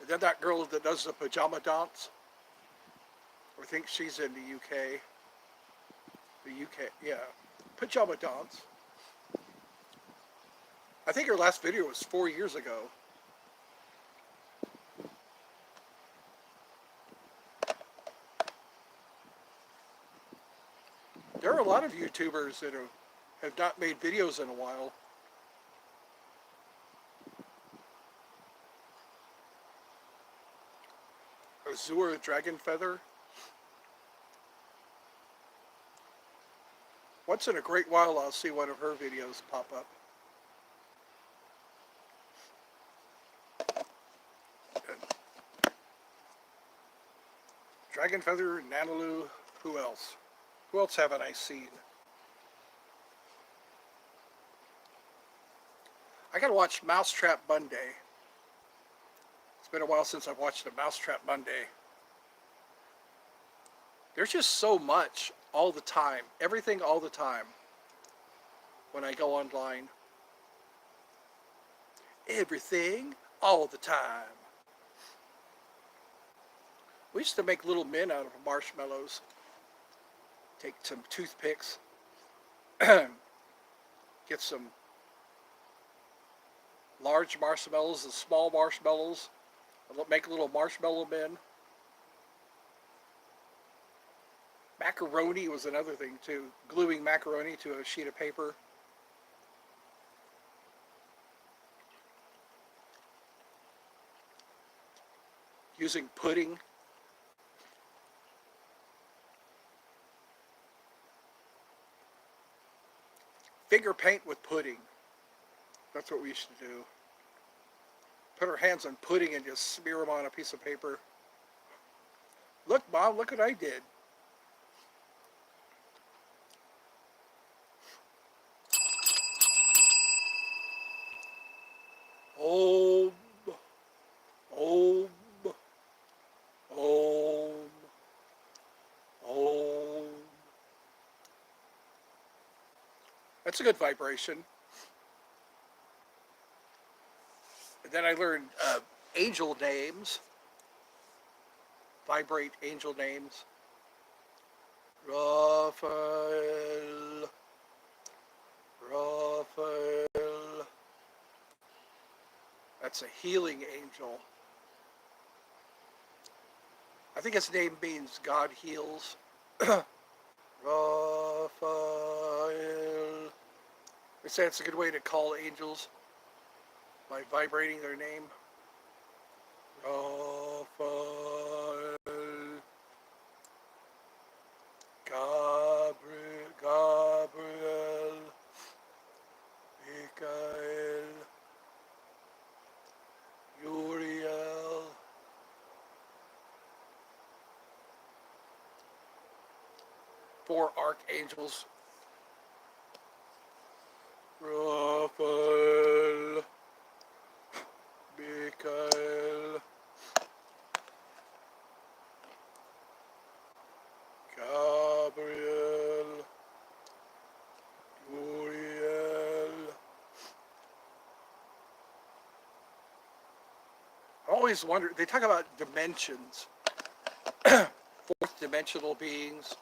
And then that girl that does the pajama dance. I think she's in the UK. The UK, yeah. Pajama dance. I think her last video was 4 years ago. There are a lot of YouTubers that have not made videos in a while. Azure Dragon Feather. Once in a great while, I'll see one of her videos pop up. Dragon Feather, Nanalu, who else? Who else haven't I seen? I gotta watch Mousetrap Monday. It's been a while since I've watched a Mousetrap Monday. There's just so much all the time. Everything all the time when I go online. Everything all the time. We used to make little men out of marshmallows. Take some toothpicks, get some large marshmallows and small marshmallows, and make little marshmallow men. Macaroni was another thing too. Gluing macaroni to a sheet of paper. Using pudding. Finger paint with pudding. That's what we used to do. Put our hands on pudding and just smear them on a piece of paper. Look, Mom, look what I did. Om, Om, Om, Om. That's a good vibration. And then I learned angel names. Vibrate angel names. Raphael, Raphael. That's a healing angel. I think his name means God heals. Raphael. They say it's a good way to call angels by vibrating their name. Raphael. Gabriel. Michael. Uriel. 4 archangels. Raphael. Michael. Gabriel. Uriel. I always wonder, they talk about dimensions. Fourth dimensional beings.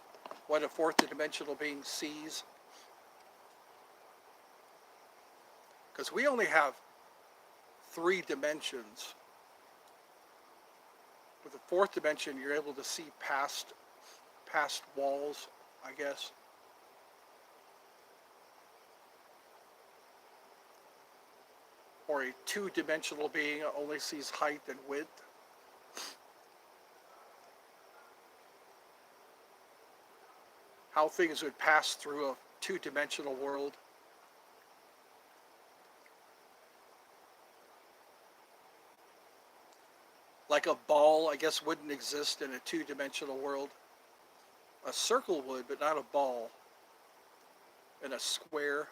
What a fourth dimensional being sees. Because we only have 3 dimensions. With the 4th dimension, you're able to see past walls, I guess. Or a 2-dimensional being only sees height and width. How things would pass through a 2-dimensional world. Like a ball, I guess, wouldn't exist in a 2-dimensional world. A circle would, but not a ball. And a square.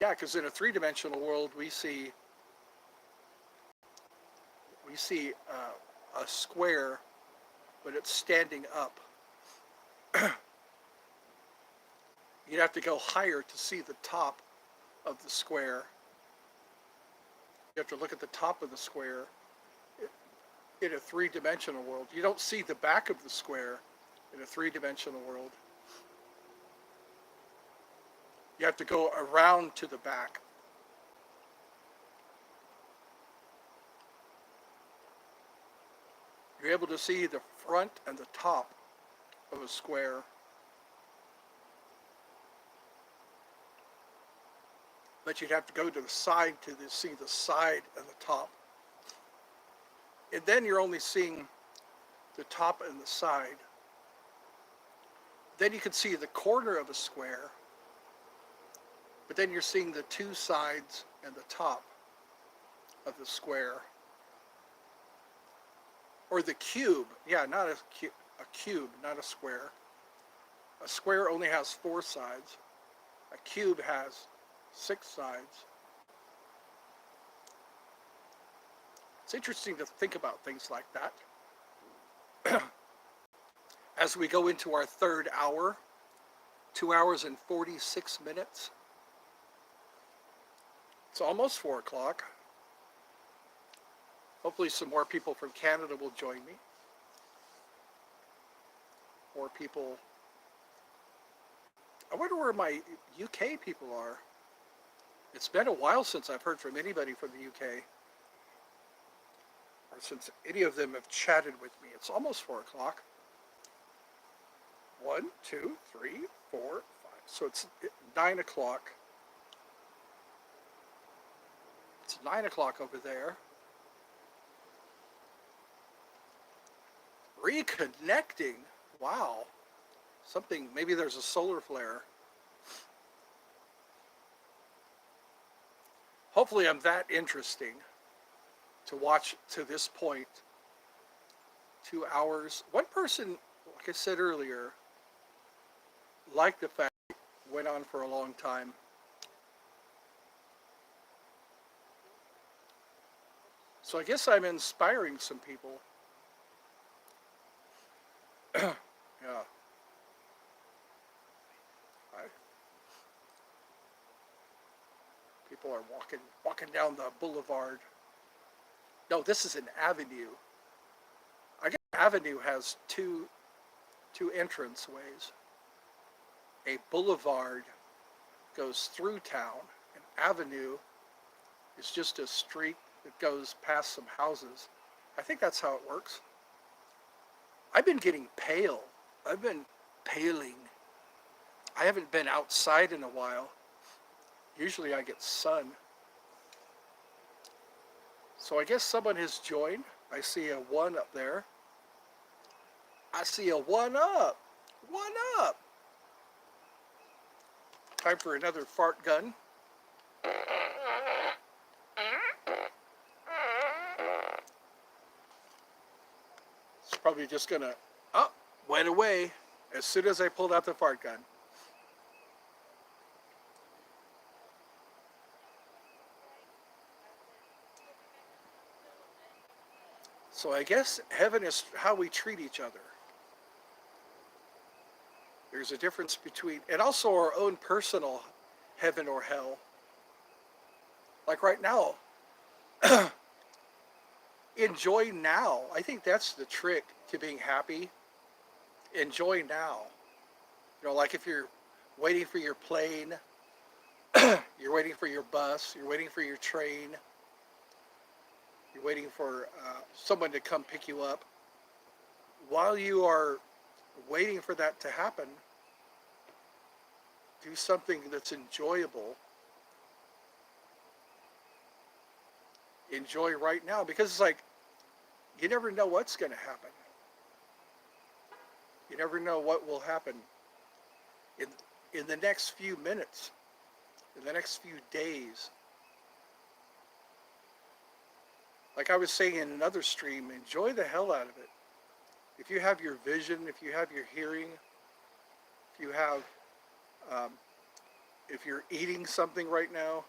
Yeah, because in a 3-dimensional world, we see a square, but it's standing up. You'd have to go higher to see the top of the square. You have to look at the top of the square in a 3-dimensional world. You don't see the back of the square in a 3-dimensional world. You have to go around to the back. You're able to see the front and the top of a square. But you'd have to go to the side to see the side and the top. And then you're only seeing the top and the side. Then you can see the corner of a square. But then you're seeing the 2 sides and the top. of the square. Or the cube. Yeah, not a cube, not a square. A square only has 4 sides. A cube has 6 sides. It's interesting to think about things like that. As we go into our third hour, 2 hours and 46 minutes. It's almost 4 o'clock. Hopefully some more people from Canada will join me. More people. I wonder where my UK people are. It's been a while since I've heard from anybody from the UK. Or since any of them have chatted with me. It's almost 4 o'clock. 1, 2, 3, 4, 5. So it's 9 o'clock. It's 9 o'clock over there. Reconnecting. Wow. Something, maybe there's a solar flare. Hopefully I'm that interesting to watch to this point. 2 hours. One person, like I said earlier, liked the fact it went on for a long time. So I guess I'm inspiring some people. Yeah. People are walking down the boulevard. No, this is an avenue. I guess avenue has two entrance ways. A boulevard goes through town. An avenue is just a street that goes past some houses. I think that's how it works. I've been getting pale. I've been paling. I haven't been outside in a while. Usually I get sun. So I guess someone has joined. I see a 1 up there. I see a 1 up. 1 up. Time for another fart gun. It's probably just gonna, oh, went away as soon as I pulled out the fart gun. So I guess heaven is how we treat each other. There's a difference between, and also our own personal heaven or hell. Like right now, enjoy now. I think that's the trick to being happy. Enjoy now. You know, like if you're waiting for your plane, you're waiting for your bus, you're waiting for your train, you're waiting for someone to come pick you up. While you are waiting for that to happen, do something that's enjoyable. Enjoy right now, because it's like you never know what's going to happen. You never know what will happen in the next few minutes, in the next few days. Like I was saying in another stream, enjoy the hell out of it. If you have your vision, if you have your hearing, if you have, if you're eating something right now,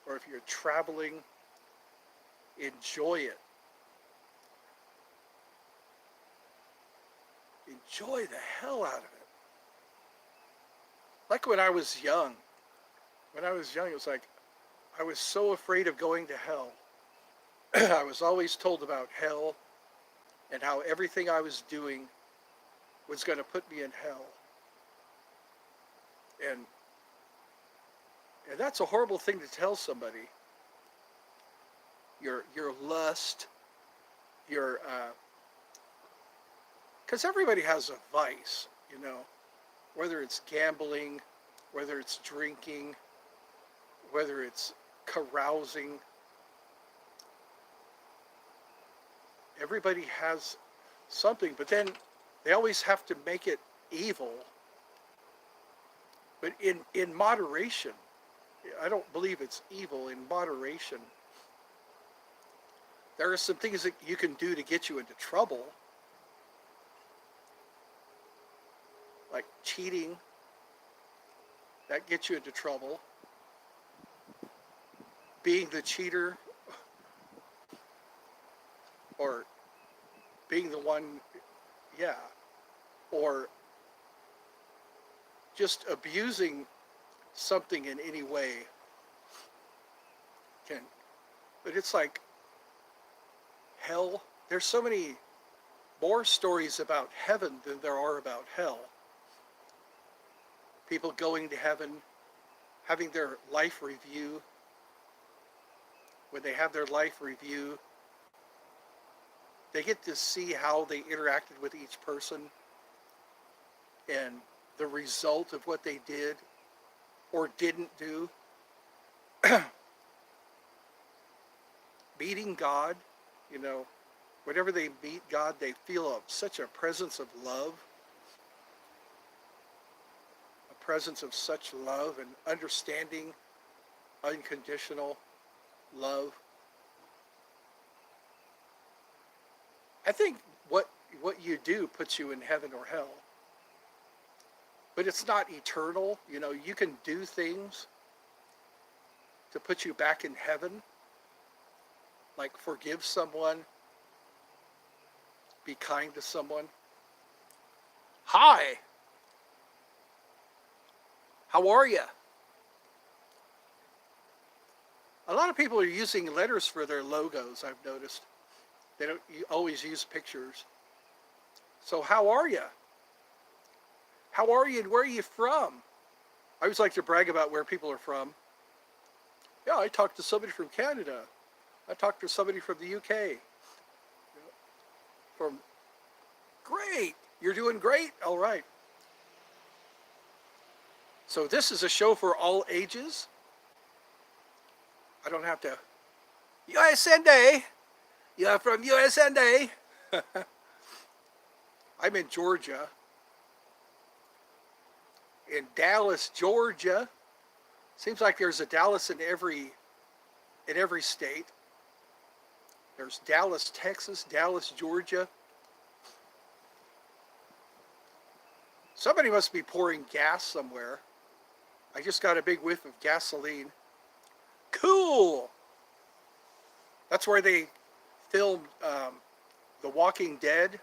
or if you're traveling, enjoy it. Enjoy the hell out of it. Like when I was young. When I was young, it was like, I was so afraid of going to hell. I was always told about hell and how everything I was doing was going to put me in hell. And that's a horrible thing to tell somebody. Your lust, your, because everybody has a vice, you know, whether it's gambling, whether it's drinking, whether it's carousing. Everybody has something, but then they always have to make it evil. But in moderation, I don't believe it's evil in moderation. There are some things that you can do to get you into trouble, like cheating. That gets you into trouble. Being the cheater, or being the one, yeah, or just abusing something in any way can. But it's like hell. There's so many more stories about heaven than there are about hell. People going to heaven, having their life review. When they have their life review, they get to see how they interacted with each person and the result of what they did or didn't do. Meeting God, you know, whenever they meet God, they feel such a presence of love, a presence of such love and understanding, unconditional love. I think what you do puts you in heaven or hell. But it's not eternal. You know, you can do things to put you back in heaven, like forgive someone, be kind to someone. Hi. How are you? A lot of people are using letters for their logos, I've noticed. They don't always use pictures. So how are you? How are you and where are you from? I always like to brag about where people are from. Yeah, I talked to somebody from Canada. I talked to somebody from the UK. From great. You're doing great. All right. So this is a show for all ages. I don't have to. USA. You're from USA. I'm in Georgia. In Dallas, Georgia. Seems like there's a Dallas in every state. There's Dallas, Texas, Dallas, Georgia. Somebody must be pouring gas somewhere. I just got a big whiff of gasoline. Cool! That's where they filmed The Walking Dead.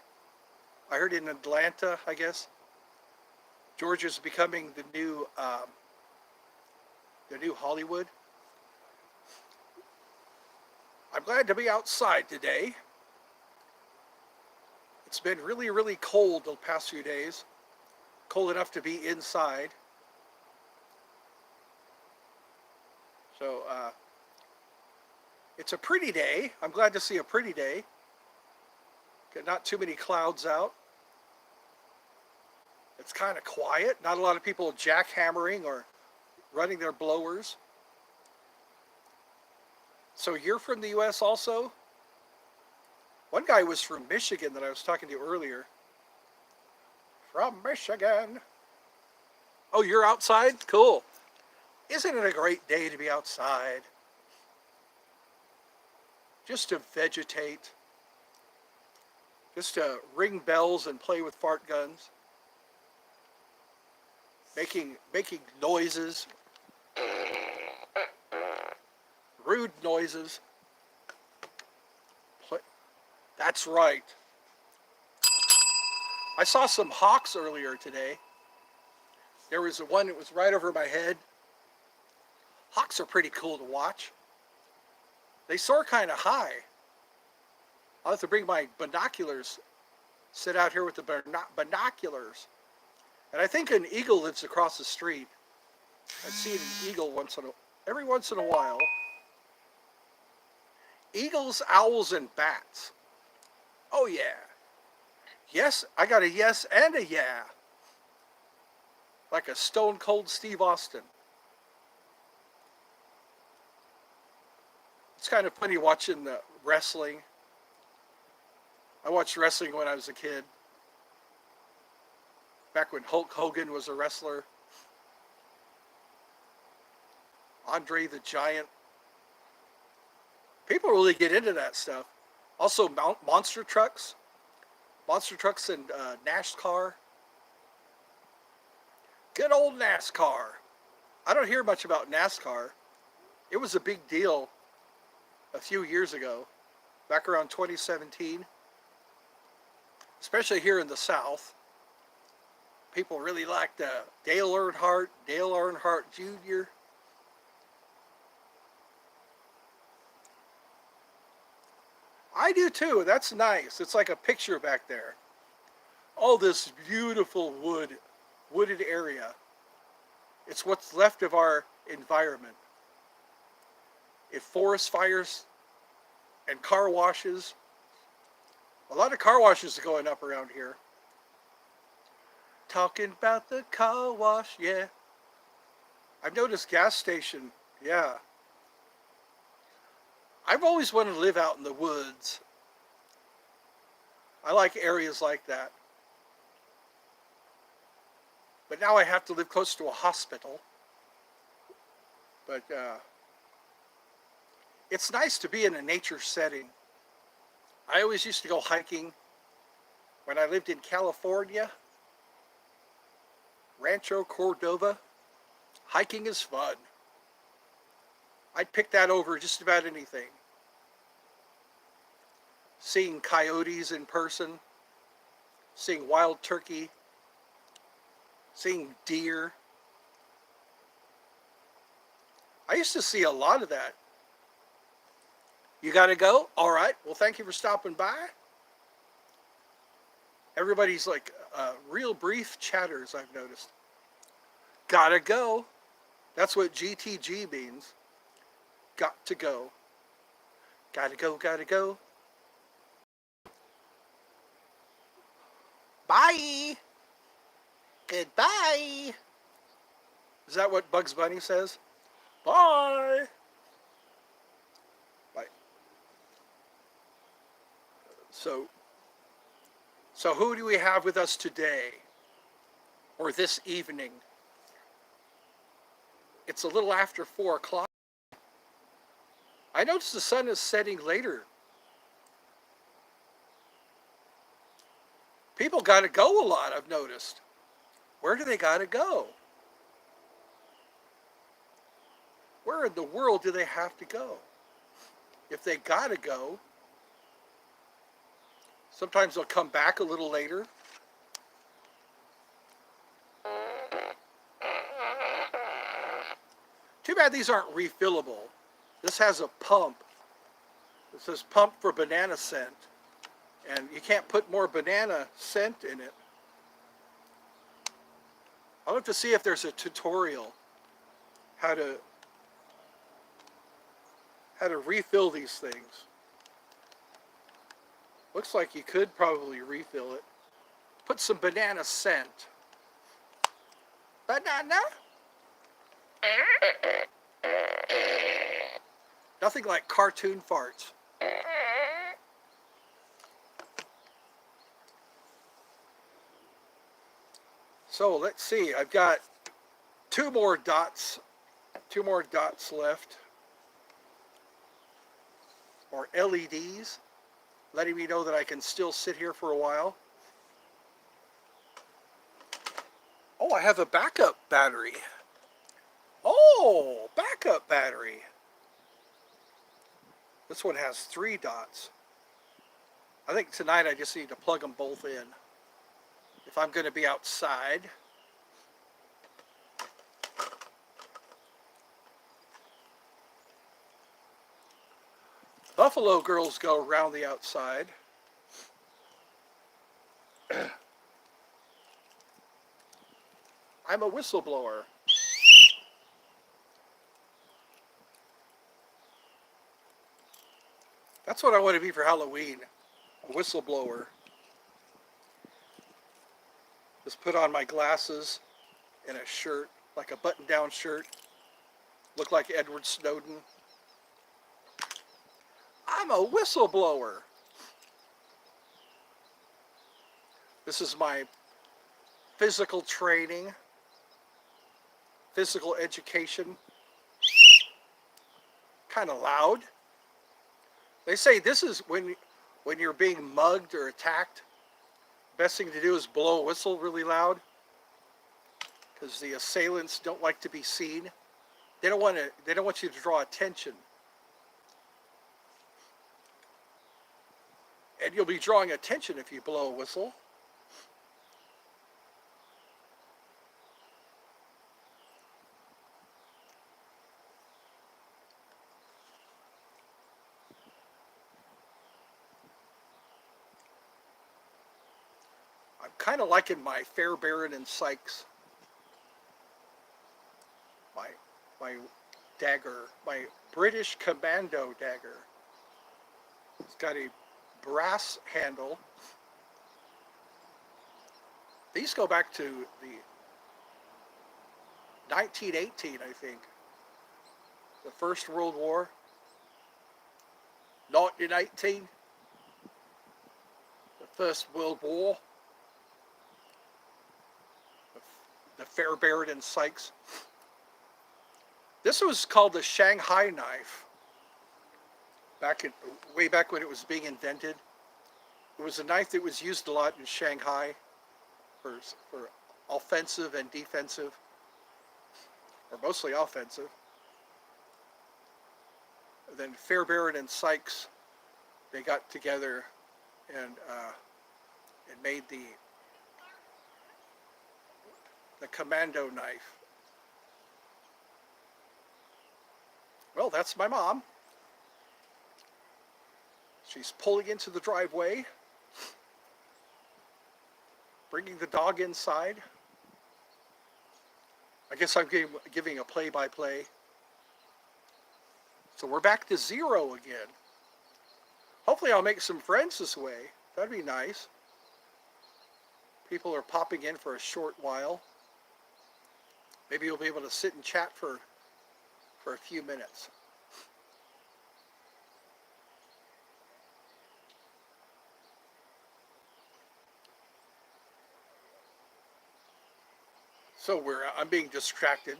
I heard in Atlanta, I guess. Georgia's becoming the new Hollywood. I'm glad to be outside today. It's been really, really cold the past few days. Cold enough to be inside. So it's a pretty day. I'm glad to see a pretty day. Not too many clouds out. It's kind of quiet. Not a lot of people jackhammering or running their blowers. So you're from the U.S. also? One guy was from Michigan that I was talking to earlier. From Michigan. Oh, you're outside? Cool. Isn't it a great day to be outside? Just to vegetate. Just to ring bells and play with fart guns. Making noises. Rude noises. That's right. I saw some hawks earlier today. There was one that was right over my head. Hawks are pretty cool to watch. They soar kind of high. I'll have to bring my binoculars. Sit out here with the binoculars. And I think an eagle lives across the street. I see an eagle every once in a while. Eagles, owls, and bats. Oh yeah. Yes, I got a yes and a yeah. Like a stone cold Steve Austin. It's kind of funny watching the wrestling. I watched wrestling when I was a kid. Back when Hulk Hogan was a wrestler. Andre the Giant. People really get into that stuff. Also, monster trucks and NASCAR. Good old NASCAR. I don't hear much about NASCAR. It was a big deal a few years ago, back around 2017, especially here in the South. People really liked Dale Earnhardt Jr. I do too. That's nice. It's like a picture back there. All this beautiful wooded area. It's what's left of our environment. If forest fires and car washes, a lot of car washes are going up around here. Talking about the car wash, yeah. I've noticed gas station, yeah. I've always wanted to live out in the woods. I like areas like that. But now I have to live close to a hospital. But it's nice to be in a nature setting. I always used to go hiking when I lived in California, Rancho Cordova. Hiking is fun. I'd pick that over just about anything. Seeing coyotes in person, seeing wild turkey, seeing deer. I used to see a lot of that. You gotta go? All right. Well, thank you for stopping by. Everybody's like real brief chatters, I've noticed. Gotta go. That's what GTG means. Got to go. Gotta go, gotta go. Bye. Goodbye. Is that what Bugs Bunny says? Bye. Bye. So who do we have with us today? Or this evening? It's a little after 4 o'clock. I noticed the sun is setting later. People got to go a lot, I've noticed. Where do they got to go? Where in the world do they have to go? If they got to go, sometimes they'll come back a little later. Too bad these aren't refillable. This has a pump. It says pump for banana scent. And you can't put more banana scent in it. I'll have to see if there's a tutorial how to refill these things. Looks like you could probably refill it. Put some banana scent. Banana? Nothing like cartoon farts. So let's see, I've got two more dots left, or LEDs, letting me know that I can still sit here for a while. Oh, I have a backup battery. Oh, backup battery. This one has 3 dots. I think tonight I just need to plug them both in. If I'm going to be outside. Buffalo girls go around the outside. I'm a whistleblower. That's what I want to be for Halloween. A whistleblower. Just put on my glasses and a shirt, like a button-down shirt. Look like Edward Snowden. I'm a whistleblower. This is my physical training, physical education. kind of loud. They say this is when you're being mugged or attacked. Best thing to do is blow a whistle really loud because the assailants don't like to be seen. They don't want to. They don't want you to draw attention, and you'll be drawing attention if you blow a whistle. I'm kind of liking my Fairbairn and Sykes, my my dagger, my British Commando dagger. It's got a brass handle. These go back to the 1918, I think, the First World War. 1918, the First World War. The Fairbairn and Sykes. This was called the Shanghai knife. Way back when it was being invented. It was a knife that was used a lot in Shanghai for offensive and defensive, or mostly offensive. Then Fairbairn and Sykes, they got together and made the commando knife. Well, that's my mom. She's pulling into the driveway, bringing the dog inside. I guess I'm giving a play-by-play. So we're back to 0 again. Hopefully I'll make some friends this way. That'd be nice. People are popping in for a short while. Maybe you'll be able to sit and chat for a few minutes. So I'm being distracted.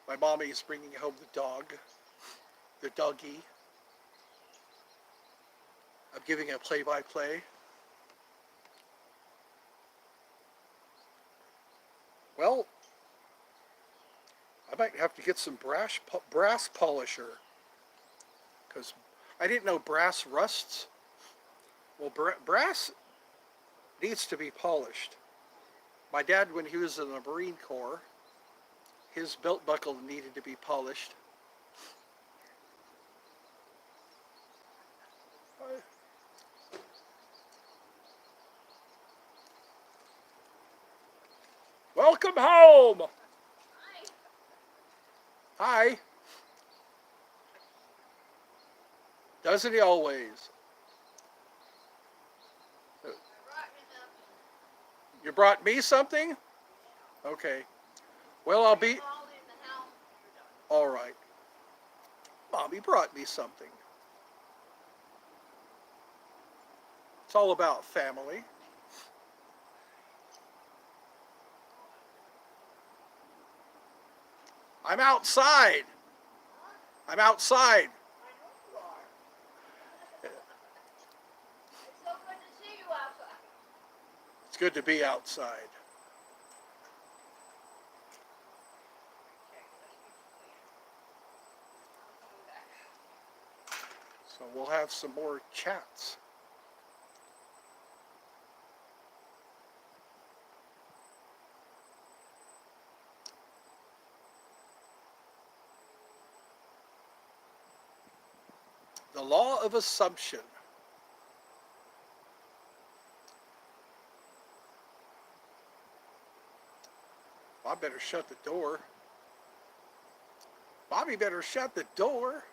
My mommy is bringing home the doggy. I'm giving a play-by-play. Well, I might have to get some brass polisher because I didn't know brass rusts. Well, brass needs to be polished. My dad, when he was in the Marine Corps, his belt buckle needed to be polished. Welcome home! Hi. Doesn't he always? You brought me something? Okay. Well, I'll be... All right. Mommy brought me something. It's all about family. I'm outside. I'm outside. It's good to be outside. So we'll have some more chats. The law of assumption. I better shut the door. Bobby better shut the door.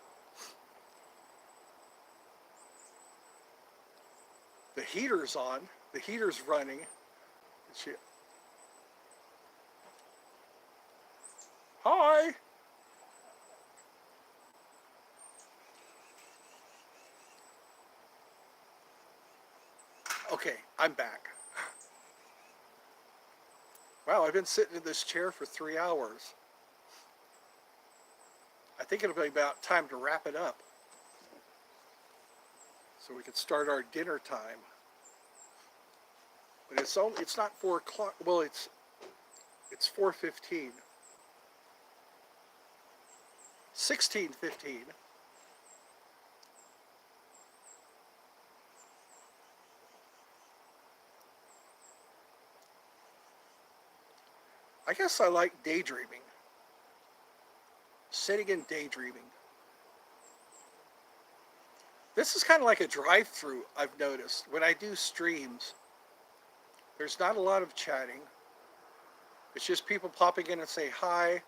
The heater's on. The heater's running. Hi. Okay, I'm back. Wow, I've been sitting in this chair for 3 hours. I think it'll be about time to wrap it up so we can start our dinner time. But it's not 4 o'clock. Well, it's 4:15. 16:15. I guess I like daydreaming. Sitting and daydreaming. This is kind of like a drive-through, I've noticed. When I do streams, there's not a lot of chatting. It's just people popping in and say, hi,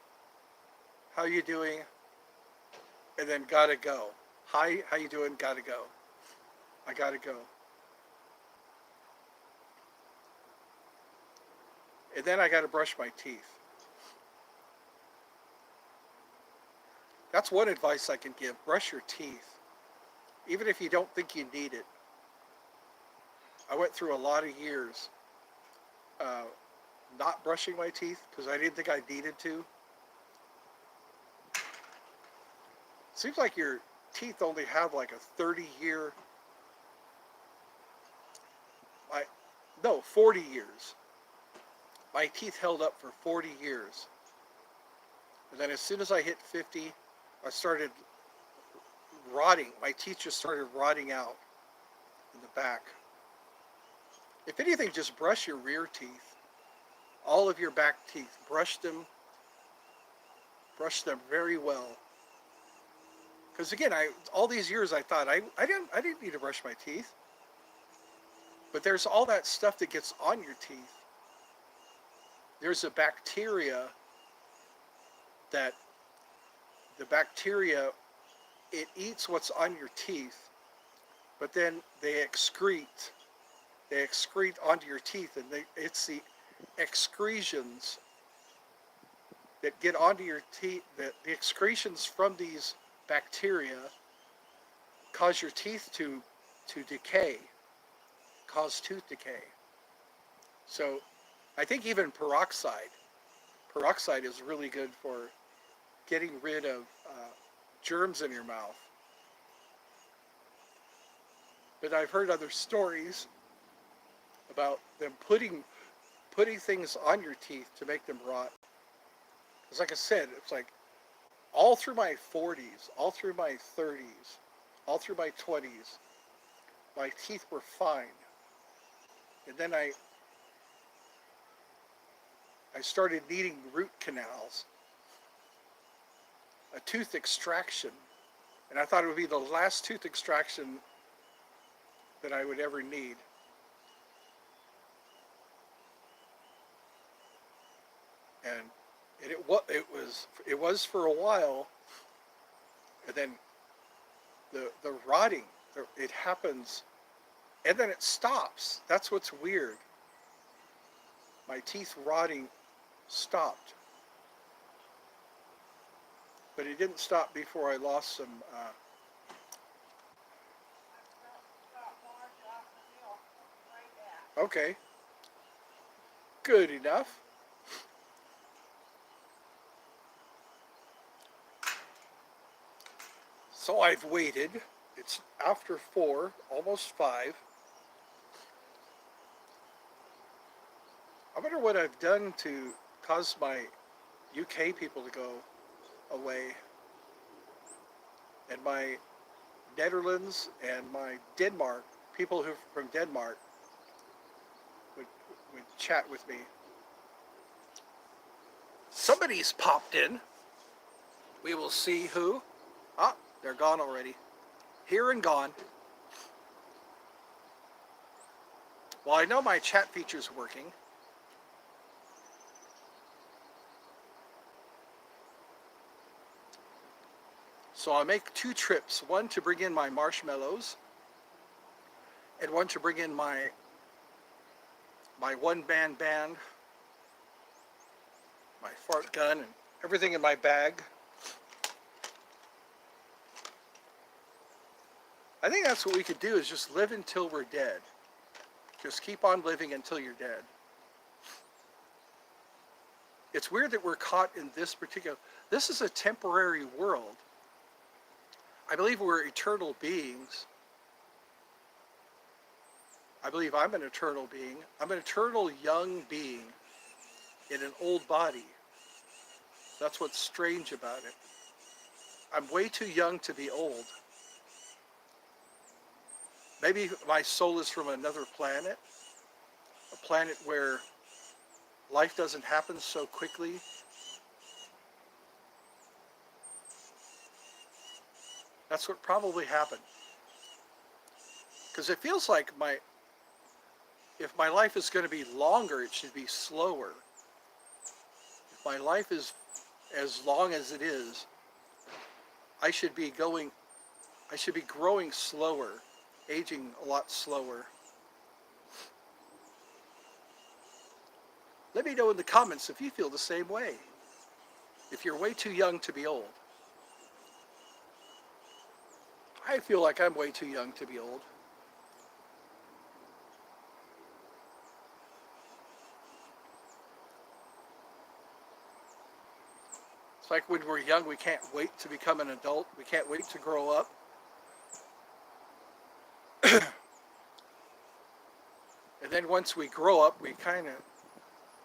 how you doing? And then gotta go. Hi, how you doing? Gotta go. I gotta go. And then I gotta brush my teeth. That's one advice I can give. Brush your teeth. Even if you don't think you need it. I went through a lot of years not brushing my teeth because I didn't think I needed to. Seems like your teeth only have like a 30-year, 40 years. My teeth held up for 40 years. And then as soon as I hit 50, I started rotting. My teeth just started rotting out in the back. If anything, just brush your rear teeth. All of your back teeth. Brush them very well. Because again, all these years I thought I didn't need to brush my teeth. But there's all that stuff that gets on your teeth. There's a bacteria that it eats what's on your teeth, but then they excrete onto your teeth, and it's the excretions that get onto your teeth, the excretions from these bacteria cause your teeth to decay, cause tooth decay. So I think even peroxide is really good for getting rid of germs in your mouth. But I've heard other stories about them putting things on your teeth to make them rot. Because like I said, it's like all through my 40s, all through my 30s, all through my 20s, my teeth were fine. And then I started needing root canals, a tooth extraction. And I thought it would be the last tooth extraction that I would ever need. And it was for a while, and then the rotting, it happens, and then it stops. That's what's weird. My teeth rotting stopped, but it didn't stop before I lost some. Okay, good enough. So I've waited. It's after 4, almost 5. I wonder what I've done to cause my UK people to go away. And my Netherlands and my Denmark, people who from Denmark would chat with me. Somebody's popped in. We will see who. Ah, they're gone already. Here and gone. Well, I know my chat feature's working. So I'll make 2 trips. One to bring in my marshmallows, and one to bring in my one-man band, my fart gun, and everything in my bag. I think that's what we could do, is just live until we're dead. Just keep on living until you're dead. it's weird that we're caught in this particular, this is a temporary world. I believe we're eternal beings. I believe I'm an eternal being. I'm an eternal young being in an old body. That's what's strange about it. I'm way too young to be old. Maybe my soul is from another planet, a planet where life doesn't happen so quickly. That's what probably happened. Because it feels like if my life is going to be longer, it should be slower. If my life is as long as it is, I should be going, I should be growing slower, aging a lot slower. Let me know in the comments if you feel the same way. If you're way too young to be old. I feel like I'm way too young to be old. It's like when we're young, we can't wait to become an adult. We can't wait to grow up. And then once we grow up, we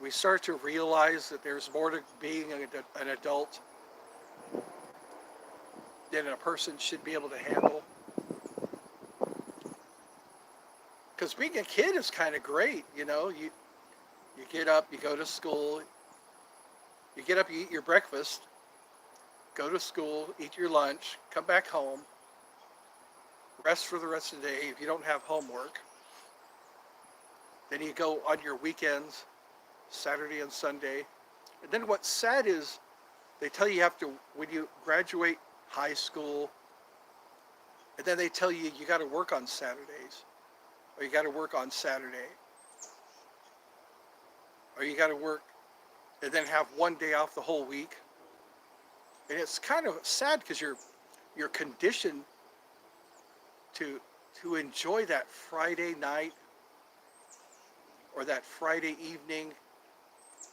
start to realize that there's more to being an adult than a person should be able to handle. Because being a kid is kind of great, you know. You get up, you go to school, you get up, you eat your breakfast, go to school, eat your lunch, come back home, rest for the rest of the day if you don't have homework. Then you go on your weekends, Saturday and Sunday. And then what's sad is they tell you have to, when you graduate high school, and then they tell you you got to work on Saturdays, or you got to work on Saturday, or you got to work and then have one day off the whole week. And it's kind of sad because you're conditioned to enjoy that Friday night or that Friday evening,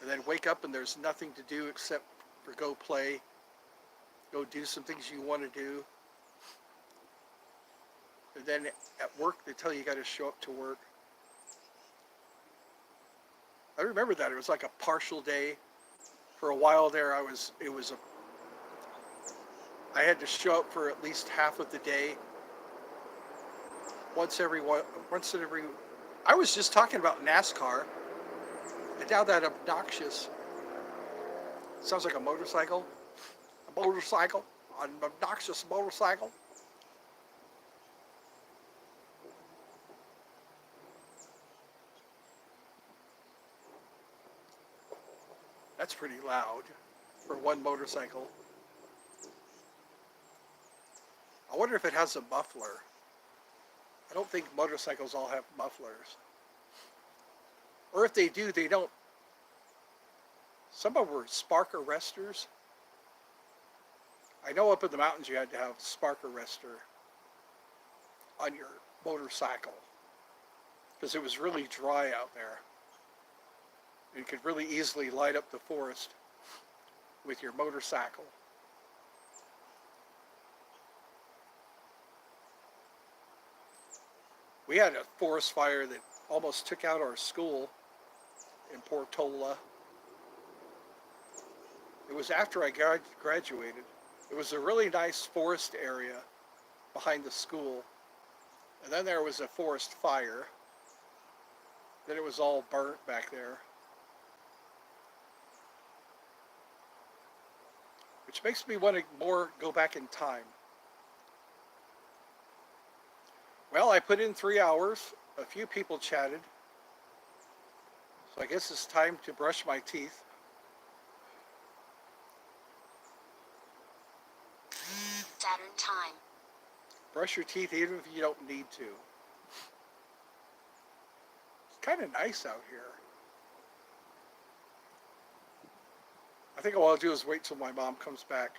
and then wake up and there's nothing to do except for go play, go do some things you want to do. And then at work they tell you got to show up to work. I remember that it was like a partial day. For a while there, I had to show up for at least half of the day. Once in every. I was just talking about NASCAR, and now that obnoxious. Sounds like a motorcycle. An obnoxious motorcycle. That's pretty loud for one motorcycle. I wonder if it has a muffler. I don't think motorcycles all have mufflers. Or if they do, they don't. Some of them were spark arresters. I know up in the mountains you had to have spark arrestor on your motorcycle because it was really dry out there. You could really easily light up the forest with your motorcycle. We had a forest fire that almost took out our school in Portola. It was after I graduated. It was a really nice forest area behind the school. And then there was a forest fire. Then it was all burnt back there. Which makes me want to more go back in time. Well, I put in 3 hours. A few people chatted. So I guess it's time to brush my teeth. Saturn time. Brush your teeth even if you don't need to. It's kind of nice out here. I think all I'll do is wait till my mom comes back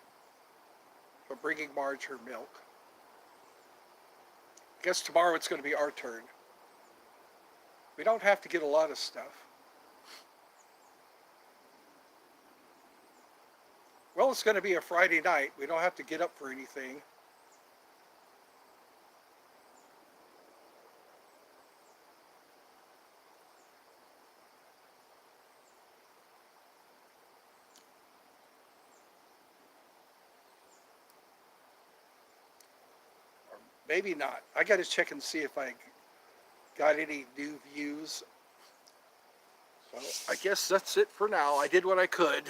from bringing Marge her milk. I guess tomorrow it's going to be our turn. We don't have to get a lot of stuff. Well, it's going to be a Friday night. We don't have to get up for anything. Or maybe not. I got to check and see if I got any new views. So I guess that's it for now. I did what I could.